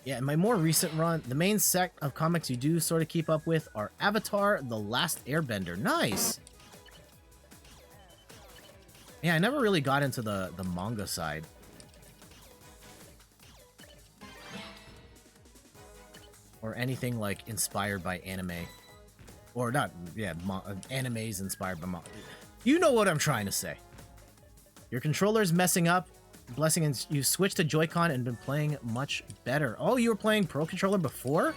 [SPEAKER 1] Yeah, in my more recent run, the main set of comics you do sort of keep up with are Avatar: The Last Airbender. Nice! Yeah, I never really got into the manga side. Or anything, like, inspired by anime. Or not, yeah, animes inspired by manga. You know what I'm trying to say. Your controller's messing up. Blessing, and you switched to Joy-Con and been playing much better. Oh, you were playing Pro Controller before?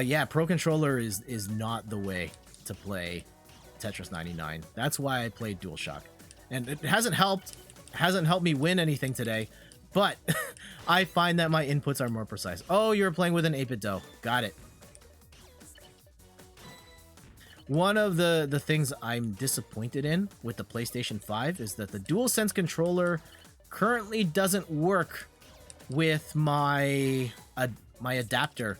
[SPEAKER 1] Yeah, Pro Controller is not the way to play Tetris 99. That's why I played DualShock. And it hasn't helped me win anything today, but I find that my inputs are more precise. Oh, you're playing with an 8-bit dough. Got it. One of the things I'm disappointed in with the PlayStation 5 is that the DualSense controller currently doesn't work with my adapter.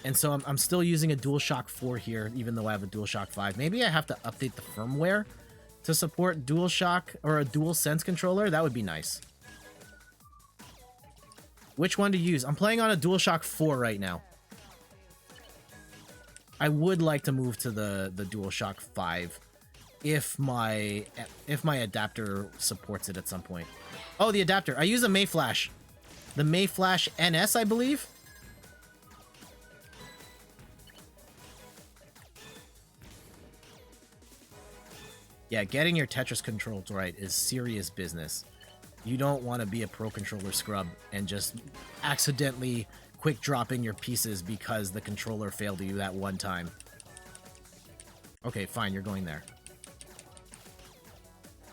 [SPEAKER 1] And so I'm still using a DualShock 4 here, even though I have a DualShock 5. Maybe I have to update the firmware to support DualShock or a DualSense controller. That would be nice. Which one to use? I'm playing on a DualShock 4 right now. I would like to move to the DualShock 5 if my adapter supports it at some point. Oh, the adapter. I use a Mayflash. The Mayflash NS, I believe. Yeah, getting your Tetris controls right is serious business. You don't want to be a Pro Controller scrub and just accidentally quick dropping your pieces because the controller failed you that one time. Okay, fine, you're going there.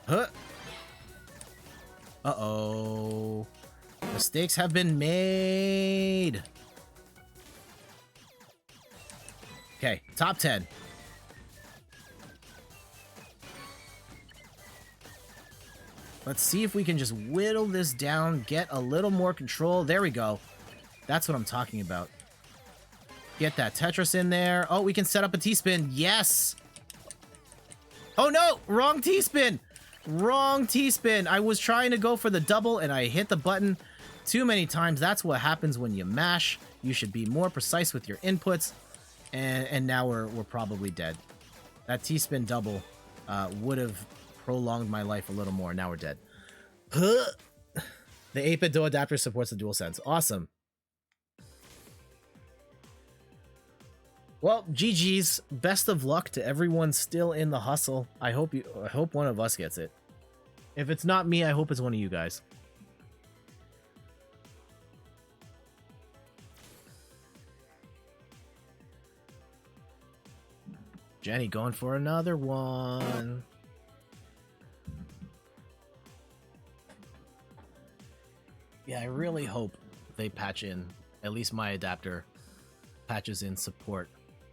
[SPEAKER 1] Huh? Uh-oh. Mistakes have been made. Okay, top 10. Let's see if we can just whittle this down, get a little more control. There we go. That's what I'm talking about. Get that Tetris in there. Oh, we can set up a T-spin. Yes! Oh no! Wrong T-spin! Wrong T-spin. I was trying to go for the double and I hit the button too many times. That's what happens when you mash. You should be more precise with your inputs. And now we're probably dead. That T-spin double would have prolonged my life a little more. Now we're dead. The 8-bit DO adapter supports the DualSense. Awesome. Well, GG's. Best of luck to everyone still in the hustle. I hope one of us gets it. If it's not me, I hope it's one of you guys. Jenny going for another one. Yeah, I really hope they patch in, at least my adapter patches in support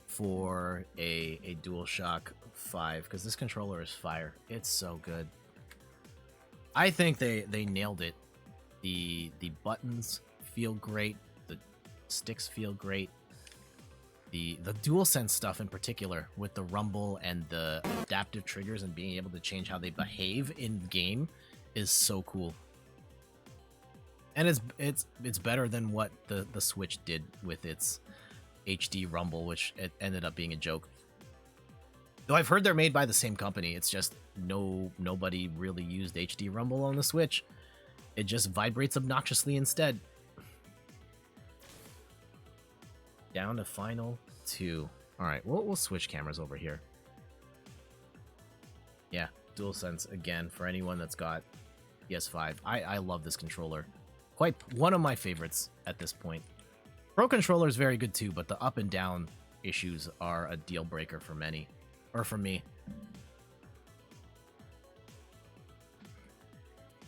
[SPEAKER 1] for a DualShock 5, because this controller is fire. It's so good. I think they nailed it. The buttons feel great. The sticks feel great. The DualSense stuff in particular, with the rumble and the adaptive triggers and being able to change how they behave in game, is so cool. And it's better than what the Switch did with its HD rumble, which it ended up being a joke. Though I've heard they're made by the same company. It's just nobody really used HD rumble on the Switch. It just vibrates obnoxiously instead. Down to final 2. All right, we'll switch cameras over here. Yeah, DualSense again for anyone that's got PS5. I love this controller. Quite one of my favorites at this point. Pro Controller is very good too, but the up and down issues are a deal breaker for many, or for me.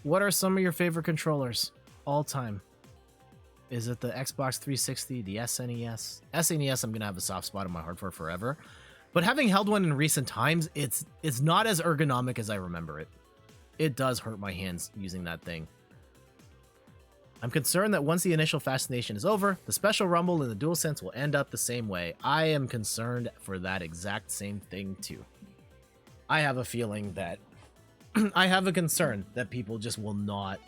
[SPEAKER 1] What are some of your favorite controllers all time? Is it the Xbox 360, the SNES? SNES, I'm gonna have a soft spot in my heart for forever. But having held one in recent times, it's not as ergonomic as I remember it. It does hurt my hands using that thing. I'm concerned that once the initial fascination is over, the special rumble in the DualSense will end up the same way. I am concerned for that exact same thing too. I have a feeling that I have a concern that people just will not.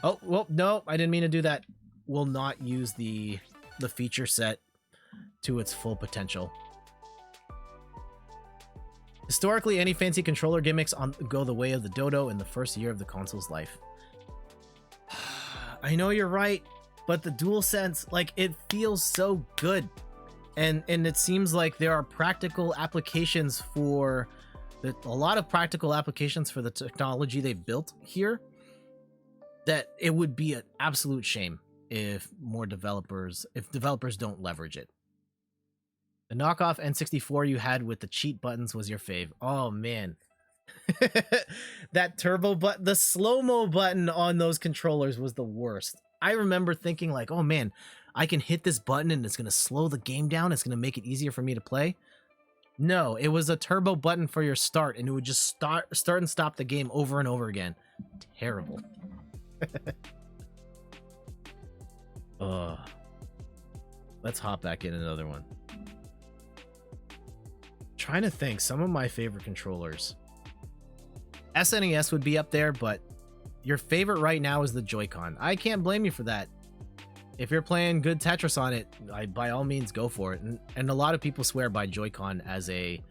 [SPEAKER 1] Oh, well, no, I didn't mean to do that. will not use the feature set to its full potential. Historically, any fancy controller gimmicks go the way of the dodo in the first year of the console's life. I know you're right, but the DualSense, like, it feels so good. And it seems like there are practical applications for a lot of practical applications for the technology they've built here, that it would be an absolute shame if developers don't leverage it. The knockoff N64 you had with the cheat buttons was your fave. Oh man. That turbo button, the slow-mo button on those controllers was the worst. I remember thinking like, oh man, I can hit this button and it's going to slow the game down. It's going to make it easier for me to play. No, it was a turbo button for your start, and it would just start and stop the game over and over again. Terrible. Let's hop back in another one. Trying to think, some of my favorite controllers. SNES would be up there, but your favorite right now is the Joy-Con. I can't blame you for that. If you're playing good Tetris on it, by all means go for it. And a lot of people swear by Joy-Con as a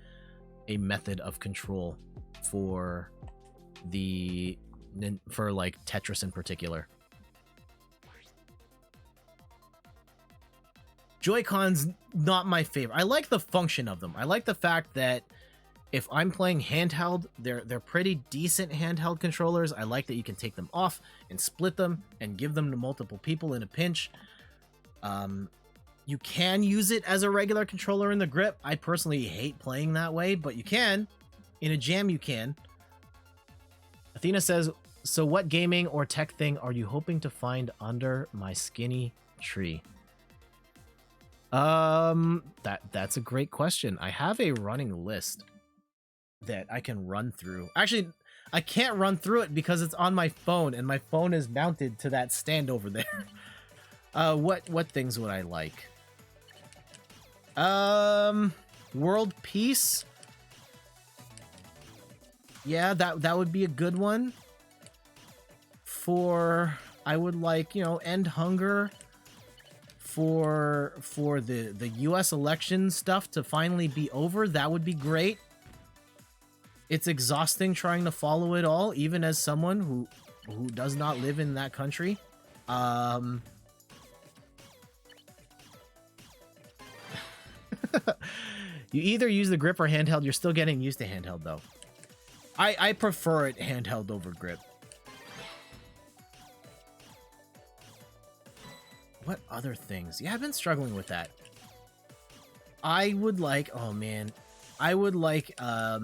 [SPEAKER 1] method of control for like Tetris in particular. Joy-Con's not my favorite. I like the function of them. I like the fact that if I'm playing handheld, they're pretty decent handheld controllers. I like that you can take them off and split them and give them to multiple people in a pinch. You can use it as a regular controller in the grip. I personally hate playing that way, but you can. In a jam, you can. Athena says, so what gaming or tech thing are you hoping to find under my skinny tree? That's a great question. I have a running list that I can run through. Actually, I can't run through it because it's on my phone, and my phone is mounted to that stand over there. What things would I like? World peace. Yeah, that would be a good one. I would like, end hunger. For the US election stuff to finally be over, that would be great. It's exhausting trying to follow it all, even as someone who does not live in that country. You either use the grip or handheld. You're still getting used to handheld though. I prefer it handheld over grip. What other things? Yeah, I've been struggling with that. I would like, oh man, I would like a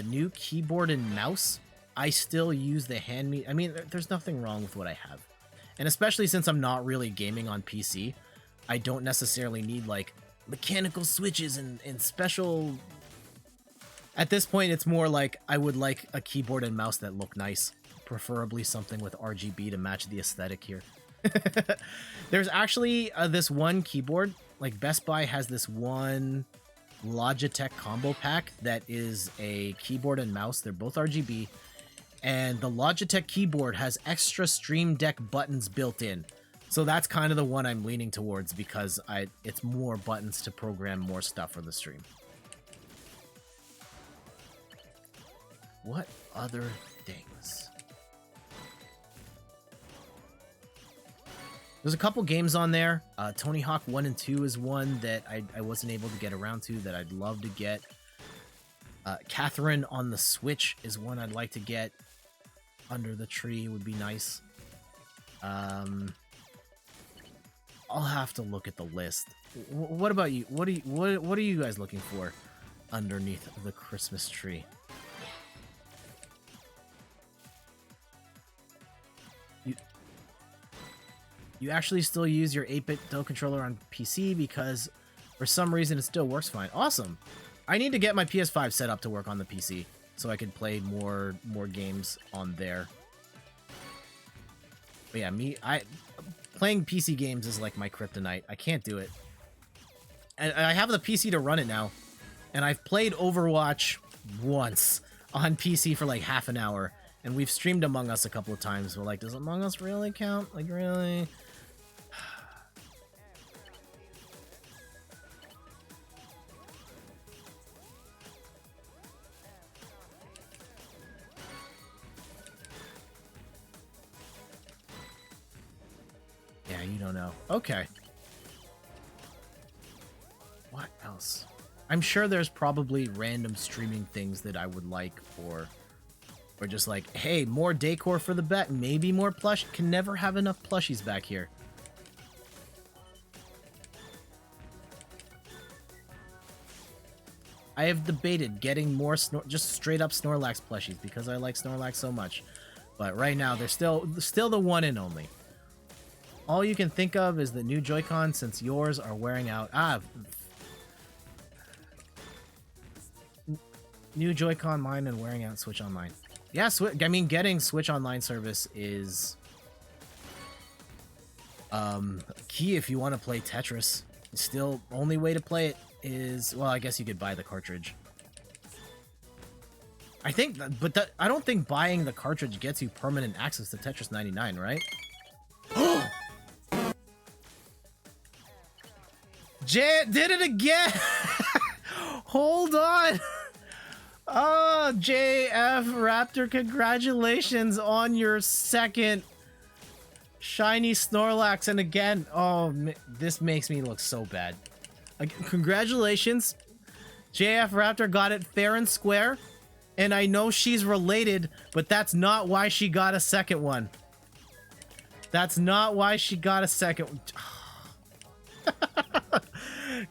[SPEAKER 1] new keyboard and mouse. I still use the hand me. I mean, there's nothing wrong with what I have. And especially since I'm not really gaming on PC, I don't necessarily need like mechanical switches and special. At this point, it's more like I would like a keyboard and mouse that look nice, preferably something with RGB to match the aesthetic here. There's actually this one keyboard, like Best Buy has this one Logitech combo pack that is a keyboard and mouse. They're both RGB, and the Logitech keyboard has extra Stream Deck buttons built in. So that's kind of the one I'm leaning towards because it's more buttons to program more stuff for the stream. What other things? There's a couple games on there. Tony Hawk 1 and 2 is one that I wasn't able to get around to that I'd love to get. Catherine on the Switch is one I'd like to get. Under the Tree would be nice. I'll have to look at the list. What about you? What are you guys looking for underneath the Christmas tree? You actually still use your 8-bit Do controller on PC because for some reason it still works fine. Awesome. I need to get my PS5 set up to work on the PC so I can play more games on there. But yeah, playing PC games is like my kryptonite. I can't do it. And I have the PC to run it now. And I've played Overwatch once on PC for like half an hour. And we've streamed Among Us a couple of times. We're like, does Among Us really count? Like, really? Yeah, you don't know. Okay. What else? I'm sure there's probably random streaming things that I would like, or just like, hey, more decor for the bet, maybe more plush. Can never have enough plushies back here. I have debated getting more just straight up Snorlax plushies because I like Snorlax so much. But right now, they're still the one and only. All you can think of is the new Joy-Con since yours are wearing out. New Joy-Con mine and wearing out Switch Online. Yeah, I mean, getting Switch Online service is key if you want to play Tetris. Still, only way to play it is, well, I guess you could buy the cartridge. I think, but I don't think buying the cartridge gets you permanent access to Tetris 99, right? Jay did it again! Hold on! Oh, JF Raptor, congratulations on your second shiny Snorlax. And again, oh, this makes me look so bad. Congratulations. JF Raptor got it fair and square. And I know she's related, but that's not why she got a second one. That's not why she got a second one.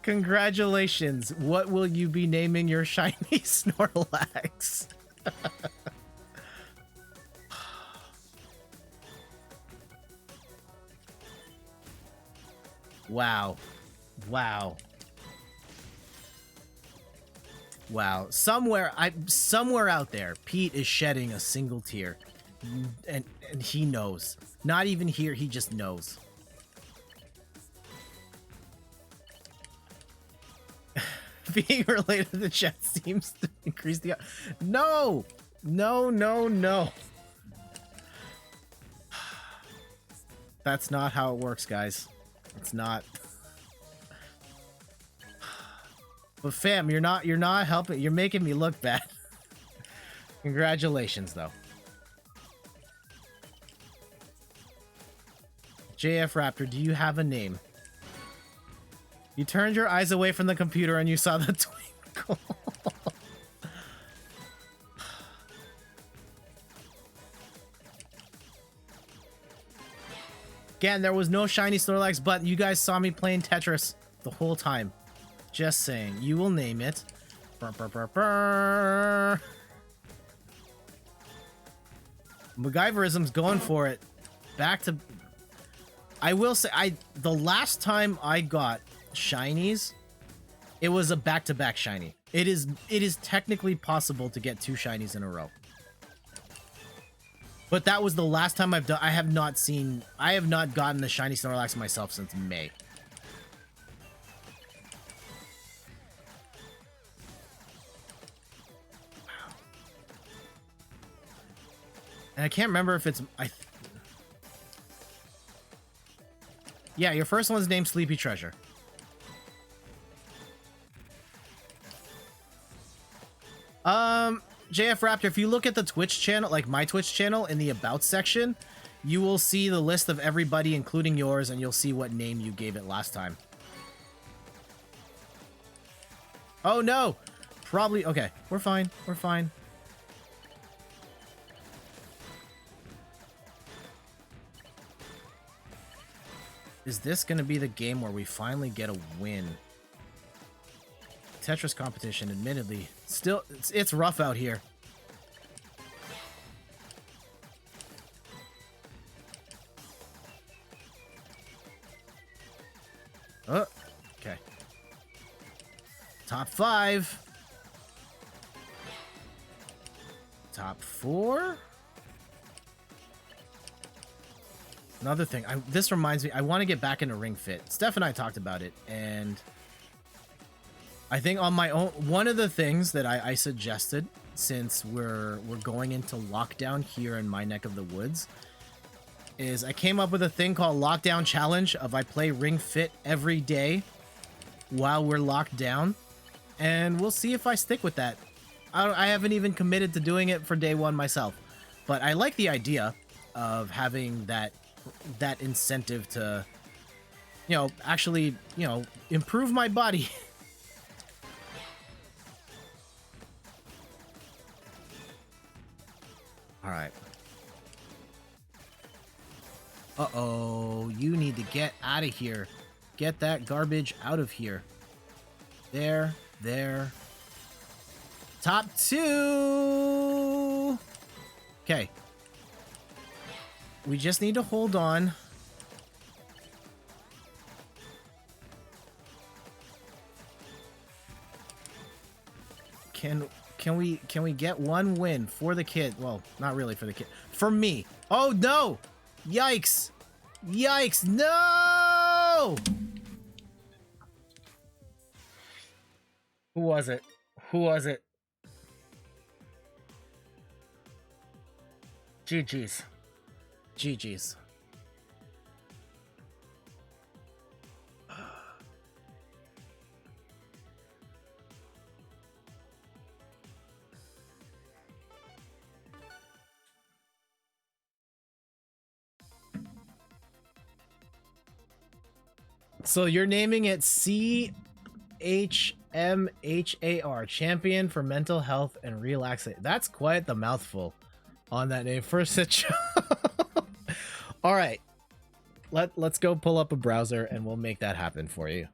[SPEAKER 1] Congratulations. What will you be naming your shiny Snorlax? Wow. Wow. Wow. Somewhere out there, Pete is shedding a single tear. And he knows. Not even here, he just knows. Being related to the chat seems to increase the... No! No, no, no. That's not how it works, guys. It's not. But fam, you're not helping. You're making me look bad. Congratulations, though. JF Raptor, do you have a name? You turned your eyes away from the computer and you saw the twinkle. Again, there was no shiny Snorlax, but you guys saw me playing Tetris the whole time. Just saying. You will name it. Brr, brr, brr, brr. MacGyverism's going for it. Back to... I will say, the last time I got shinies, it was a back-to-back shiny. It is technically possible to get 2 shinies in a row. But that was the last time I've done. I have not gotten a shiny Snorlax myself since May. Wow. And I can't remember if it's yeah, your first one's named Sleepy Treasure. JF Raptor, if you look at the Twitch channel, like my Twitch channel, in the About section, you will see the list of everybody, including yours, and you'll see what name you gave it last time. Oh, no! Probably... Okay, we're fine. We're fine. Is this going to be the game where we finally get a win? Tetris competition, admittedly. Still, it's rough out here. Oh, okay. Top 5. Top 4. Another thing, this reminds me, I want to get back into Ring Fit. Steph and I talked about it, and I think on my own, one of the things that I suggested, since we're going into lockdown here in my neck of the woods, is I came up with a thing called Lockdown Challenge of I play Ring Fit every day while we're locked down, and we'll see if I stick with that. I haven't even committed to doing it for day 1 myself, but I like the idea of having that incentive to you know, actually, you know, improve my body. All right. Uh-oh, you need to get out of here. Get that garbage out of here. There. Top 2! Okay. We just need to hold on. Can we get one win for the kid? Well, not really for the kid. For me. Oh no! Yikes! Yikes! No! Who was it? Who was it? GG's. GG's. So you're naming it CHMHAR, Champion for Mental Health and Relaxation. That's quite the mouthful on that name for such. All right, let's go pull up a browser and we'll make that happen for you.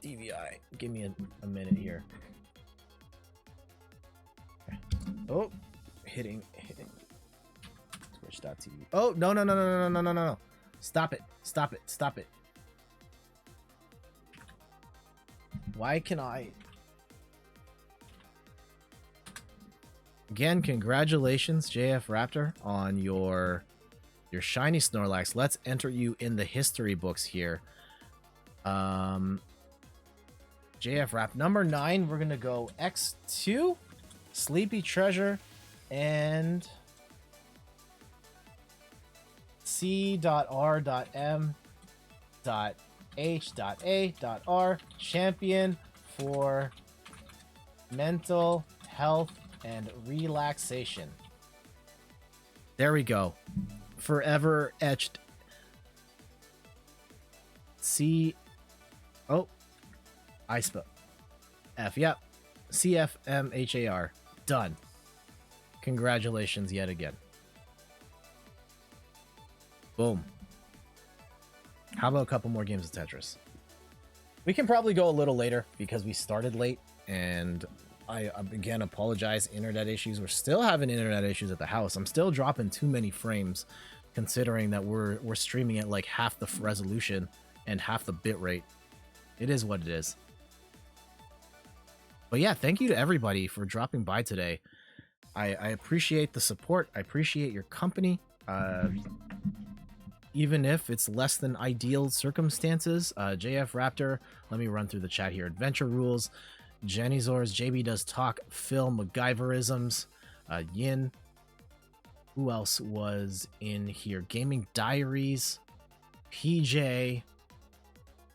[SPEAKER 1] DVI, give me a minute here. Oh, hitting. Twitch.tv. Oh no. Stop it. Why can I? Again, congratulations, JF Raptor, on your shiny Snorlax. Let's enter you in the history books here. JF Rap number 9, we're gonna go X2, Sleepy Treasure, and C.R.M.H.A.R, Champion for Mental Health and Relaxation. There we go. Forever etched. I spell F. Yep. CFMHAR. Done. Congratulations yet again. Boom. How about a couple more games of Tetris? We can probably go a little later because we started late, and I again apologize. Internet issues. We're still having internet issues at the house. I'm still dropping too many frames, considering that we're streaming at like half the resolution and half the bit rate. It is what it is. But yeah, thank you to everybody for dropping by today. I appreciate the support. I appreciate your company. Even if it's less than ideal circumstances. JF Raptor, let me run through the chat here. Adventure Rules, Jenny Zors, JB Does Talk, Phil MacGyverisms, Yin. Who else was in here? Gaming Diaries, PJ,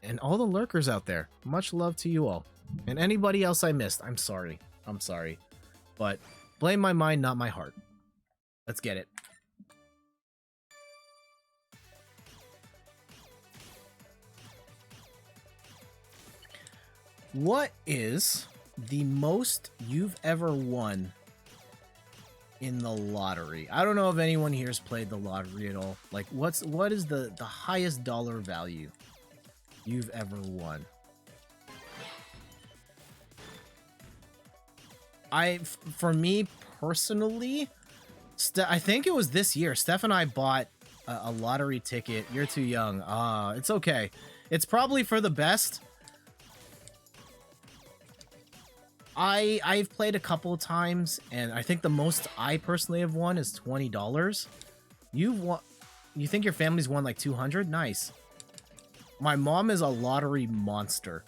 [SPEAKER 1] and all the lurkers out there. Much love to you all. And anybody else I missed, I'm sorry. I'm sorry. But blame my mind, not my heart. Let's get it. What is the most you've ever won in the lottery? I don't know if anyone here has played the lottery at all. Like, what is the highest dollar value you've ever won? For me personally, I think it was this year. Steph and I bought a lottery ticket. You're too young. It's okay. It's probably for the best. I've played a couple of times, and I think the most I personally have won is $20. You've won? You think your family's won like 200? Nice. My mom is a lottery monster.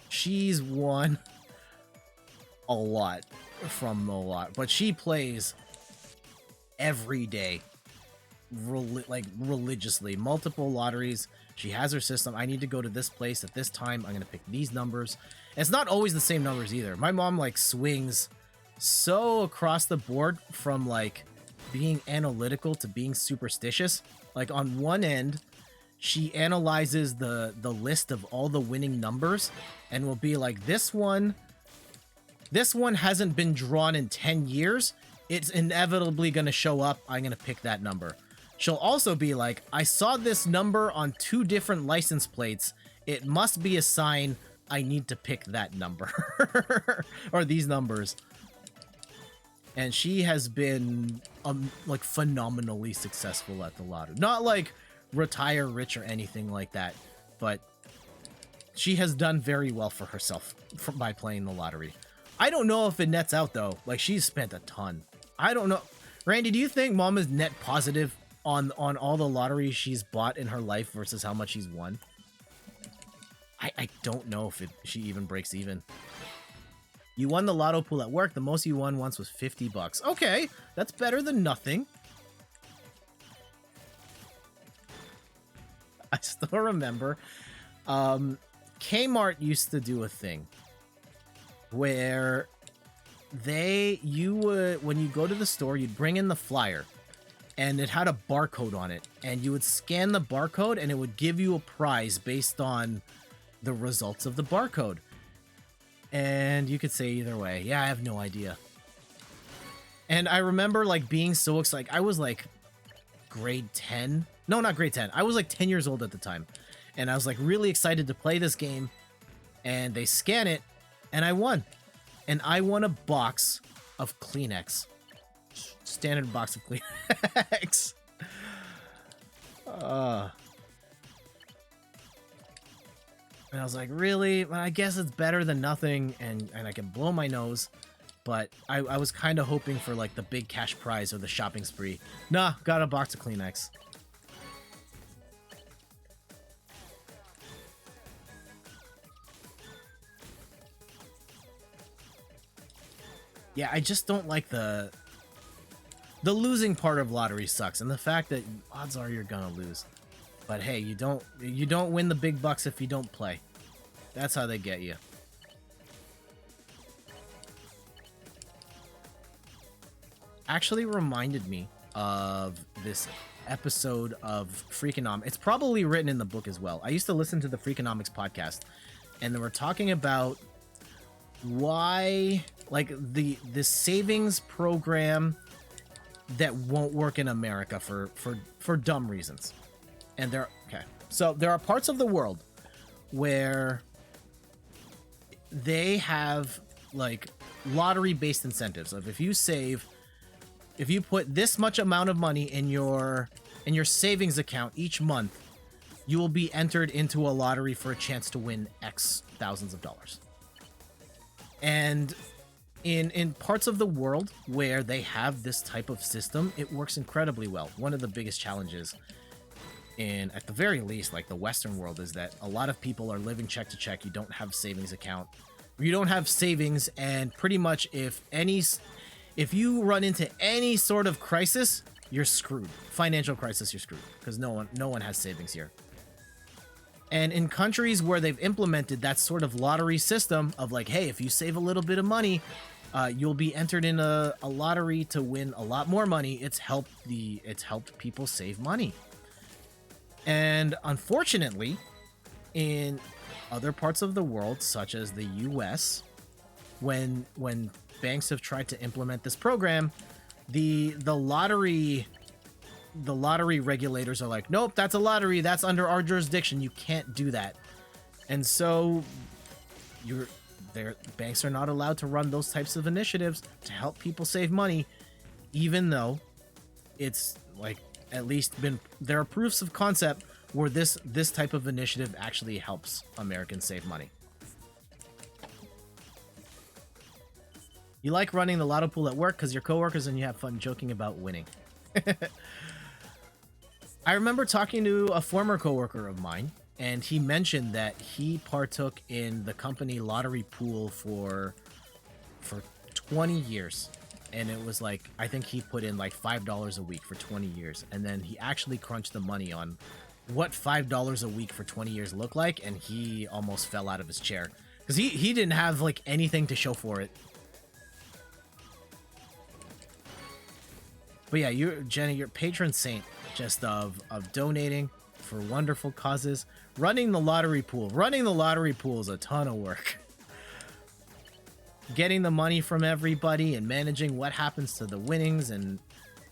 [SPEAKER 1] She's won a lot from the lot, but she plays every day, religiously. Multiple lotteries. She has her system. I need to go to this place at this time. I'm gonna pick these numbers. It's not always the same numbers either. My mom like swings so across the board from like being analytical to being superstitious. Like on one end, she analyzes the list of all the winning numbers and will be like, this one hasn't been drawn in 10 years. It's inevitably going to show up. I'm going to pick that number. She'll also be like, I saw this number on 2 different license plates. It must be a sign I need to pick that number. Or these numbers. And she has been like phenomenally successful at the lottery. Not like retire rich or anything like that, but she has done very well for herself by playing the lottery. I don't know if it nets out though. Like, she's spent a ton. I don't know. Randy, do you think Mom is net positive on all the lottery she's bought in her life versus how much she's won? I don't know if she even breaks even. You won the lotto pool at work. The most you won once was 50 bucks. Okay, that's better than nothing. I still remember Kmart used to do a thing where you would, when you go to the store, you'd bring in the flyer and it had a barcode on it, and you would scan the barcode and it would give you a prize based on the results of the barcode. And you could say either way. Yeah, I have no idea. And I remember like being so excited. I was like grade 10. No, not grade 10. I was like 10 years old at the time. And I was like really excited to play this game. And they scan it and I won. And I won a box of Kleenex. Standard box of Kleenex. And I was like, really? Well, I guess it's better than nothing, and I can blow my nose. But I was kind of hoping for, like, the big cash prize or the shopping spree. Nah, got a box of Kleenex. Yeah, I just don't like the losing part of lottery sucks, and the fact that odds are you're gonna lose. But hey, you don't win the big bucks if you don't play. That's how they get you. Actually reminded me of this episode of Freakonomics. It's probably written in the book as well. I used to listen to the Freakonomics podcast, and they were talking about why, like, the savings program that won't work in America for dumb reasons. And so there are parts of the world where they have like lottery-based incentives of if you put this much amount of money in your savings account each month, you will be entered into a lottery for a chance to win X thousands of dollars. And in parts of the world where they have this type of system, it works incredibly well. One of the biggest challenges in, at the very least, like the Western world, is that a lot of people are living check to check. You don't have a savings account. You don't have savings, and pretty much if you run into any sort of crisis, you're screwed. Financial crisis, you're screwed, because no one has savings here. And in countries where they've implemented that sort of lottery system of like, hey, if you save a little bit of money, you'll be entered in a lottery to win a lot more money. It's helped people save money. And unfortunately, in other parts of the world, such as the US, when banks have tried to implement this program, the lottery regulators are like, nope, that's a lottery, that's under our jurisdiction, you can't do that. And so banks are not allowed to run those types of initiatives to help people save money, even though it's like at least there are proofs of concept where this type of initiative actually helps Americans save money. You like running the lotto pool at work because you're coworkers and you have fun joking about winning. I remember talking to a former coworker of mine, and he mentioned that he partook in the company lottery pool for 20 years. And it was like, I think he put in like $5 a week for 20 years. And then he actually crunched the money on what $5 a week for 20 years looked like. And he almost fell out of his chair because he didn't have like anything to show for it. But yeah, you, Jenny, you're patron saint just of donating for wonderful causes. Running the lottery pool. Running the lottery pool is a ton of work. Getting the money from everybody and managing what happens to the winnings and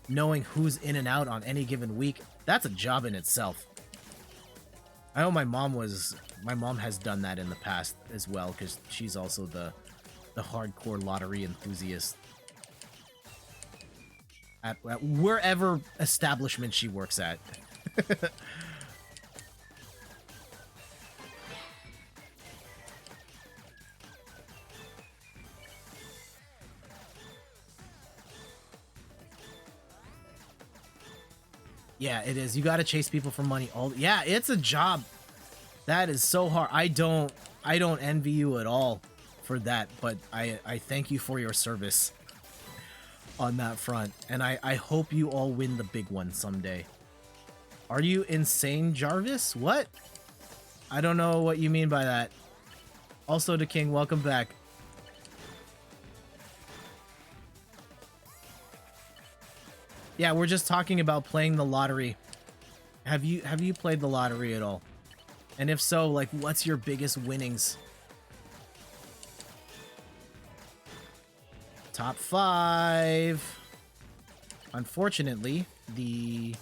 [SPEAKER 1] knowing who's in and out on any given week. That's a job in itself. I know my mom has done that in the past as well, because she's also the hardcore lottery enthusiast at wherever establishment she works at. Yeah, it is. You got to chase people for money all. Yeah, it's a job. That is so hard. I don't envy you at all for that, but I thank you for your service on that front, and I hope you all win the big one someday. Are you insane, Jarvis? What? I don't know what you mean by that. Also, to King, welcome back. Yeah, we're just talking about playing the lottery. Have you played the lottery at all? And if so, like, what's your biggest winnings? Top 5. Unfortunately, the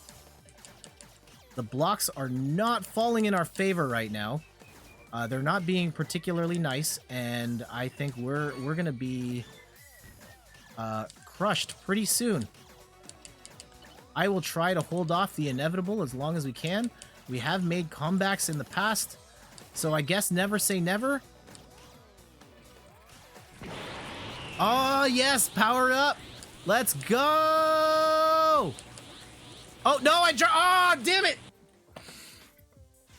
[SPEAKER 1] blocks are not falling in our favor right now. They're not being particularly nice, and I think we're gonna be crushed pretty soon. I will try to hold off the inevitable as long as we can. We have made comebacks in the past, so I guess never say never. Oh, yes, power up. Let's go. Oh, no, oh, damn it.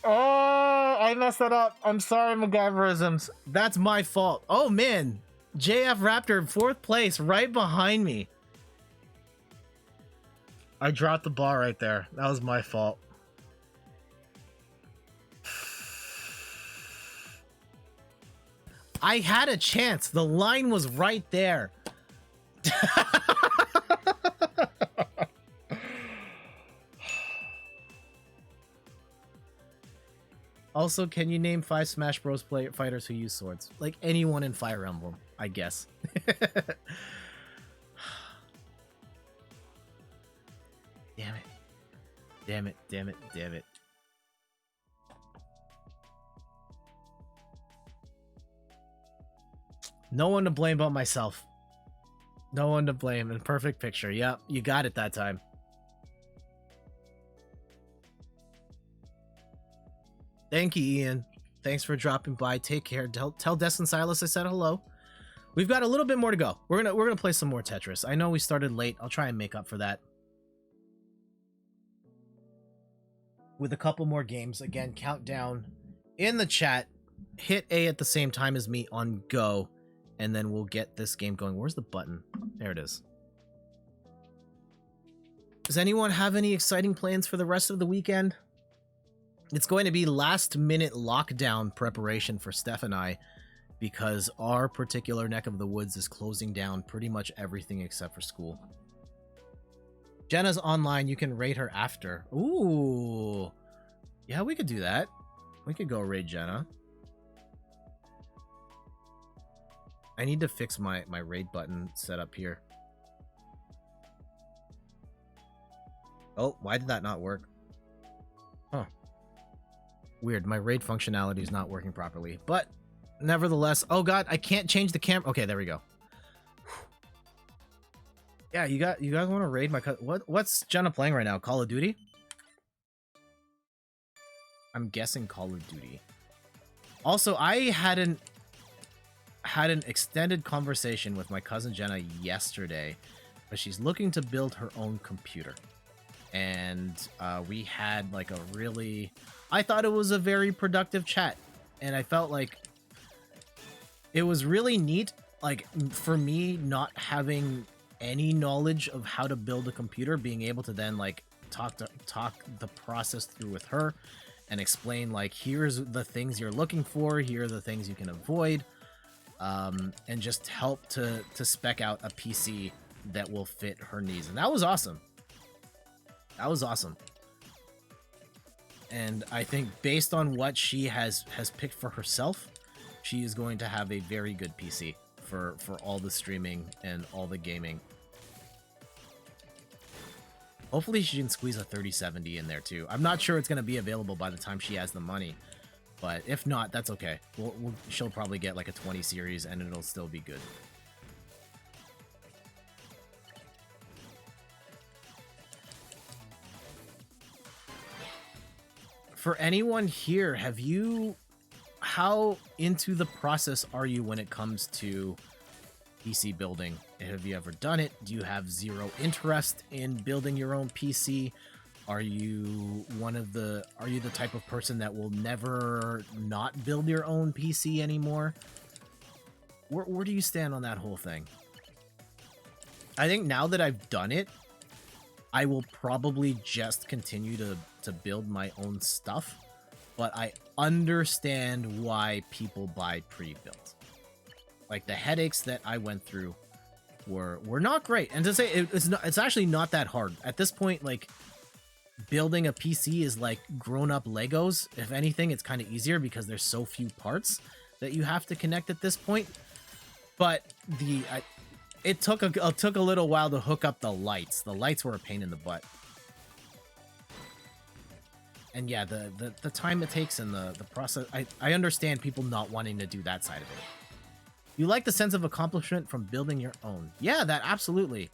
[SPEAKER 1] Oh, I messed that up. I'm sorry, MacGyverisms. That's my fault. Oh, man. JF Raptor, 4th place, right behind me. I dropped the ball right there. That was my fault. I had a chance. The line was right there. Also, can you name 5 Smash Bros. Fighters who use swords? Like anyone in Fire Emblem, I guess. Damn it. Damn it, damn it, damn it. No one to blame but myself. No one to blame. In perfect picture. Yep, you got it that time. Thank you, Ian. Thanks for dropping by. Take care. Tell Des and Silas I said hello. We've got a little bit more to go. We're gonna play some more Tetris. I know we started late. I'll try and make up for that with a couple more games. Again, countdown in the chat. Hit A at the same time as me on go, and then we'll get this game going. Where's the button? There it is. Does anyone have any exciting plans for the rest of the weekend? It's going to be last-minute lockdown preparation for Steph and I, because our particular neck of the woods is closing down pretty much everything except for school. Jenna's online. You can raid her after. Ooh. Yeah, we could do that. We could go raid Jenna. I need to fix my raid button set up here. Oh, why did that not work? Huh. Weird. My raid functionality is not working properly. But nevertheless, oh god, I can't change the camera. Okay, there we go. Yeah, you guys want to raid my what's Jenna playing right now? Call of Duty? I'm guessing Call of Duty. Also, I had an extended conversation with my cousin Jenna yesterday, but she's looking to build her own computer. And we had like a really, I thought it was a very productive chat, and I felt like it was really neat, like for me not having any knowledge of how to build a computer, being able to then like talk the process through with her and explain like, here's the things you're looking for, here are the things you can avoid, and just help to spec out a PC that will fit her needs. And that was awesome. That was awesome. And I think based on what she has picked for herself, she is going to have a very good PC for all the streaming and all the gaming. Hopefully she can squeeze a 3070 in there too. I'm not sure it's going to be available by the time she has the money, but if not, that's okay. She'll probably get like a 20 series and it'll still be good. For anyone here, how into the process are you when it comes to PC building? Have you ever done it? Do you have zero interest in building your own PC? Are you the type of person that will never not build your own PC anymore? Where do you stand on that whole thing? I think now that I've done it, I will probably just continue to build my own stuff, but I understand why people buy pre-built. Like the headaches that I went through were not great, and to say it's actually not that hard at this point. Like building a PC is like grown-up Legos. If anything, it's kind of easier because there's so few parts that you have to connect at this point. But it took a little while to hook up the lights. The lights were a pain in the butt. And yeah, the time it takes and the process, I understand people not wanting to do that side of it. You like the sense of accomplishment from building your own. Yeah, that absolutely.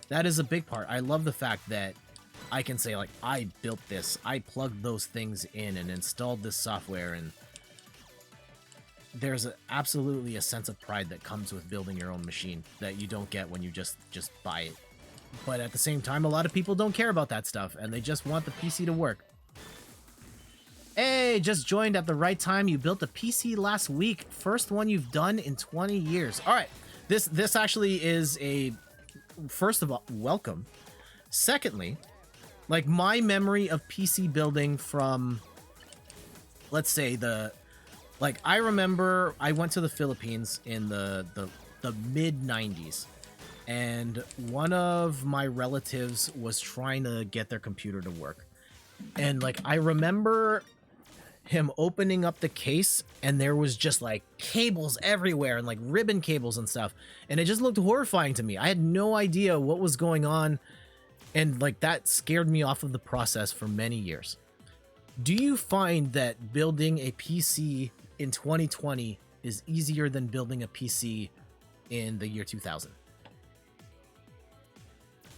[SPEAKER 1] That is a big part. I love the fact that I can say, like, I built this. I plugged those things in and installed this software, and there's absolutely a sense of pride that comes with building your own machine that you don't get when you just buy it. But at the same time, a lot of people don't care about that stuff, and they just want the PC to work. Hey, just joined at the right time. You built a PC last week. First one you've done in 20 years. All right. This actually is a, first of all, welcome. Secondly, like my memory of PC building from, let's say I remember I went to the Philippines in the mid 90s, and one of my relatives was trying to get their computer to work. And like, I remember him opening up the case and there was just like cables everywhere and like ribbon cables and stuff. And it just looked horrifying to me. I had no idea what was going on. And like, that scared me off of the process for many years. Do you find that building a PC in 2020 is easier than building a PC in the year 2000?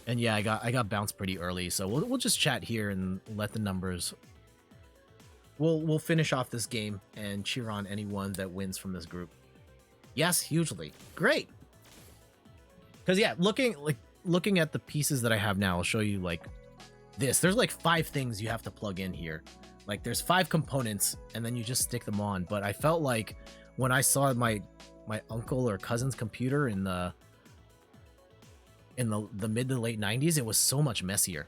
[SPEAKER 1] And yeah, I got bounced pretty early, so we'll just chat here and let the numbers. We'll finish off this game and cheer on anyone that wins from this group. Yes, hugely. Great. Because yeah, looking at the pieces that I have now, I'll show you like this. There's like 5 things you have to plug in here. Like there's 5 components and then you just stick them on. But I felt like when I saw my uncle or cousin's computer in the mid to late 90s, it was so much messier.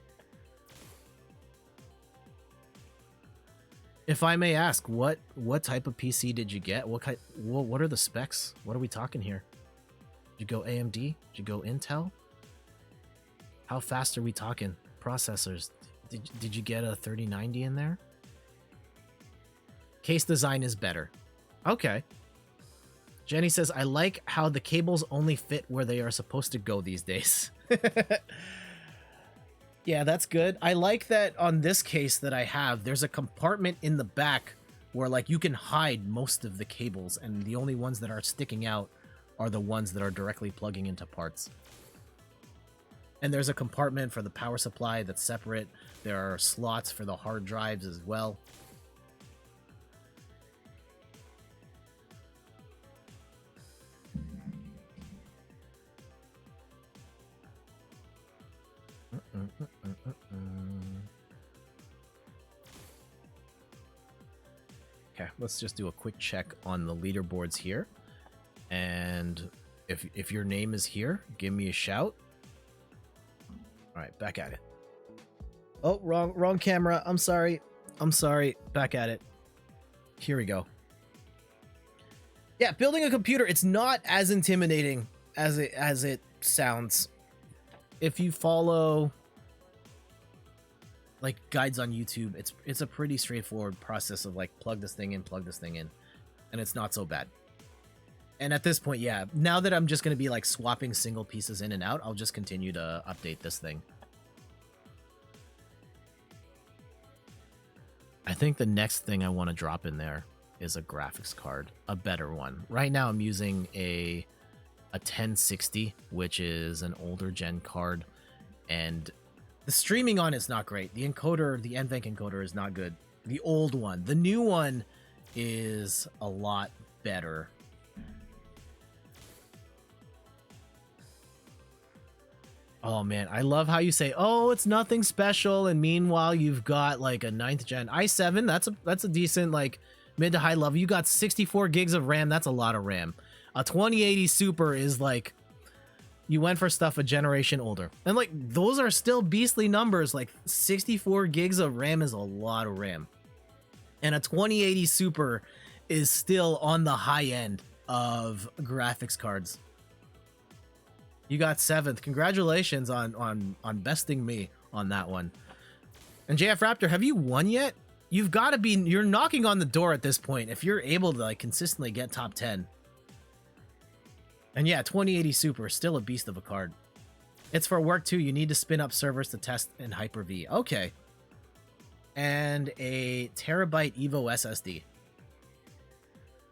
[SPEAKER 1] If I may ask, what type of PC did you get? What are the specs? What are we talking here? Did you go AMD? Did you go Intel? How fast are we talking? Processors. Did you get a 3090 in there? Case design is better. Okay. Jenny says, I like how the cables only fit where they are supposed to go these days. Yeah, that's good. I like that on this case that I have, there's a compartment in the back where like you can hide most of the cables, and the only ones that are sticking out are the ones that are directly plugging into parts. And there's a compartment for the power supply that's separate. There are slots for the hard drives as well. Okay, let's just do a quick check on the leaderboards here. And if your name is here, give me a shout. All right, back at it. Oh, wrong camera. I'm sorry. Back at it. Here we go. Yeah, building a computer, it's not as intimidating as it sounds. If you follow like guides on YouTube, it's a pretty straightforward process of like plug this thing in, and it's not so bad. And at this point, yeah, now that I'm just gonna be like swapping single pieces in and out, I'll just continue to update this thing. I think the next thing I want to drop in there is a graphics card, a better one. Right now I'm using a 1060, which is an older gen card, and the streaming on it's not great. The encoder, the NVENC encoder is not good. The old one. The new one is a lot better. Oh man, I love how you say, "Oh, it's nothing special," and meanwhile you've got like a 9th gen i7. That's a decent like mid to high level. You got 64 gigs of RAM. That's a lot of RAM. A 2080 Super is like you went for stuff a generation older, and like those are still beastly numbers. Like 64 gigs of RAM is a lot of RAM, and a 2080 Super is still on the high end of graphics cards. You got 7th. Congratulations on besting me on that one. And JF Raptor, have you won yet? You've got to be. You're knocking on the door at this point. If you're able to like consistently get top 10. And yeah, 2080 Super is still a beast of a card. It's for work too. You need to spin up servers to test in Hyper-V. Okay. And a terabyte Evo SSD.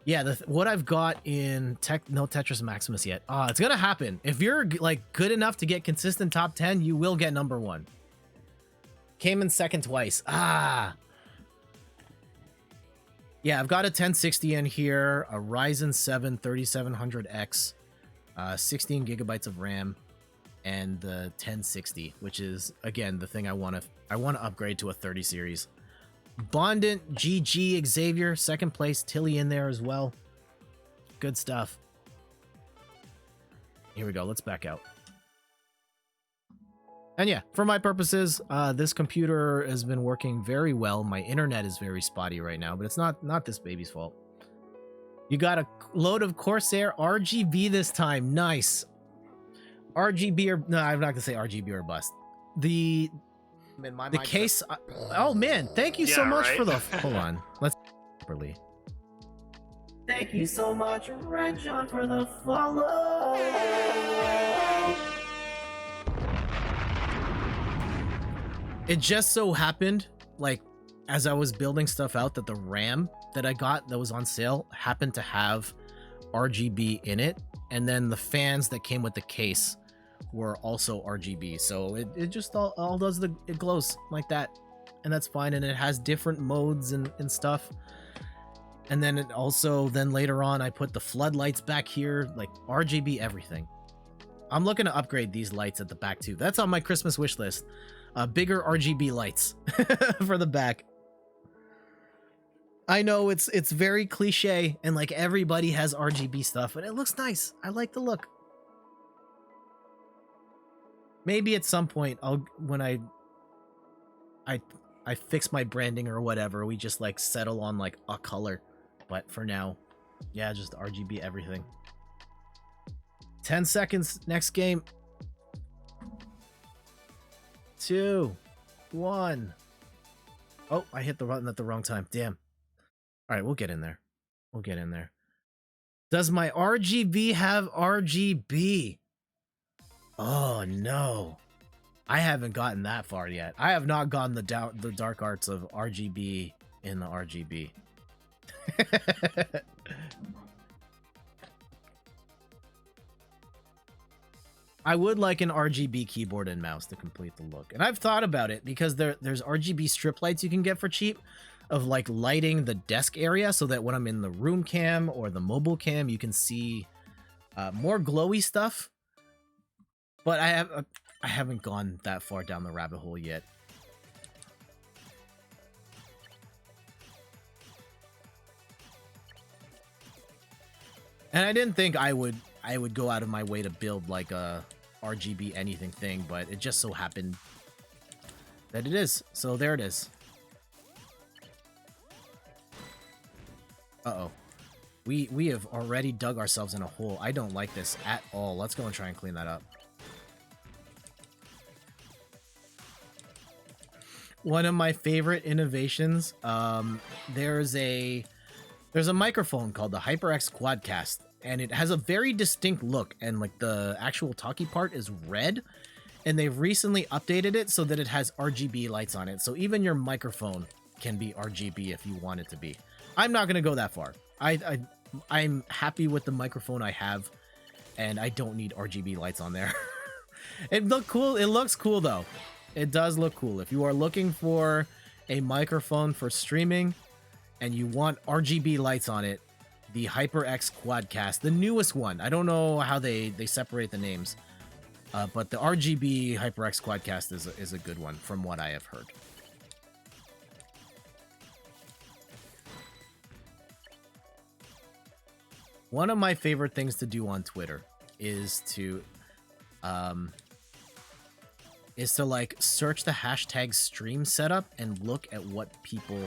[SPEAKER 1] Yeah, what I've got in no Tetris Maximus yet. It's gonna happen. If you're like good enough to get consistent top 10, you will get number 1. Came in second twice. Yeah, I've got a 1060 in here, a Ryzen 7 3700X, 16 gigabytes of RAM, and the 1060, which is again the thing I want to upgrade to a 30 series. Bondant, GG, Xavier, second place, Tilly in there as well. Good stuff. Here we go, let's back out. And yeah, for my purposes, this computer has been working very well. My internet is very spotty right now, but it's not this baby's fault. You got a load of Corsair RGB this time, nice. RGB or, no, I'm not gonna say RGB or bust. The case, oh man, thank you so much for the, hold on, let's properly.
[SPEAKER 2] Thank you so much, Red John, for the follow.
[SPEAKER 1] It just so happened, like, as I was building stuff out, that the RAM that I got that was on sale happened to have RGB in it, and then the fans that came with the case were also RGB, so it just all does it glows like that, and that's fine, and it has different modes and stuff. And then it also, then later on I put the floodlights back here, like RGB everything. I'm looking to upgrade these lights at the back too. That's on my Christmas wish list. Bigger RGB lights for the back. I know it's very cliche and like everybody has RGB stuff, but it looks nice. I like the look. Maybe at some point when I fix my branding or whatever, we just like settle on like a color. But for now, yeah, just RGB everything. 10 seconds, next game. 2, 1. Oh, I hit the button at the wrong time. Damn. All right, we'll get in there. We'll get in there. Does my RGB have RGB? Oh no, I haven't gotten that far yet. I have not gotten the dark arts of RGB in the RGB. I would like an RGB keyboard and mouse to complete the look, and I've thought about it because there's RGB strip lights you can get for cheap, of like lighting the desk area so that when I'm in the room cam or the mobile cam, you can see more glowy stuff. But I haven't gone that far down the rabbit hole yet. And I didn't think I would go out of my way to build like a RGB anything thing, but it just so happened that it is. So there it is. Uh-oh. We have already dug ourselves in a hole. I don't like this at all. Let's go and try and clean that up. One of my favorite innovations. There's a microphone called the HyperX Quadcast, and it has a very distinct look, and like the actual talkie part is red, and they've recently updated it so that it has RGB lights on it. So even your microphone can be RGB if you want it to be. I'm not gonna go that far. I'm happy with the microphone I have, and I don't need RGB lights on there. It look cool. It looks cool though. It does look cool. If you are looking for a microphone for streaming and you want RGB lights on it, the HyperX Quadcast, the newest one. I don't know how they separate the names, but the RGB HyperX Quadcast is a good one from what I have heard. One of my favorite things to do on Twitter is to like search the hashtag stream setup and look at what people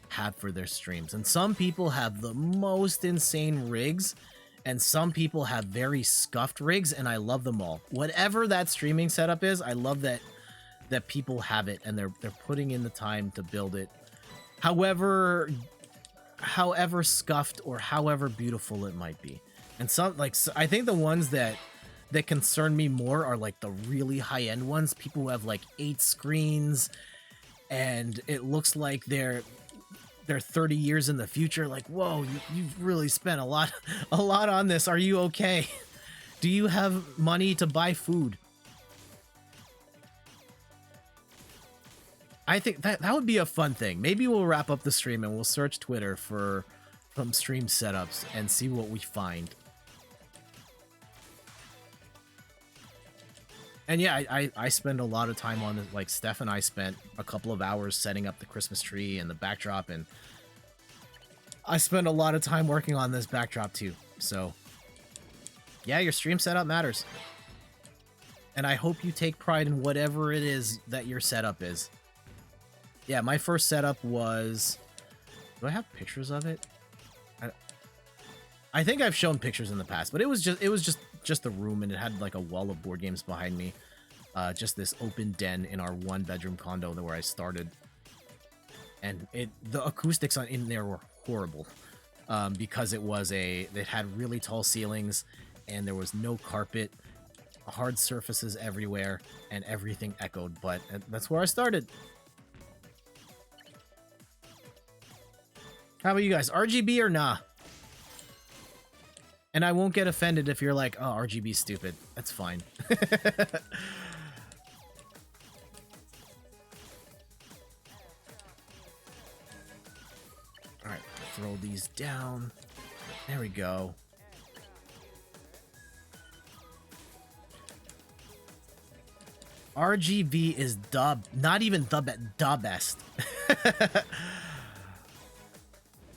[SPEAKER 1] have for their streams. And some people have the most insane rigs, and some people have very scuffed rigs, and I love them all. Whatever that streaming setup is, I love that people have it and they're putting in the time to build it. However scuffed or however beautiful it might be. And some, like, I think the ones that concern me more are like the really high-end ones. People who have like 8 screens and it looks like they're 30 years in the future. Like, whoa, you've really spent a lot on this. Are you okay? Do you have money to buy food? I think that would be a fun thing. Maybe we'll wrap up the stream and we'll search Twitter for some stream setups and see what we find. And yeah, I spend a lot of time on it. Like, Steph and I spent a couple of hours setting up the Christmas tree and the backdrop, and I spend a lot of time working on this backdrop too. So yeah, your stream setup matters. And I hope you take pride in whatever it is that your setup is. Yeah, my first setup was... Do I have pictures of it? I think I've shown pictures in the past, but it was just the room, and it had like a wall of board games behind me. Just this open den in our 1-bedroom condo where I started. And the acoustics in there were horrible. Because it had really tall ceilings, and there was no carpet, hard surfaces everywhere, and everything echoed, but that's where I started. How about you guys? RGB or nah? And I won't get offended if you're like, oh, RGB's stupid. That's fine. Alright, throw these down. There we go. RGB is not even the best.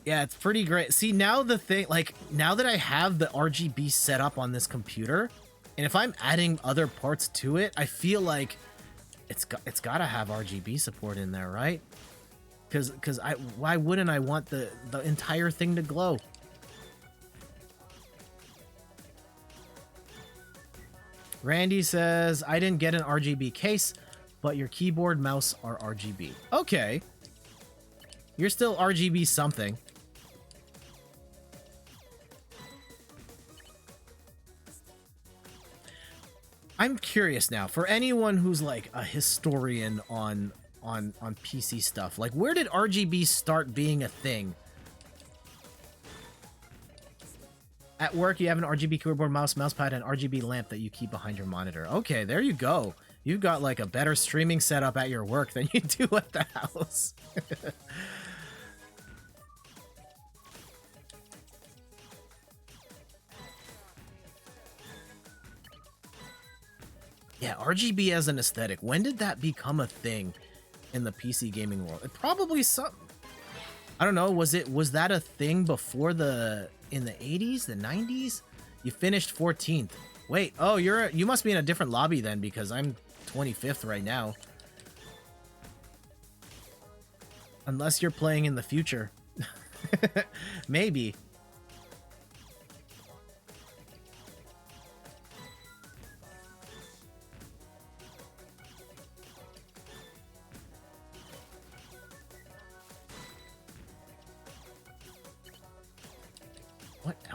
[SPEAKER 1] Yeah, it's pretty great. See, now the thing, like, now that I have the RGB set up on this computer, and if I'm adding other parts to it, I feel like it's got to have RGB support in there, right? Because why wouldn't I want the entire thing to glow? Randy says, I didn't get an RGB case, but your keyboard, mouse are RGB. Okay. You're still RGB something. I'm curious now, for anyone who's like a historian on PC stuff, like, where did RGB start being a thing? At work, you have an RGB keyboard, mousepad, and RGB lamp that you keep behind your monitor. Okay, there you go. You've got like a better streaming setup at your work than you do at the house. Yeah, RGB as an aesthetic. When did that become a thing in the PC gaming world? It probably I don't know, was that a thing before in the 80s, the 90s? You finished 14th. Wait, oh, you must be in a different lobby then, because I'm 25th right now. Unless you're playing in the future. Maybe.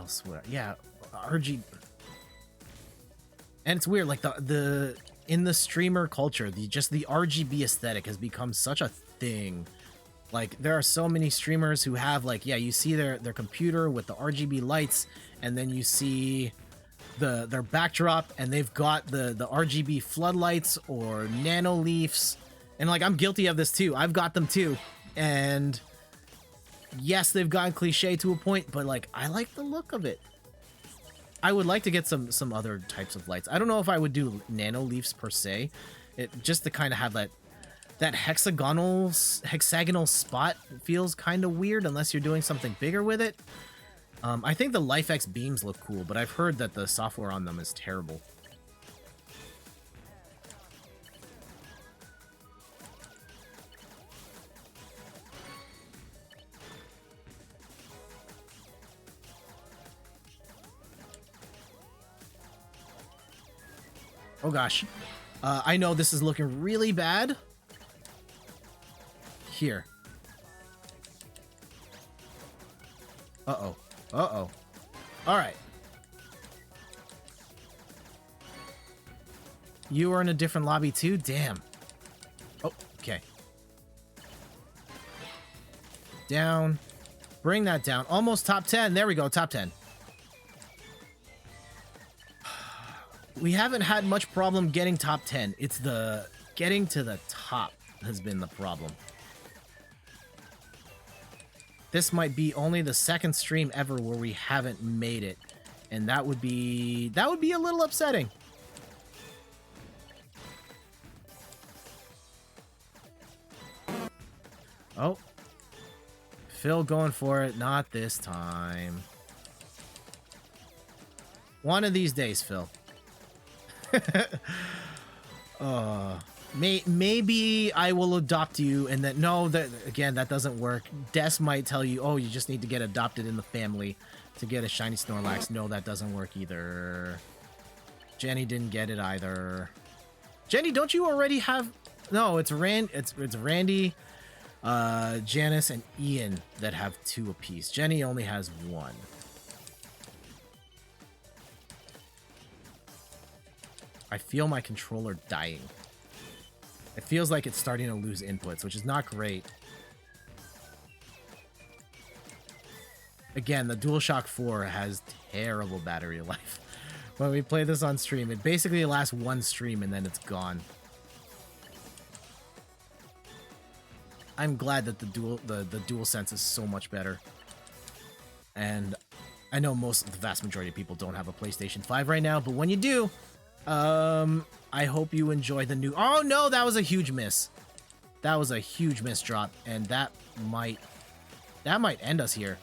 [SPEAKER 1] else? Yeah, RG. And it's weird, like the in the streamer culture, the RGB aesthetic has become such a thing. Like there are so many streamers who have like, yeah, you see their computer with the RGB lights, and then you see their backdrop, and they've got the RGB floodlights or nano leafs, and like I'm guilty of this too. I've got them too, and yes, they've gotten cliche to a point, but like I like the look of it. I would like to get some other types of lights. I don't know if I would do nano leafs per se, just to kind of have that hexagonal spot feels kind of weird unless you're doing something bigger with it. I think the LifeX beams look cool, but I've heard that the software on them is terrible. Oh gosh. I know this is looking really bad. Here. Uh-oh. Uh-oh. Alright. You are in a different lobby too? Damn. Oh, okay. Down. Bring that down. Almost top 10. There we go, top 10. We haven't had much problem getting top 10. It's the getting to the top has been the problem. This might be only the second stream ever where we haven't made it, and that would be a little upsetting. Oh. Phil going for it, not this time. One of these days, Phil. Maybe I will adopt you, and then no, that doesn't work. Des might tell you, oh, you just need to get adopted in the family to get a shiny Snorlax. No, that doesn't work either. Jenny didn't get it either. Jenny, don't you already have? No, it's Randy, Janice, and Ian that have 2 apiece. Jenny only has 1. I feel my controller dying. It feels like it's starting to lose inputs, which is not great. Again, the DualShock 4 has terrible battery life. When we play this on stream, it basically lasts 1 stream and then it's gone. I'm glad that the DualSense is so much better. And I know the vast majority of people don't have a PlayStation 5 right now, but when you do, I hope you enjoy the new... Oh no, that was a huge miss. That was a huge miss drop, and that might end us here.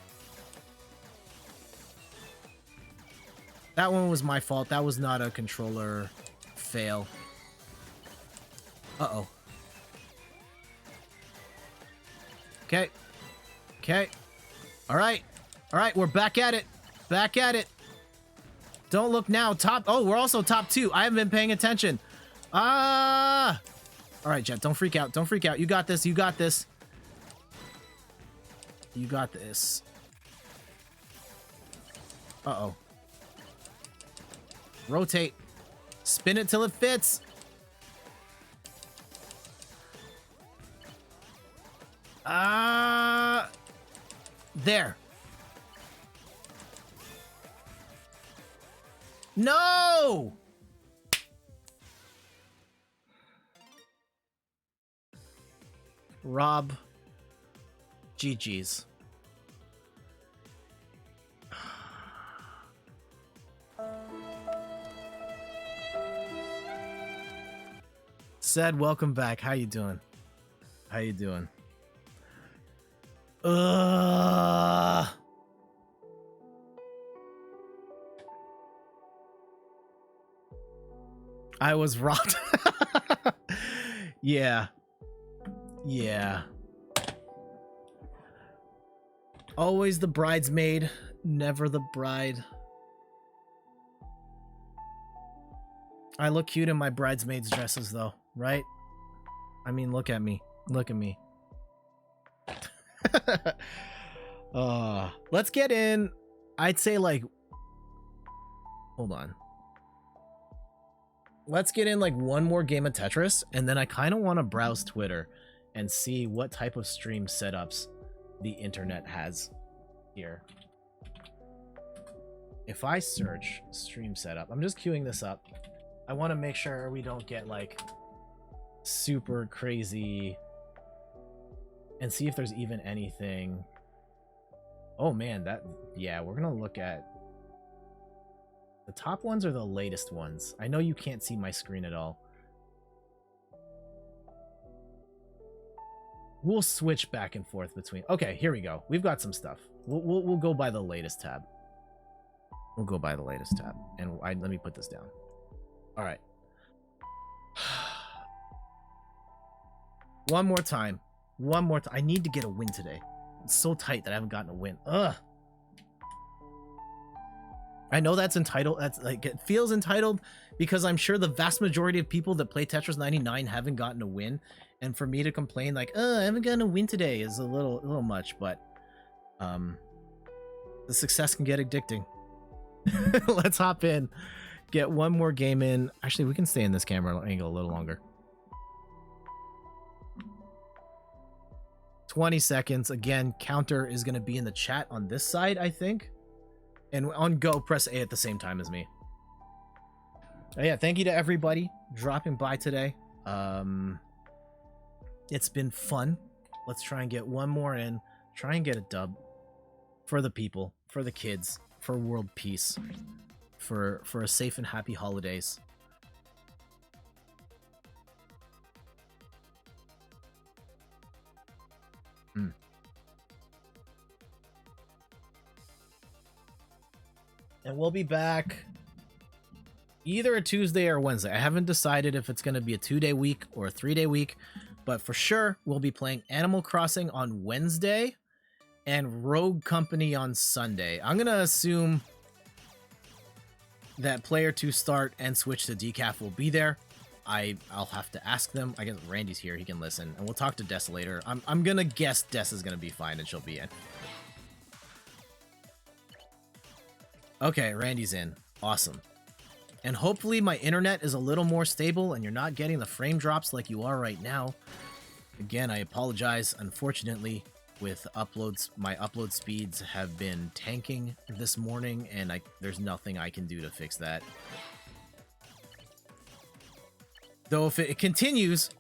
[SPEAKER 1] That one was my fault. That was not a controller fail. Uh-oh. Okay. Okay. All right. All right, we're back at it. Back at it. Don't look now. Top. Oh, we're also top 2. I haven't been paying attention. Ah! All right, Jet. Don't freak out. Don't freak out. You got this. You got this. You got this. Uh-oh. Rotate. Spin it till it fits. There. No! Rob. GG's. Said, welcome back. How you doing? How you doing? I was robbed. Yeah. Yeah. Always the bridesmaid, never the bride. I look cute in my bridesmaid's dresses though, right? I mean, look at me. Look at me. Let's get in. I'd say like Hold on. Let's get in like one more game of Tetris, and then I kind of want to browse Twitter and see what type of stream setups the internet has here. If I search stream setup, I'm just queuing this up. I want to make sure we don't get like super crazy and see if there's even anything. Oh man, yeah, we're gonna look at the top ones or the latest ones. I know you can't see my screen at all. We'll switch back and forth between. Okay, here we go. We've got some stuff. We'll go by the latest tab. We'll go by the latest tab. And let me put this down. All right. One more time. One more time. I need to get a win today. It's so tight that I haven't gotten a win. Ugh. I know that's entitled. That's like, it feels entitled because I'm sure the vast majority of people that play Tetris 99 haven't gotten a win. And for me to complain like, I haven't gotten a win today is a little much, but the success can get addicting. Let's hop in, get one more game in. Actually, we can stay in this camera angle a little longer. 20 seconds. Again, counter is going to be in the chat on this side, I think. And on go, press A at the same time as me. Yeah, thank you to everybody dropping by today. It's been fun. Let's try and get one more in. Try and get a dub for the people, for the kids, for world peace, for a safe and happy holidays. And we'll be back either a Tuesday or Wednesday. I haven't decided if it's going to be a 2-day week or a 3-day week, but for sure we'll be playing Animal Crossing on Wednesday and Rogue Company on Sunday. I'm going to assume that player 2 start and switch to decaf will be there. I'll have to ask them. I guess Randy's here. He can listen. And we'll talk to Des later. I'm going to guess Des is going to be fine and she'll be in. Okay, Randy's in. Awesome. And hopefully my internet is a little more stable and you're not getting the frame drops like you are right now. Again, I apologize. Unfortunately, with uploads, my upload speeds have been tanking this morning and there's nothing I can do to fix that. Though if it continues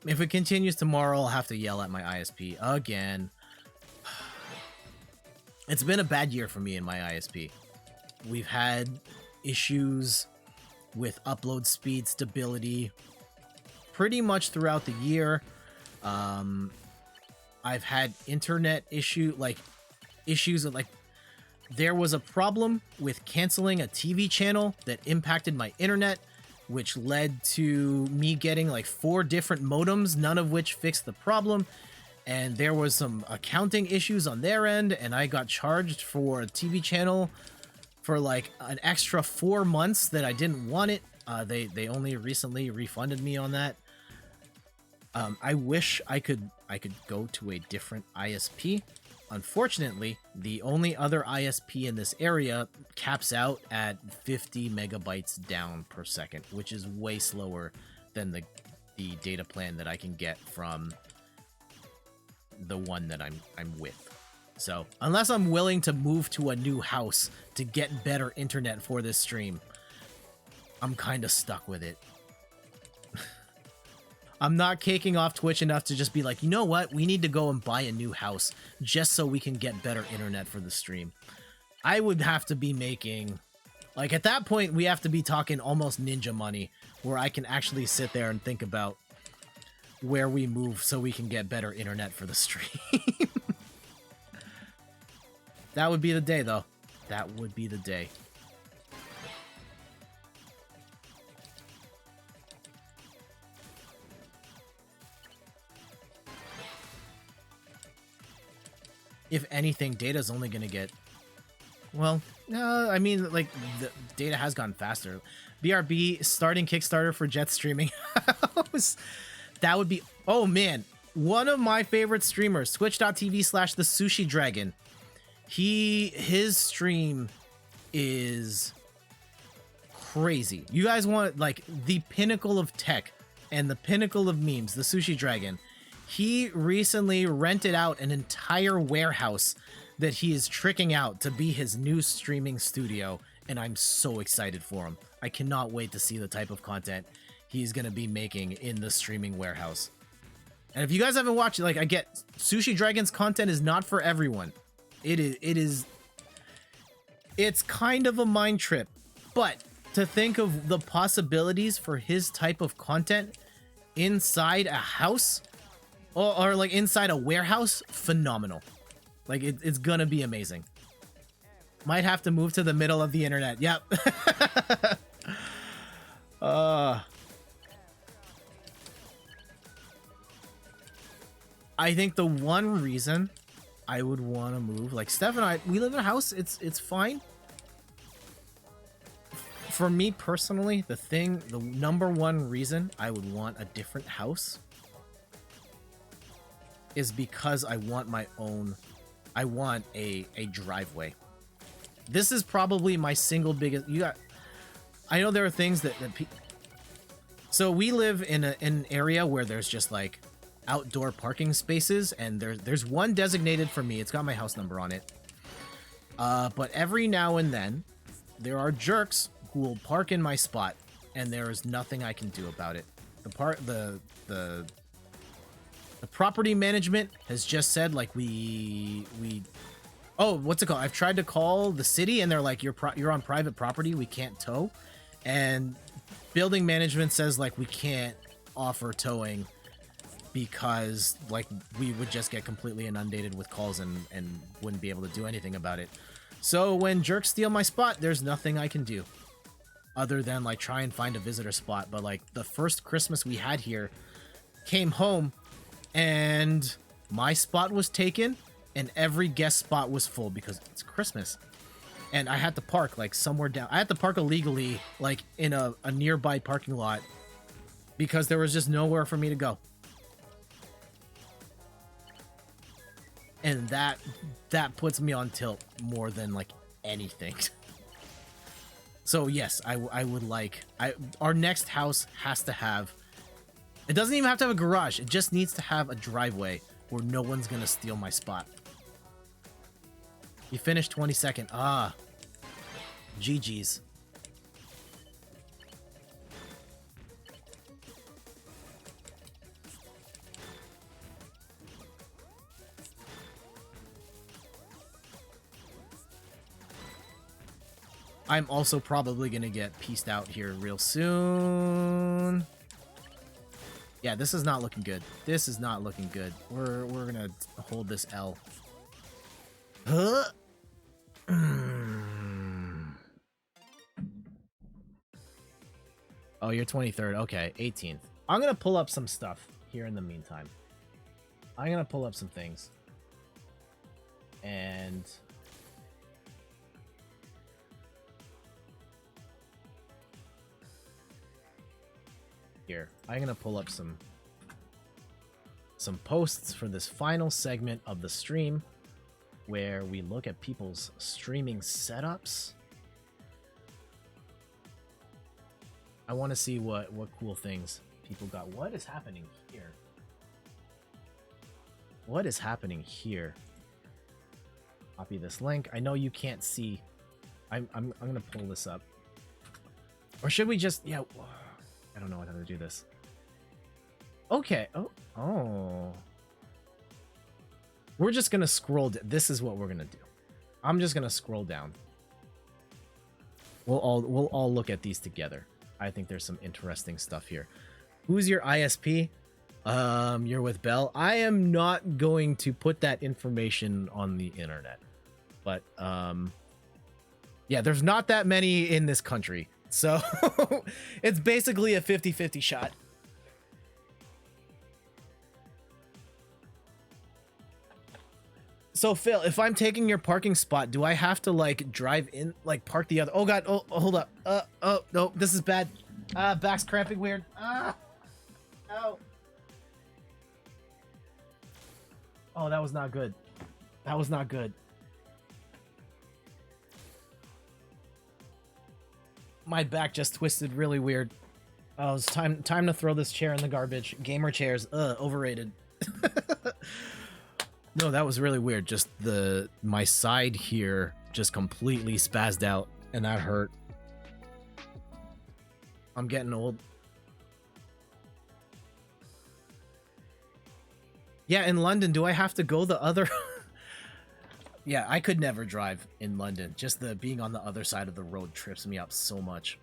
[SPEAKER 1] tomorrow, I'll have to yell at my ISP again. It's been a bad year for me and my ISP. We've had issues with upload speed stability pretty much throughout the year. I've had internet issues of there was a problem with canceling a TV channel that impacted my internet, which led to me getting like 4 different modems, none of which fixed the problem. And there was some accounting issues on their end, and I got charged for a TV channel for like an extra 4 months that I didn't want it. They only recently refunded me on that. I wish I could go to a different ISP. Unfortunately, the only other ISP in this area caps out at 50 megabytes down per second, which is way slower than the data plan that I can get from the one that I'm with. So, unless I'm willing to move to a new house to get better internet for this stream, I'm kind of stuck with it. I'm not caking off Twitch enough to just be like, you know what? We need to go and buy a new house just so we can get better internet for the stream. I would have to be making... Like, at that point, we have to be talking almost ninja money, where I can actually sit there and think about where we move so we can get better internet for the stream. That would be the day, though. That would be the day. If anything, data's only going to get... Well, I mean, like, the data has gone faster. BRB starting Kickstarter for Jet streaming. That would be... Oh, man. One of my favorite streamers, twitch.tv/thesushidragon. His stream is crazy. You guys want like the pinnacle of tech and the pinnacle of memes, the Sushi Dragon. He recently rented out an entire warehouse that he is tricking out to be his new streaming studio, and I'm so excited for him. I cannot wait to see the type of content he's going to be making in the streaming warehouse. And if you guys haven't watched it, like, I get Sushi Dragon's content is not for everyone. It's kind of a mind trip, but to think of the possibilities for his type of content inside a house or like inside a warehouse, phenomenal. Like, it's gonna be amazing. Might have to move to the middle of the internet. Yep. I think the one reason I would want to move, like Steph and I, we live in a house. It's fine. For me personally, the number one reason I would want a different house is because I want my own. I want a driveway. This is probably my single biggest. I know there are things that so we live in an area where there's just like outdoor parking spaces, and there's one designated for me. It's got my house number on it. But every now and then, there are jerks who will park in my spot, and there is nothing I can do about it. The property management has just said, like, oh, what's it called? I've tried to call the city, and they're like, you're on private property. We can't tow. And building management says, like, we can't offer towing because, like, we would just get completely inundated with calls and wouldn't be able to do anything about it. So when jerks steal my spot, there's nothing I can do other than, like, try and find a visitor spot. But, like, the first Christmas we had here, came home and my spot was taken and every guest spot was full because it's Christmas. And I had to park, like, somewhere down. I had to park illegally, like, in a nearby parking lot because there was just nowhere for me to go. And that puts me on tilt more than, like, anything. So yes, I would like, our next house has to have, it doesn't even have to have a garage. It just needs to have a driveway where no one's gonna steal my spot. You finished 22nd. Ah, GG's. I'm also probably gonna get pieced out here real soon. Yeah, this is not looking good. This is not looking good. We're gonna hold this L. Huh? Oh, you're 23rd. Okay, 18th. I'm gonna pull up some stuff here in the meantime. I'm gonna pull up some things. And here, I'm gonna pull up some posts for this final segment of the stream where we look at people's streaming setups. I want to see what cool things people got. What is happening here? What is happening here? Copy this link. I know you can't see. I'm gonna pull this up. Or should we just, yeah, I don't know how to do this. Okay. Oh. We're just gonna scroll. This is what we're gonna do. I'm just gonna scroll down. We'll all look at these together. I think there's some interesting stuff here. Who's your ISP? You're with Bell. I am not going to put that information on the internet. But yeah, there's not that many in this country. So it's basically a 50-50 shot. So Phil, if I'm taking your parking spot, do I have to like drive in, like park the other? Oh God! Oh, hold up! Oh no, this is bad. Back's cramping weird. Oh. Oh, that was not good. That was not good. My back just twisted really weird. Oh, it's time to throw this chair in the garbage. Gamer chairs, overrated. No, that was really weird. Just my side here just completely spazzed out, and that hurt. I'm getting old. Yeah, in London, do I have to go the other? Yeah, I could never drive in London. Just the being on the other side of the road trips me up so much.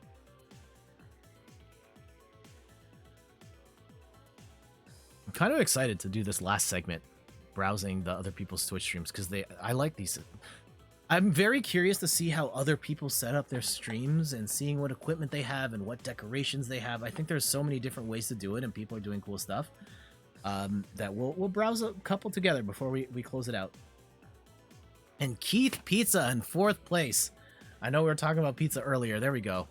[SPEAKER 1] I'm kind of excited to do this last segment, browsing the other people's Twitch streams, because I like these. I'm very curious to see how other people set up their streams and seeing what equipment they have and what decorations they have. I think there's so many different ways to do it, and people are doing cool stuff. That we'll browse a couple together before we close it out. And Keith Pizza in 4th place. I know we were talking about pizza earlier. There we go.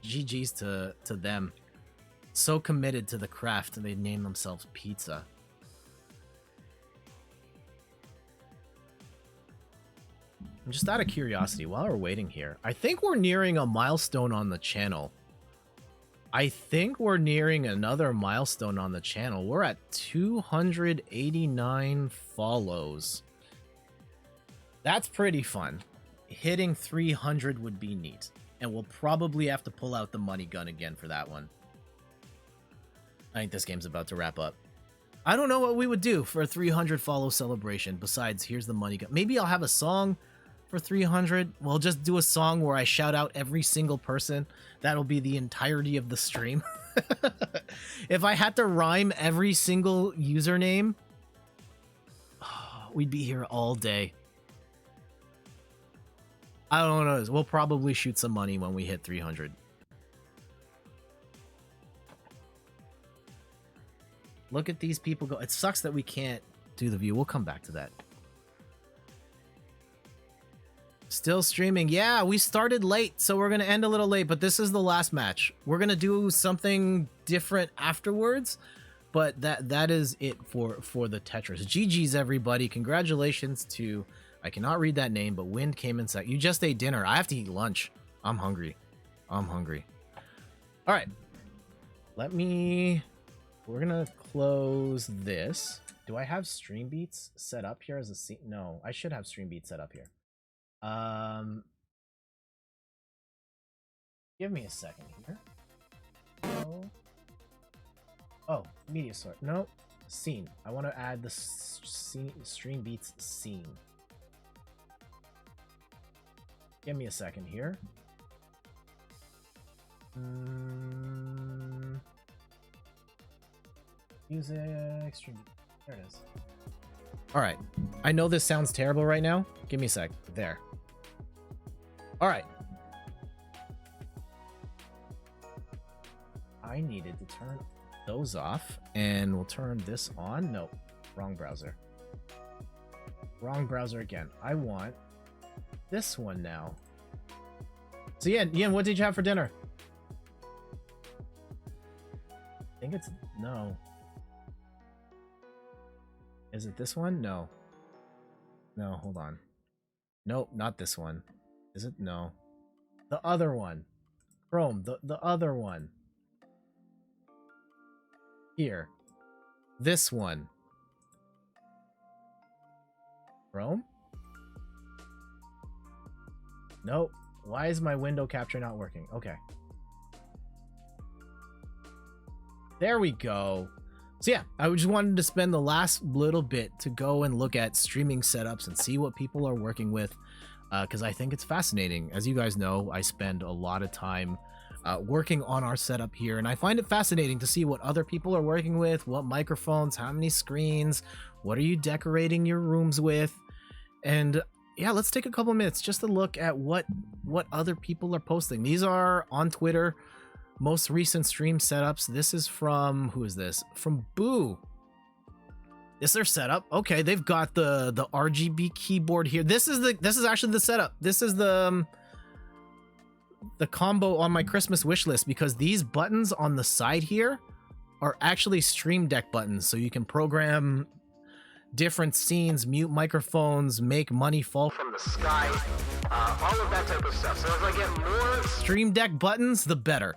[SPEAKER 1] GG's to them. So committed to the craft, and they name themselves Pizza. And just out of curiosity, while we're waiting here, I think we're nearing a milestone on the channel. I think we're nearing another milestone on the channel. We're at 289 follows. That's pretty fun. Hitting 300 would be neat. And we'll probably have to pull out the money gun again for that one. I think this game's about to wrap up. I don't know what we would do for a 300 follow celebration besides here's the money gun. Maybe I'll have a song for 300. We'll just do a song where I shout out every single person. That'll be the entirety of the stream. If I had to rhyme every single username, we'd be here all day. I don't know. We'll probably shoot some money when we hit 300. Look at these people go. It sucks that we can't do the view. We'll come back to that. Still streaming. Yeah, we started late, so we're going to end a little late, but this is the last match. We're going to do something different afterwards, but that is it for the Tetris. GG's, everybody. Congratulations to, I cannot read that name, but Wind came in second. You just ate dinner. I have to eat lunch. I'm hungry. I'm hungry. All right. We're going to close this. Do I have Stream Beats set up here as a scene? No, I should have Stream Beats set up here. Give me a second here. Oh, media sort. No, scene. I want to add the Stream Beats scene. Give me a second here. Music, Stream Beats. There it is. All right. I know this sounds terrible right now. Give me a sec. There. All right. I needed to turn those off, and we'll turn this on. Nope. Wrong browser. Wrong browser again. I want this one now. So Ian, what did you have for dinner? I think it's... No. Is it this one? No. No, hold on. Nope, not this one. Is it? No. The other one. Chrome, the other one. Here. This one. Chrome? Nope. Why is my window capture not working? Okay. There we go. So yeah, I just wanted to spend the last little bit to go and look at streaming setups and see what people are working with, because I think it's fascinating. As you guys know, I spend a lot of time working on our setup here, and I find it fascinating to see what other people are working with, what microphones, how many screens, what are you decorating your rooms with, and yeah, let's take a couple minutes just to look at what other people are posting. These are on Twitter. Most recent stream setups. This is from, who is this? From Boo. Is their setup? Okay, they've got the RGB keyboard here. This is actually the setup. This is the combo on my Christmas wish list, because these buttons on the side here are actually Stream Deck buttons, so you can program different scenes, mute microphones, make money fall
[SPEAKER 4] from the sky, all of that type of stuff. So as I get more
[SPEAKER 1] Stream Deck buttons, the better.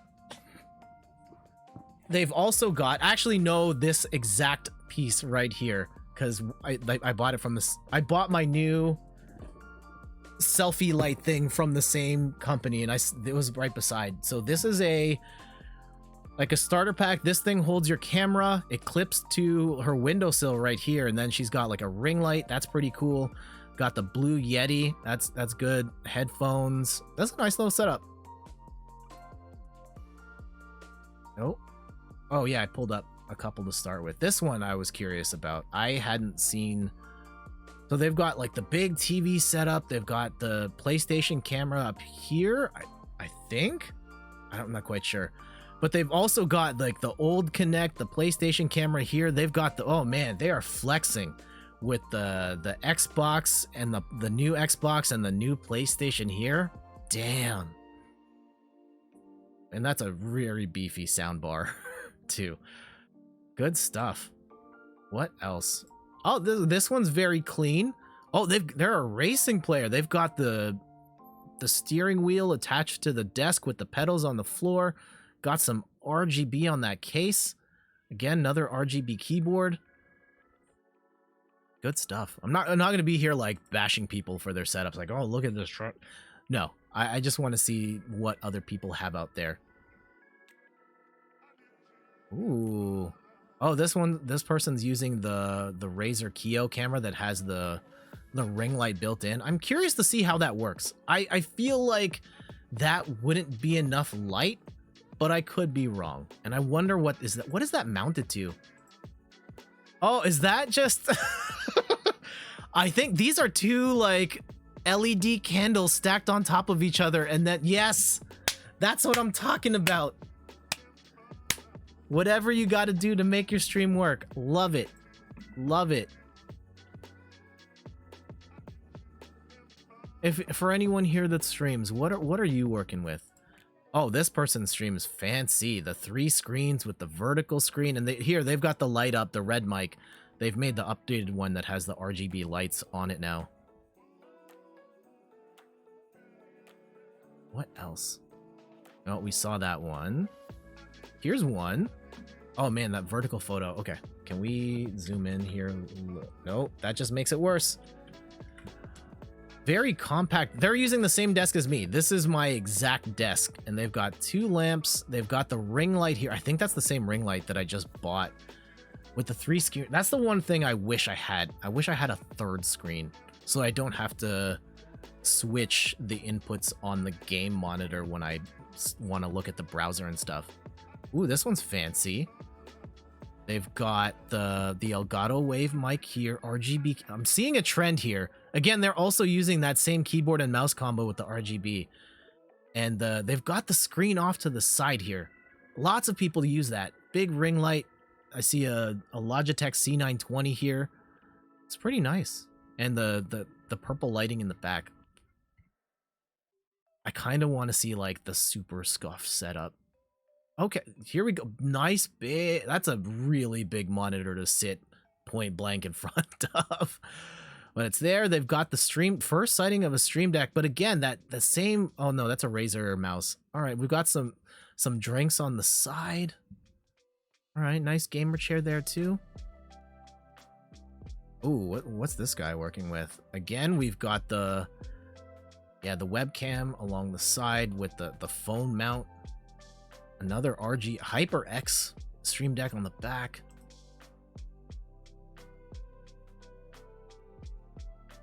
[SPEAKER 1] They've also got, I actually know this exact piece right here because I bought it from this. I bought my new selfie light thing from the same company, and it was right beside. So this is like a starter pack. This thing holds your camera. It clips to her windowsill right here, and then she's got like a ring light. That's pretty cool. Got the Blue Yeti. That's good. Headphones. That's a nice little setup. Nope. Oh yeah, I pulled up a couple to start with. This one I was curious about. I hadn't seen. So they've got like the big TV setup. They've got the PlayStation camera up here. I think. I'm not quite sure. But they've also got like the old Kinect, the PlayStation camera here. They've got the, oh man, they are flexing with the Xbox and the new Xbox and the new PlayStation here. Damn. And that's a very beefy soundbar too. Good stuff. What else? Oh, this one's very clean. Oh, they're a racing player. They've got the steering wheel attached to the desk with the pedals on the floor. Got some RGB on that case. Again, another RGB keyboard. Good stuff. I'm not going to be here like bashing people for their setups. Like, oh, look at this truck. No, I just want to see what other people have out there. Ooh. Oh, this person's using the Razer Kiyo camera that has the ring light built in. I'm curious to see how that works. I feel like that wouldn't be enough light, but I could be wrong. And I wonder what is that mounted to? Oh, is that just I think these are two like LED candles stacked on top of each other, and that, yes, that's what I'm talking about. Whatever you got to do to make your stream work. Love it. Love it. If for anyone here that streams, what are you working with? Oh, this person streams fancy. The 3 screens with the vertical screen, and they've got the light up, the red mic. They've made the updated one that has the RGB lights on it now. What else? Oh, we saw that one. Here's one. Oh man, that vertical photo. Okay, can we zoom in here? Nope, that just makes it worse. Very compact. They're using the same desk as me. This is my exact desk, and they've got 2 lamps. They've got the ring light here. I think that's the same ring light that I just bought with the 3 screen. That's the one thing I wish I had. I wish I had a 3rd screen so I don't have to switch the inputs on the game monitor when I want to look at the browser and stuff. Ooh, this one's fancy. They've got the Elgato Wave mic here, RGB. I'm seeing a trend here. Again, they're also using that same keyboard and mouse combo with the RGB. And they've got the screen off to the side here. Lots of people use that. Big ring light. I see a Logitech C920 here. It's pretty nice. And the purple lighting in the back. I kind of want to see like the super scuffed setup. Okay, here we go. Nice big. That's a really big monitor to sit point blank in front of. But it's there. They've got the first sighting of a Stream Deck. But again, the same. Oh no, that's a Razer mouse. All right, we've got some drinks on the side. All right, nice gamer chair there too. Ooh, what's this guy working with? Again, we've got the webcam along the side with the phone mount. Another HyperX Stream Deck on the back.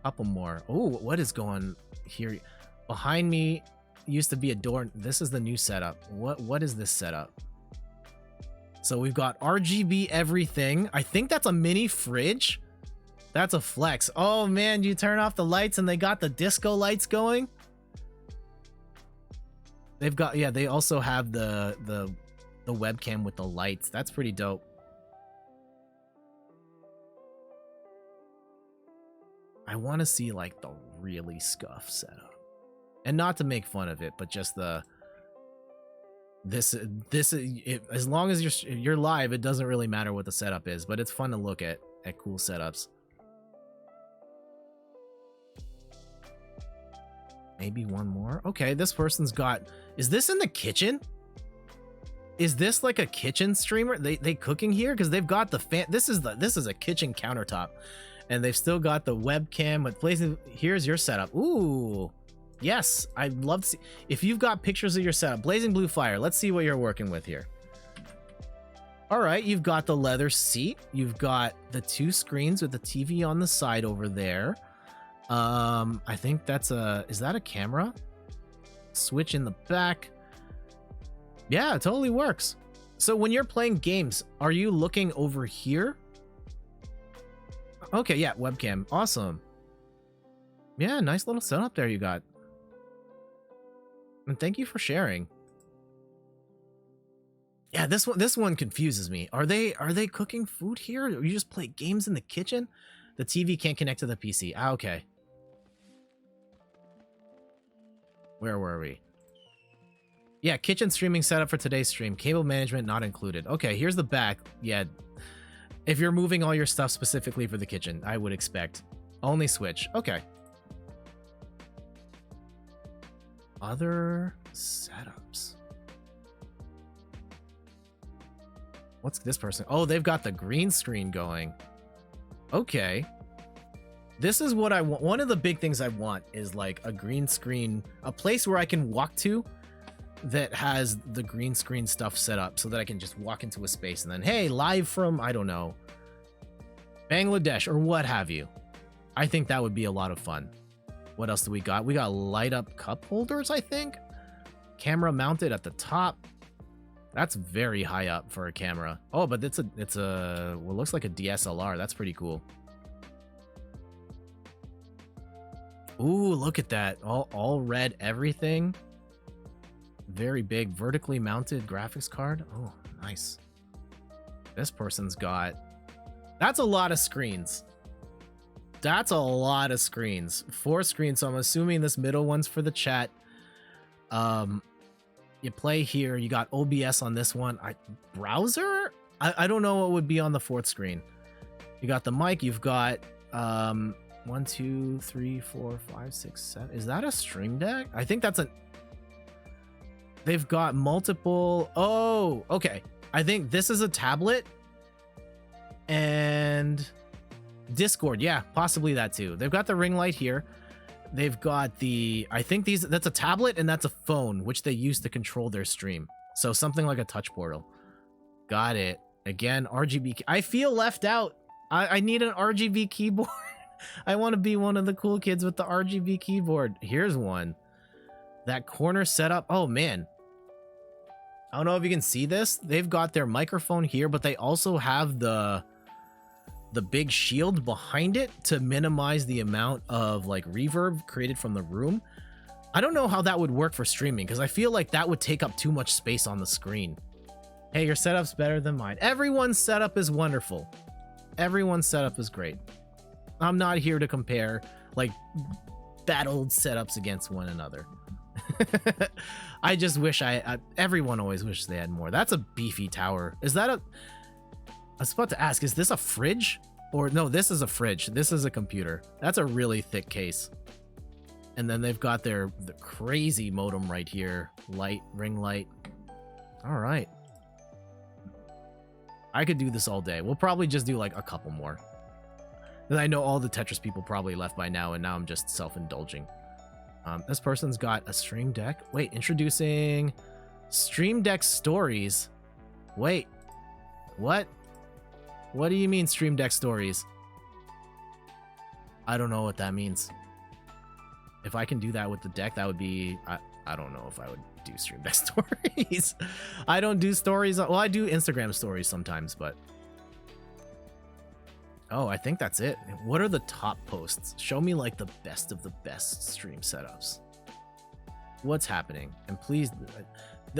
[SPEAKER 1] Couple more. Oh, what is going here? Behind me used to be a door. This is the new setup. What is this setup? So we've got RGB everything. I think that's a mini fridge. That's a flex. Oh man, you turn off the lights and they got the disco lights going. They've got, yeah, they also have the webcam with the lights. That's pretty dope. I want to see like the really scuffed setup. And not to make fun of it, but just as long as you're live, it doesn't really matter what the setup is, but it's fun to look at cool setups. Maybe one more. Okay, this person's got... Is this in the kitchen? Is this like a kitchen streamer? They cooking here? Because they've got the fan... This is a kitchen countertop. And they've still got the webcam with blazing... Here's your setup. Ooh. Yes, I'd love to see... If you've got pictures of your setup, Blazing Blue Fire, let's see what you're working with here. All right, you've got the leather seat. You've got the 2 screens with the TV on the side over there. I think that's a... Is that a camera? Switch in the back. Yeah, it totally works. So when you're playing games, are you looking over here? Okay, yeah, webcam. Awesome. Yeah, nice little setup there you got. And thank you for sharing. Yeah, this one confuses me. Are they cooking food here? Or you just play games in the kitchen? The TV can't connect to the PC. Ah, okay. Where were we? Yeah, kitchen streaming setup for today's stream. Cable management not included. Okay, here's the back. Yeah. If you're moving all your stuff specifically for the kitchen, I would expect. Only switch. Okay. Other setups. What's this person? Oh, they've got the green screen going. Okay. This is what I want. One of the big things I want is like a green screen, a place where I can walk to that has the green screen stuff set up so that I can just walk into a space and then, hey, live from, I don't know, Bangladesh or what have you. I think that would be a lot of fun. What else do we got? We got light up cup holders, I think. Camera mounted at the top. That's very high up for a camera. Oh, but it's a well, looks like a DSLR. That's pretty cool. Ooh, look at that. All red everything. Very big vertically mounted graphics card. Oh, nice. This person's got... That's a lot of screens. That's a lot of screens. 4 screens, so I'm assuming this middle one's for the chat. You play here. You got OBS on this one. Browser? I don't know what would be on the 4th screen. You got the mic. You've got 1, 2, 3, 4, 5, 6, 7. Is that a Stream Deck? I think that's a... They've got multiple... Oh, okay. I think this is a tablet. And Discord. Yeah, possibly that too. They've got the ring light here. They've got the... I think that's a tablet and that's a phone, which they use to control their stream. So something like a touch portal. Got it. Again, RGB... I feel left out. I need an RGB keyboard. I want to be one of the cool kids with the RGB keyboard. Here's one. That corner setup. Oh, man. I don't know if you can see this. They've got their microphone here, but they also have the big shield behind it to minimize the amount of like reverb created from the room. I don't know how that would work for streaming because I feel like that would take up too much space on the screen. Hey, your setup's better than mine. Everyone's setup is wonderful. Everyone's setup is great. I'm not here to compare like battled setups against one another. I just wish everyone always wishes they had more. That's a beefy tower. Is that a... I was about to ask, is this a fridge? Or no, this is a fridge. This is a computer. That's a really thick case. And then they've got the crazy modem right here. Light, ring light. All right. I could do this all day. We'll probably just do like a couple more. And I know all the Tetris people probably left by now, and now I'm just self-indulging. This person's got a Stream Deck. Wait, introducing Stream Deck Stories. Wait, what? What do you mean Stream Deck Stories? I don't know what that means. If I can do that with the deck, that would be... I don't know if I would do Stream Deck Stories. I don't do stories. Well, I do Instagram stories sometimes, but... Oh, I think that's it. What are the top posts? Show me like the best of the best stream setups. What's happening? And please,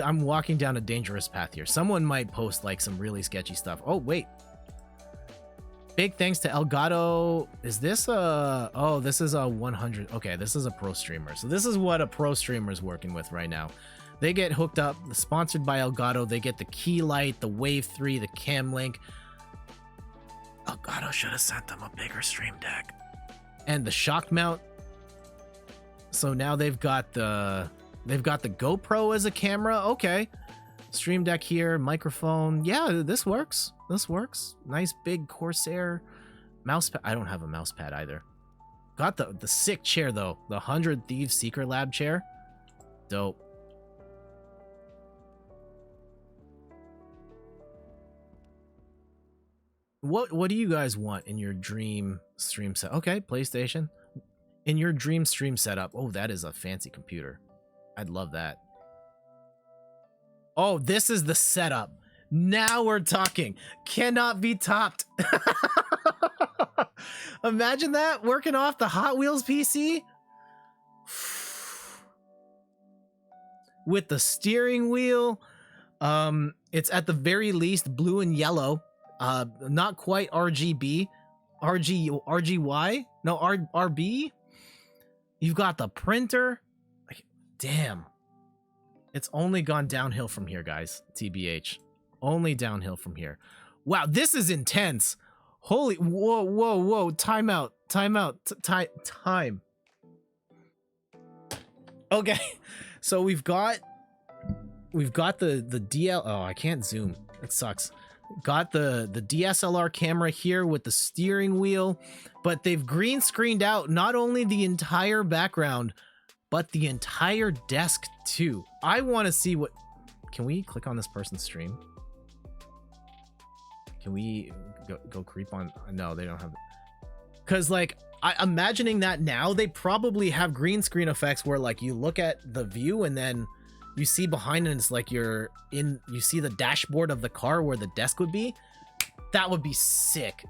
[SPEAKER 1] I'm walking down a dangerous path here. Someone might post like some really sketchy stuff. Oh, wait. Big thanks to Elgato. Is this a... Oh, this is a 100... Okay, this is a pro streamer. So this is what a pro streamer is working with right now. They get hooked up, sponsored by Elgato. They get the key light, the Wave 3, the Cam Link. Elgato should have sent them a bigger Stream Deck. And the shock mount. So now they've got the GoPro as a camera. Okay. Stream Deck here, microphone. Yeah, this works. This works. Nice big Corsair mouse pad. I don't have a mouse pad either. Got the sick chair though. The 100 Thieves Secret Lab chair. Dope. What do you guys want in your dream stream set? Okay, PlayStation. In your dream stream setup. Oh, that is a fancy computer. I'd love that. Oh, this is the setup. Now we're talking. Cannot be topped. Imagine that working off the Hot Wheels PC. With the steering wheel. It's at the very least blue and yellow. Not quite RGB. RGY? No, RB? You've got the printer. Like, damn. It's only gone downhill from here, guys. TBH. Only downhill from here. Wow, this is intense. Holy, whoa. Time out. Time. Okay, so we've got the DL. Oh, I can't zoom. It sucks. Got the DSLR camera here with the steering wheel, but they've green screened out not only the entire background, but the entire desk too. I want to see what... Can we click on this person's stream? Can we go creep on... No, they don't have... Because like, imagining that now, they probably have green screen effects where like you look at the view and then you see behind it, it's like you see the dashboard of the car where the desk would be. That would be sick.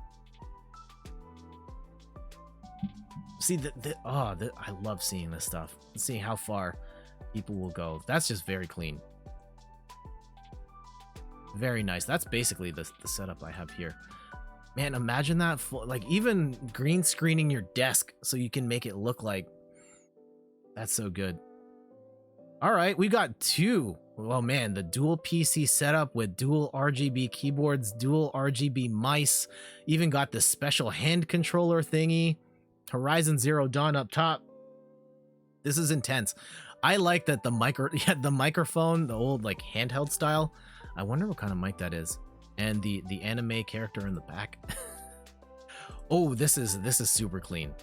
[SPEAKER 1] See, I love seeing this stuff. Seeing how far people will go. That's just very clean. Very nice. That's basically the setup I have here. Man, imagine that. Like, even green screening your desk so you can make it look like... That's so good. All right, we got two. Oh man, the dual PC setup with dual RGB keyboards, dual RGB mice. Even got the special hand controller thingy. Horizon Zero Dawn up top. This is intense. I like that the microphone, the old like handheld style. I wonder what kind of mic that is. And the anime character in the back. Oh, this is super clean.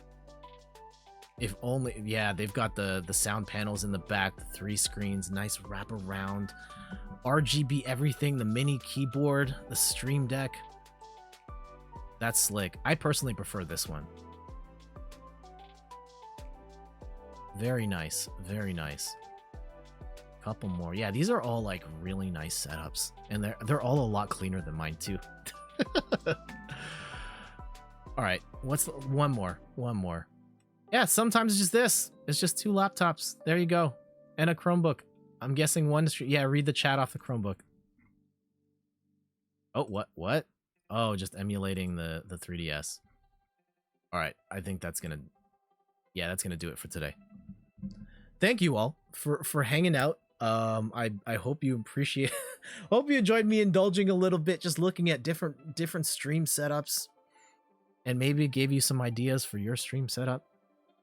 [SPEAKER 1] If only, yeah, they've got the sound panels in the back, the 3 screens, nice wraparound, RGB everything, the mini keyboard, the Stream Deck. That's slick. I personally prefer this one. Very nice, very nice. Couple more. Yeah, these are all like really nice setups, and they're all a lot cleaner than mine too. All right, what's one more? Yeah, sometimes it's just this. It's just 2 laptops. There you go. And a Chromebook. I'm guessing one... Yeah, read the chat off the Chromebook. Oh, what? Oh, just emulating the 3DS. All right, I think that's going to... Yeah, that's going to do it for today. Thank you all for hanging out. I hope you appreciate... hope you enjoyed me indulging a little bit, just looking at different stream setups. And maybe gave you some ideas for your stream setup.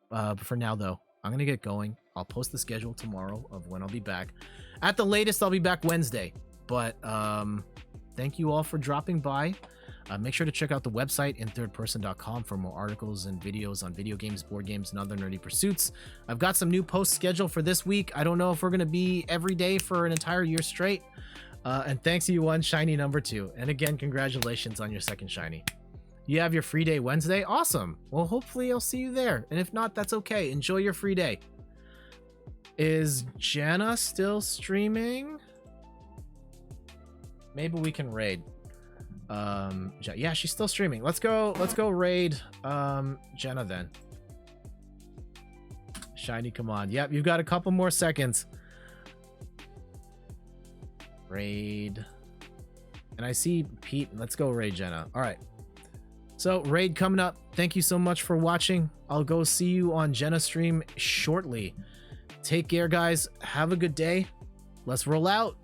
[SPEAKER 1] But for now, though, I'm going to get going. I'll post the schedule tomorrow of when I'll be back. At the latest, I'll be back Wednesday. But thank you all for dropping by. Make sure to check out the website inthirdperson.com for more articles and videos on video games, board games, and other nerdy pursuits. I've got some new posts scheduled for this week. I don't know if we're going to be every day for an entire year straight. And thanks to you, one shiny number 2. And again, congratulations on your second shiny. You have your free day Wednesday? Awesome. Well, hopefully I'll see you there. And if not, that's okay. Enjoy your free day. Is Jenna still streaming? Maybe we can raid. Yeah, she's still streaming. Let's go raid Jenna then. Shiny, come on. Yep, you've got a couple more seconds. Raid. And I see Pete. Let's go raid Jenna. All right. So, raid coming up. Thank you so much for watching. I'll go see you on Jenna's stream shortly. Take care, guys. Have a good day. Let's roll out.